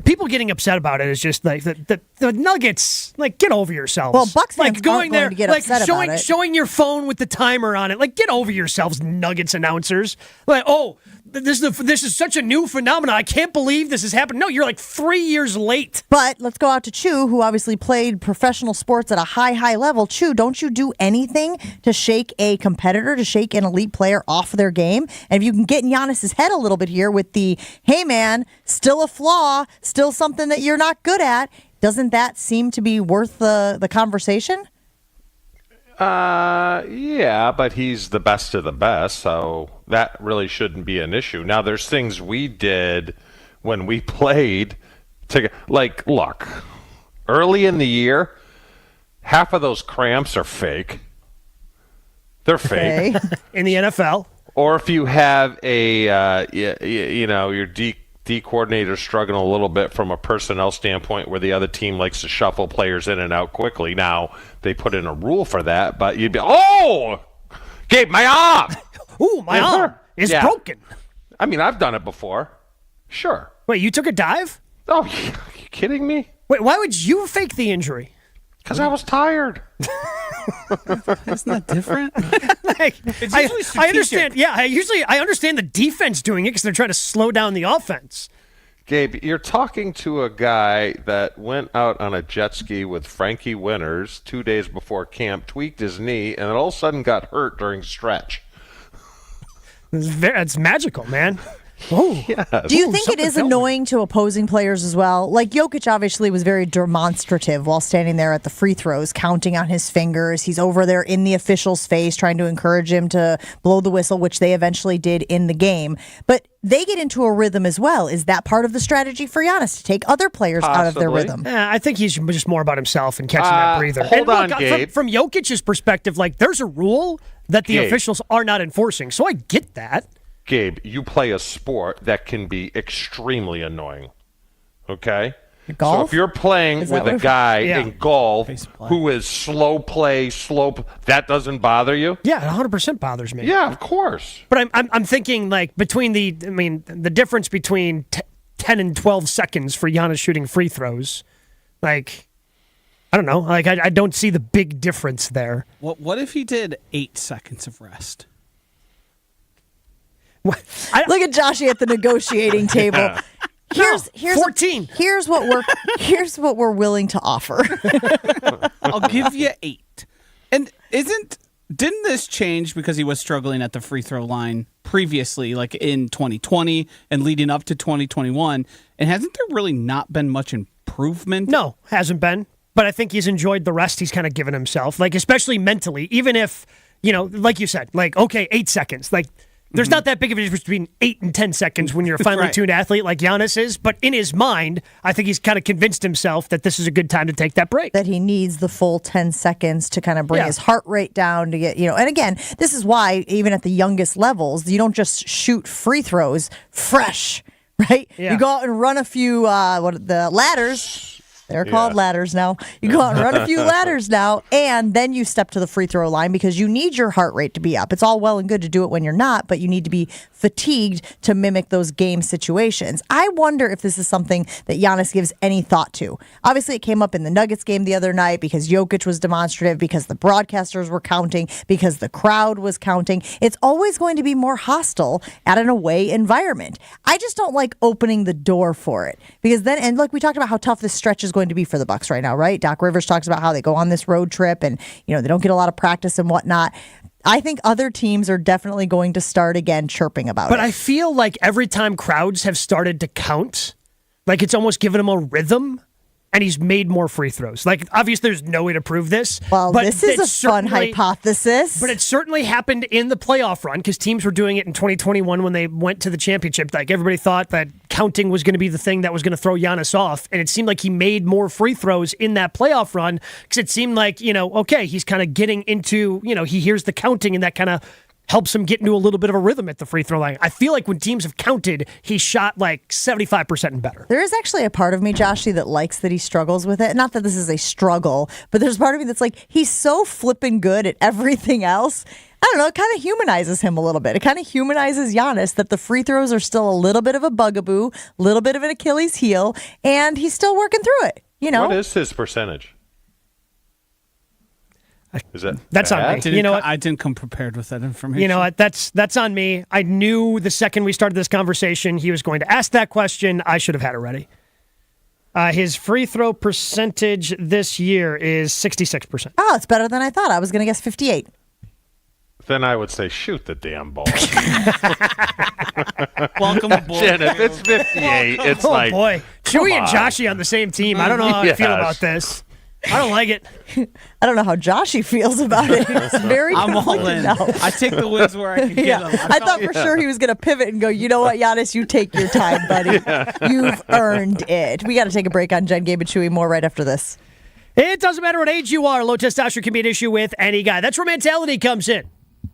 people getting upset about it is just like the Nuggets. Like, get over yourselves. Well, Bucks fans like going there, to get like upset about it. showing your phone with the timer on it. Like, get over yourselves, Nuggets announcers. Like, oh, this is such a new phenomenon. I can't believe this has happened. No, you're like 3 years late. But let's go out to Chew, who obviously played professional sports at a high level. Chew, don't you do anything to shake a competitor, to shake an elite player off their game? And if you can get in Giannis's head a little bit here with the, hey man, still a flaw, still something that you're not good at, doesn't that seem to be worth the conversation? Yeah, but he's the best of the best, so that really shouldn't be an issue. Now, there's things we did when we played like, look, early in the year, half of those cramps are fake. They're fake. In the NFL. Or if you have your D coordinator struggling a little bit from a personnel standpoint where the other team likes to shuffle players in and out quickly. Now, they put in a rule for that, but you'd be, Gabe, my arm! Ooh, my arm is broken. I mean, I've done it before. Sure. Wait, you took a dive? Oh, are you kidding me? Wait, why would you fake the injury? Because I was tired. Isn't that different? I understand. Yeah, I understand the defense doing it because they're trying to slow down the offense. Gabe, you're talking to a guy that went out on a jet ski with Frankie Winters 2 days before camp, tweaked his knee, and all of a sudden got hurt during stretch. It's magical, man. Oh, yes. Do you think it is annoying to opposing players as well? Like Jokic obviously was very demonstrative while standing there at the free throws, counting on his fingers. He's over there in the official's face trying to encourage him to blow the whistle, which they eventually did in the game. But they get into a rhythm as well. Is that part of the strategy for Giannis to take other players out of their rhythm? I think he's just more about himself and catching that breather. Hold on, Gabe. From Jokic's perspective, like there's a rule that the officials are not enforcing, so I get that. Gabe, you play a sport that can be extremely annoying. Okay? Golf? So if you're playing with a guy in golf who is slow, that doesn't bother you? Yeah, it 100% bothers me. Yeah, of course. But I'm thinking like between the difference between 10 and 12 seconds for Giannis shooting free throws, like I don't know, like I don't see the big difference there. What if he did 8 seconds of rest? Look at Joshy at the negotiating table. Here's 14. Here's what we're willing to offer. I'll give you 8. And didn't this change because he was struggling at the free throw line previously, like in 2020 and leading up to 2021? And hasn't there really not been much improvement? No, hasn't been. But I think he's enjoyed the rest he's kind of given himself, like especially mentally. Even if like you said, like 8 seconds, like. There's not that big of a difference between 8 and 10 seconds when you're a finely tuned athlete like Giannis is, but in his mind, I think he's kind of convinced himself that this is a good time to take that break. That he needs the full 10 seconds to kind of bring his heart rate down to get, and again, this is why even at the youngest levels, you don't just shoot free throws fresh, right? Yeah. You go out and run a few, the ladders. They're called ladders now. You go out and run a few ladders now, and then you step to the free throw line because you need your heart rate to be up. It's all well and good to do it when you're not, but you need to be fatigued to mimic those game situations. I wonder if this is something that Giannis gives any thought to. Obviously, it came up in the Nuggets game the other night because Jokic was demonstrative, because the broadcasters were counting, because the crowd was counting. It's always going to be more hostile at an away environment. I just don't like opening the door for it because then, and look, we talked about how tough this stretch is going to be for the Bucks right now, right? Doc Rivers talks about how they go on this road trip and, they don't get a lot of practice and whatnot. I think other teams are definitely going to start again chirping about it. But I feel like every time crowds have started to count, like it's almost given them a rhythm. And he's made more free throws. Like, obviously, there's no way to prove this. Well, but this is a fun hypothesis. But it certainly happened in the playoff run because teams were doing it in 2021 when they went to the championship. Like, everybody thought that counting was going to be the thing that was going to throw Giannis off. And it seemed like he made more free throws in that playoff run because it seemed like, he's kind of getting into, he hears the counting and that kind of helps him get into a little bit of a rhythm at the free throw line. I feel like when teams have counted, he shot like 75% and better. There is actually a part of me, Joshy, that likes that he struggles with it. Not that this is a struggle, but there's part of me that's like, he's so flippin' good at everything else. I don't know, it kind of humanizes him a little bit. It kind of humanizes Giannis that the free throws are still a little bit of a bugaboo, a little bit of an Achilles heel, and he's still working through it. What is his percentage? Is that's bad? on me. I didn't come prepared with that information. You know what? That's on me. I knew the second we started this conversation he was going to ask that question. I should have had it ready. His free throw percentage this year is 66%. Oh, it's better than I thought. I was going to guess 58. Then I would say shoot the damn ball. Welcome aboard. Jen, if it's 58, it's boy. Chewy and Joshy on the same team. I don't know how I feel about this. I don't like it. I don't know how Joshy feels about it. It's very I'm all conflicted in. now. I take the wins where I can get them. I thought for sure he was going to pivot and go, you know what, Giannis, you take your time, buddy. You've earned it. We got to take a break on Jen, Gabe, and Chewy. More right after this. It doesn't matter what age you are. Low testosterone can be an issue with any guy. That's where Mentality comes in.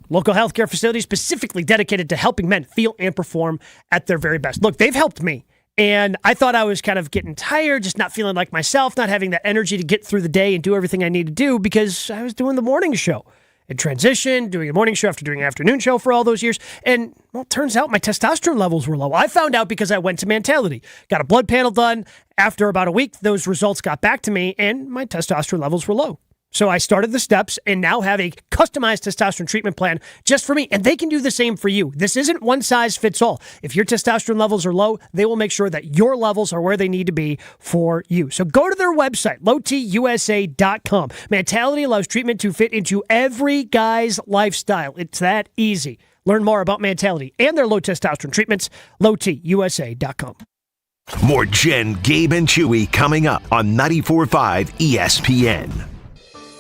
Local healthcare facilities specifically dedicated to helping men feel and perform at their very best. Look, they've helped me. And I thought I was kind of getting tired, just not feeling like myself, not having that energy to get through the day and do everything I need to do because I was doing the morning show. In transition, doing a morning show after doing an afternoon show for all those years. And, well, it turns out my testosterone levels were low. I found out because I went to Mentality. Got a blood panel done. After about a week, those results got back to me, and my testosterone levels were low. So I started the steps and now have a customized testosterone treatment plan just for me. And they can do the same for you. This isn't one size fits all. If your testosterone levels are low, they will make sure that your levels are where they need to be for you. So go to their website, lowtusa.com. Mentality allows treatment to fit into every guy's lifestyle. It's that easy. Learn more about Mentality and their low testosterone treatments, lowtusa.com. More Jen, Gabe, and Chewy coming up on 94.5 ESPN.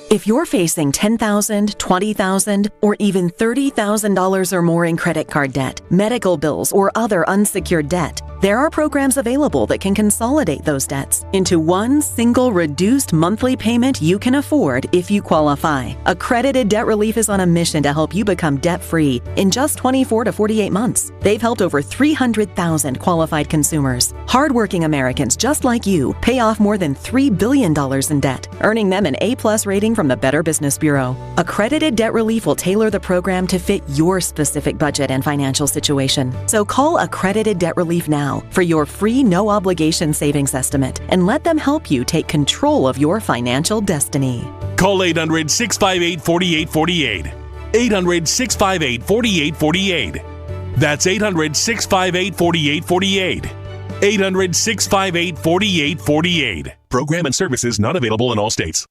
If you're facing $10,000, $20,000, or even $30,000 or more in credit card debt, medical bills, or other unsecured debt, there are programs available that can consolidate those debts into one single reduced monthly payment you can afford if you qualify. Accredited Debt Relief is on a mission to help you become debt-free in just 24 to 48 months. They've helped over 300,000 qualified consumers. Hardworking Americans just like you pay off more than $3 billion in debt, earning them an A+ rating from the Better Business Bureau. Accredited Debt Relief will tailor the program to fit your specific budget and financial situation. So call Accredited Debt Relief now for your free no-obligation savings estimate and let them help you take control of your financial destiny. Call 800-658-4848. 800-658-4848. That's 800-658-4848. 800-658-4848. Program and services not available in all states.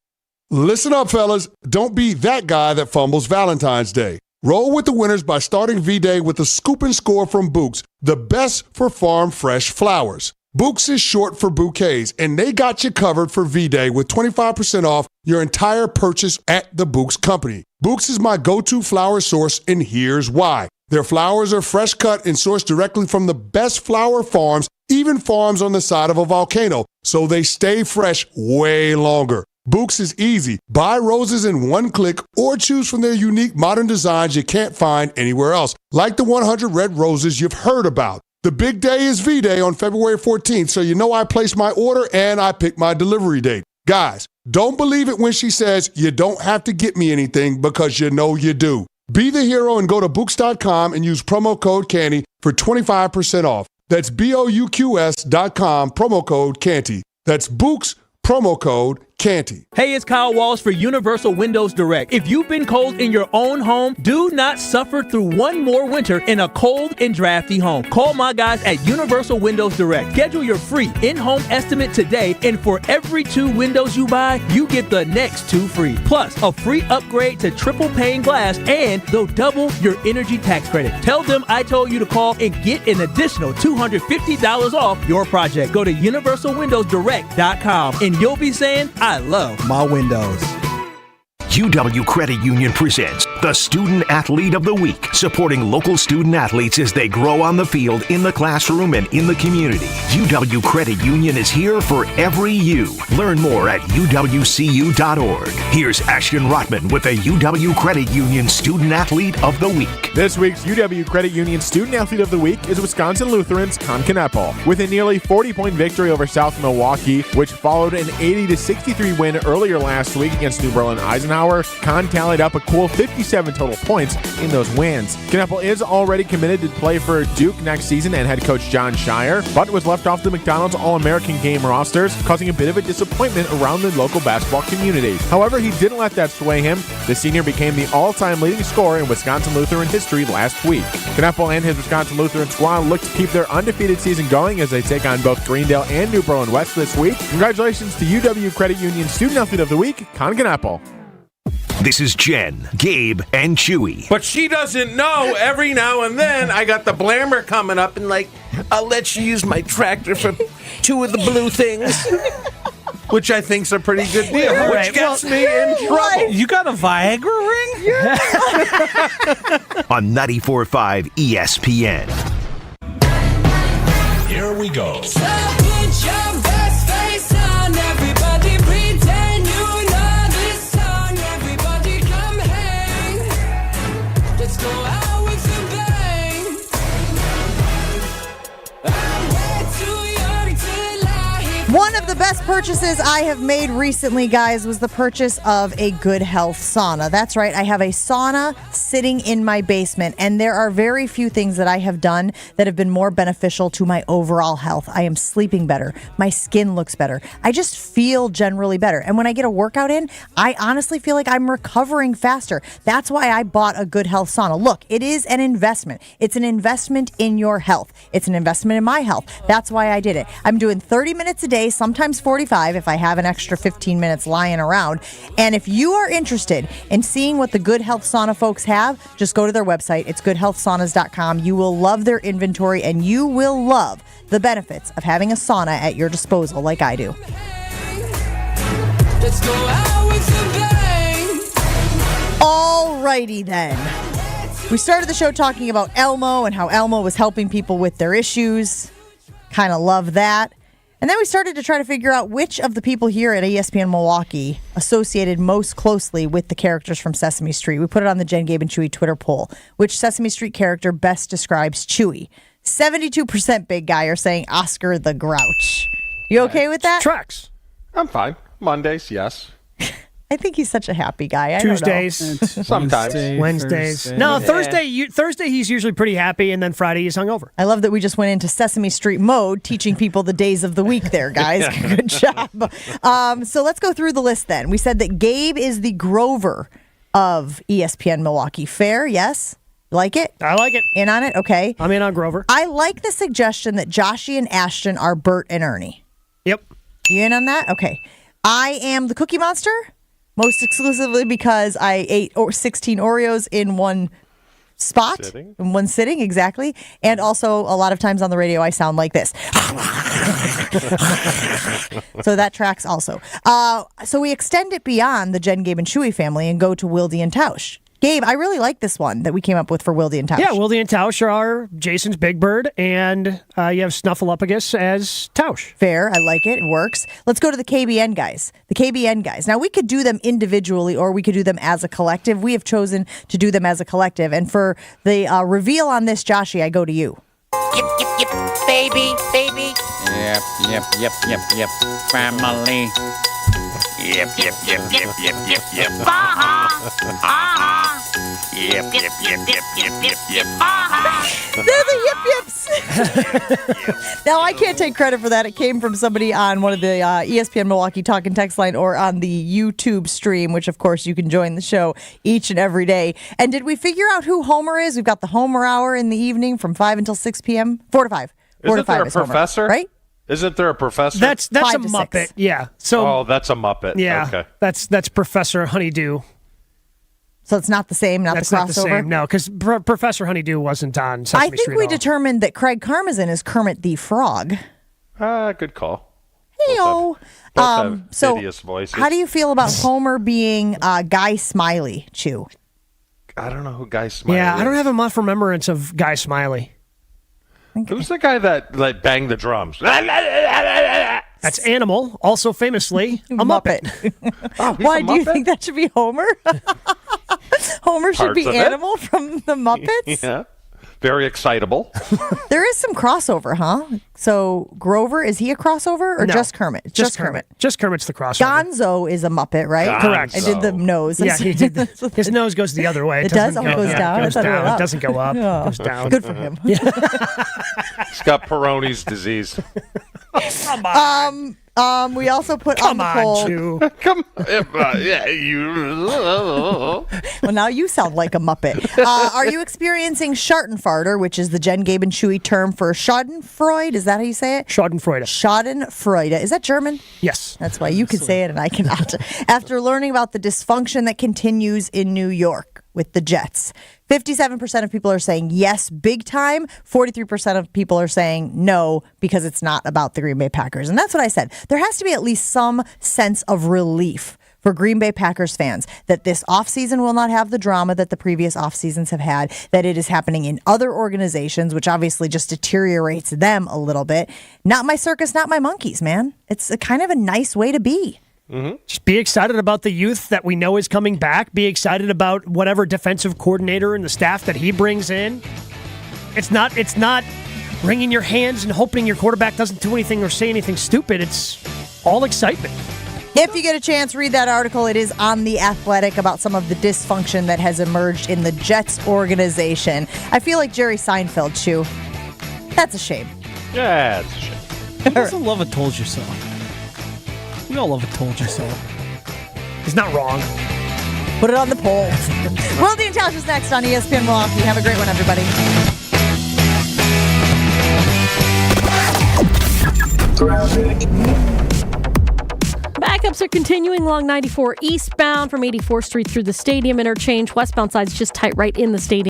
Listen up, fellas. Don't be that guy that fumbles Valentine's Day. Roll with the winners by starting V-Day with a scoop and score from Books, the best for farm fresh flowers. Books is short for bouquets, and they got you covered for V-Day with 25% off your entire purchase at the Books Company. Books is my go-to flower source, and here's why. Their flowers are fresh cut and sourced directly from the best flower farms, even farms on the side of a volcano, so they stay fresh way longer. Books is easy. Buy roses in one click or choose from their unique modern designs you can't find anywhere else, like the 100 red roses you've heard about. The big day is V-Day on February 14th, so you know I placed my order and I picked my delivery date. Guys, don't believe it when she says you don't have to get me anything because you know you do. Be the hero and go to Books.com and use promo code Canty for 25% off. That's BOUQS.com, promo code Canty. That's Books, promo code Canty. Hey, it's Kyle Walsh for Universal Windows Direct. If you've been cold in your own home, do not suffer through one more winter in a cold and drafty home. Call my guys at Universal Windows Direct. Schedule your free in-home estimate today, and for every 2 windows you buy, you get the next 2 free. Plus, a free upgrade to triple pane glass, and they'll double your energy tax credit. Tell them I told you to call and get an additional $250 off your project. Go to universalwindowsdirect.com, and you'll be saying, I love my windows. UW Credit Union presents the Student Athlete of the Week, supporting local student athletes as they grow on the field, in the classroom, and in the community. UW Credit Union is here for every you. Learn more at uwcu.org. Here's Ashton Rotman with the UW Credit Union Student Athlete of the Week. This week's UW Credit Union Student Athlete of the Week is Wisconsin Lutheran's Con Kneppel. With a nearly 40-point victory over South Milwaukee, which followed an 80-63 win earlier last week against New Berlin-Eisenhower, Con tallied up a cool 57 total points in those wins. Kneppel is already committed to play for Duke next season and head coach John Shire, but was left off the McDonald's All-American game rosters, causing a bit of a disappointment around the local basketball community. However, he didn't let that sway him. The senior became the all-time leading scorer in Wisconsin Lutheran history last week. Kneppel and his Wisconsin Lutheran squad look to keep their undefeated season going as they take on both Greendale and New Berlin West this week. Congratulations to UW Credit Union Student Athlete of the Week, Con Kneppel. This is Jen, Gabe, and Chewy. But she doesn't know. Every now and then, I got the blammer coming up and I'll let you use my tractor for 2 of the blue things. which I think's a pretty good deal, which gets me in trouble. You got a Viagra ring? On 94.5 ESPN. Here we go. One of the best purchases I have made recently, guys, was the purchase of a Good Health sauna. That's right. I have a sauna sitting in my basement, and there are very few things that I have done that have been more beneficial to my overall health. I am sleeping better. My skin looks better. I just feel generally better. And when I get a workout in, I honestly feel like I'm recovering faster. That's why I bought a Good Health sauna. Look, it is an investment. It's an investment in your health. It's an investment in my health. That's why I did it. I'm doing 30 minutes a day, sometimes 45 if I have an extra 15 minutes lying around. And if you are interested in seeing what the Good Health Sauna folks have, just go to their website. It's goodhealthsaunas.com. You will love their inventory, and you will love the benefits of having a sauna at your disposal like I do. Let's go out with a bang. Alrighty then. We started the show talking about Elmo and how Elmo was helping people with their issues. Kind of love that. And then we started to try to figure out which of the people here at ESPN Milwaukee associated most closely with the characters from Sesame Street. We put it on the Jen, Gabe, and Chewy Twitter poll. Which Sesame Street character best describes Chewy? 72% big guy are saying Oscar the Grouch. You okay with that? Tracks. I'm fine. Mondays, yes. I think he's such a happy guy. Tuesdays. Sometimes. Wednesdays. No, Thursday he's usually pretty happy, and then Friday he's hungover. I love that we just went into Sesame Street mode, teaching people the days of the week there, guys. Good job. So let's go through the list then. We said that Gabe is the Grover of ESPN Milwaukee. Fair, yes? Like it? I like it. In on it? Okay. I'm in on Grover. I like the suggestion that Joshy and Ashton are Bert and Ernie. Yep. You in on that? Okay. I am the Cookie Monster. Most exclusively because I ate 16 Oreos in one spot, in one sitting, exactly. And also, a lot of times on the radio, I sound like this. So that tracks also. So we extend it beyond the Jen, Gabe, and Chewy family and go to Wildy and Tausch. Gabe, I really like this one that we came up with for Wildy and Tausch. Yeah, Wildy and Tausch are Jason's Big Bird, and you have Snuffleupagus as Tausch. Fair, I like it. It works. Let's go to the KBN guys. The KBN guys. Now, we could do them individually or we could do them as a collective. We have chosen to do them as a collective. And for the reveal on this, Joshy, I go to you. Yep, yep, yep, baby, baby. Yep, yep, yep, yep, yep, family. Yep, yep, yep, yep, yep, yep, yep. Yep, yep, yep, yep, yep, yep, yep. They're the yip yips. Now, I can't take credit for that. It came from somebody on one of the ESPN Milwaukee Talk and Text line or on the YouTube stream, which, of course, you can join the show each and every day. And did we figure out who Homer is? We've got the Homer Hour in the evening from 5 until 6 p.m. 4 to 5. 4 to 5 there a is Homer, professor? right? Isn't there a professor? That's a 5 to 6. Muppet. Yeah. So that's a Muppet. Yeah. Okay. That's Professor Honeydew. So it's not the same, That's the crossover? not the same, no, because Professor Honeydew wasn't on Sesame I think Street we at all. determined that Craig Karmazin is Kermit the Frog. Good call. Hey-o. Both have So hideous voices. how do you feel about Homer being Guy Smiley, Chew? I don't know who Guy Smiley Yeah, is. I don't have a much remembrance of Guy Smiley. Who's the guy that banged the drums? That's Animal, also famously a Muppet. Why do you think that should be Homer? Homer should Parts be of it. Animal from the Muppets? Yeah. Very excitable. There is some crossover, huh? So Grover, is he a crossover or No. just Kermit? Just Kermit. Just Kermit's the crossover. Gonzo is a Muppet, right? Gonzo. Correct. I did the nose. Yeah, he did. His nose goes the other way. It does? Oh, it goes down? It goes I thought it down. went up. It doesn't go up. Oh. It goes down. Good for him. He's got Peyronie's disease. Come on. We also put Come on the poll. Chew. Come yeah, you. Well, now you sound like a Muppet. Are you experiencing Schadenfreude, which is the Jen, Gabe, and Chewy term for Schadenfreude? Is that how you say it? Schadenfreude. Schadenfreude. Is that German? Yes. That's why you can say it and I cannot. After learning about the dysfunction that continues in New York. with the Jets. 57% of people are saying yes, big time. 43% of people are saying no because it's not about the Green Bay Packers. And that's what I said. There has to be at least some sense of relief for Green Bay Packers fans that this offseason will not have the drama that the previous offseasons have had, that it is happening in other organizations, which obviously just deteriorates them a little bit. Not my circus, not my monkeys, man. It's a kind of a nice way to be. Mm-hmm. Just be excited about the youth that we know is coming back. Be excited about whatever defensive coordinator and the staff that he brings in. It's not wringing your hands and hoping your quarterback doesn't do anything or say anything stupid. It's all excitement. If you get a chance, read that article. It is on The Athletic about some of the dysfunction that has emerged in the Jets organization. I feel like Jerry Seinfeld, Chew. That's a shame. Yeah, it's a shame. Who doesn't love a told you so? We all love a told you so. He's not wrong. Put it on the poll. Wildy and Tausch is next on ESPN Milwaukee. Have a great one, everybody. Backups are continuing along 94 eastbound from 84th Street through the stadium interchange. Westbound side's just tight right in the stadium.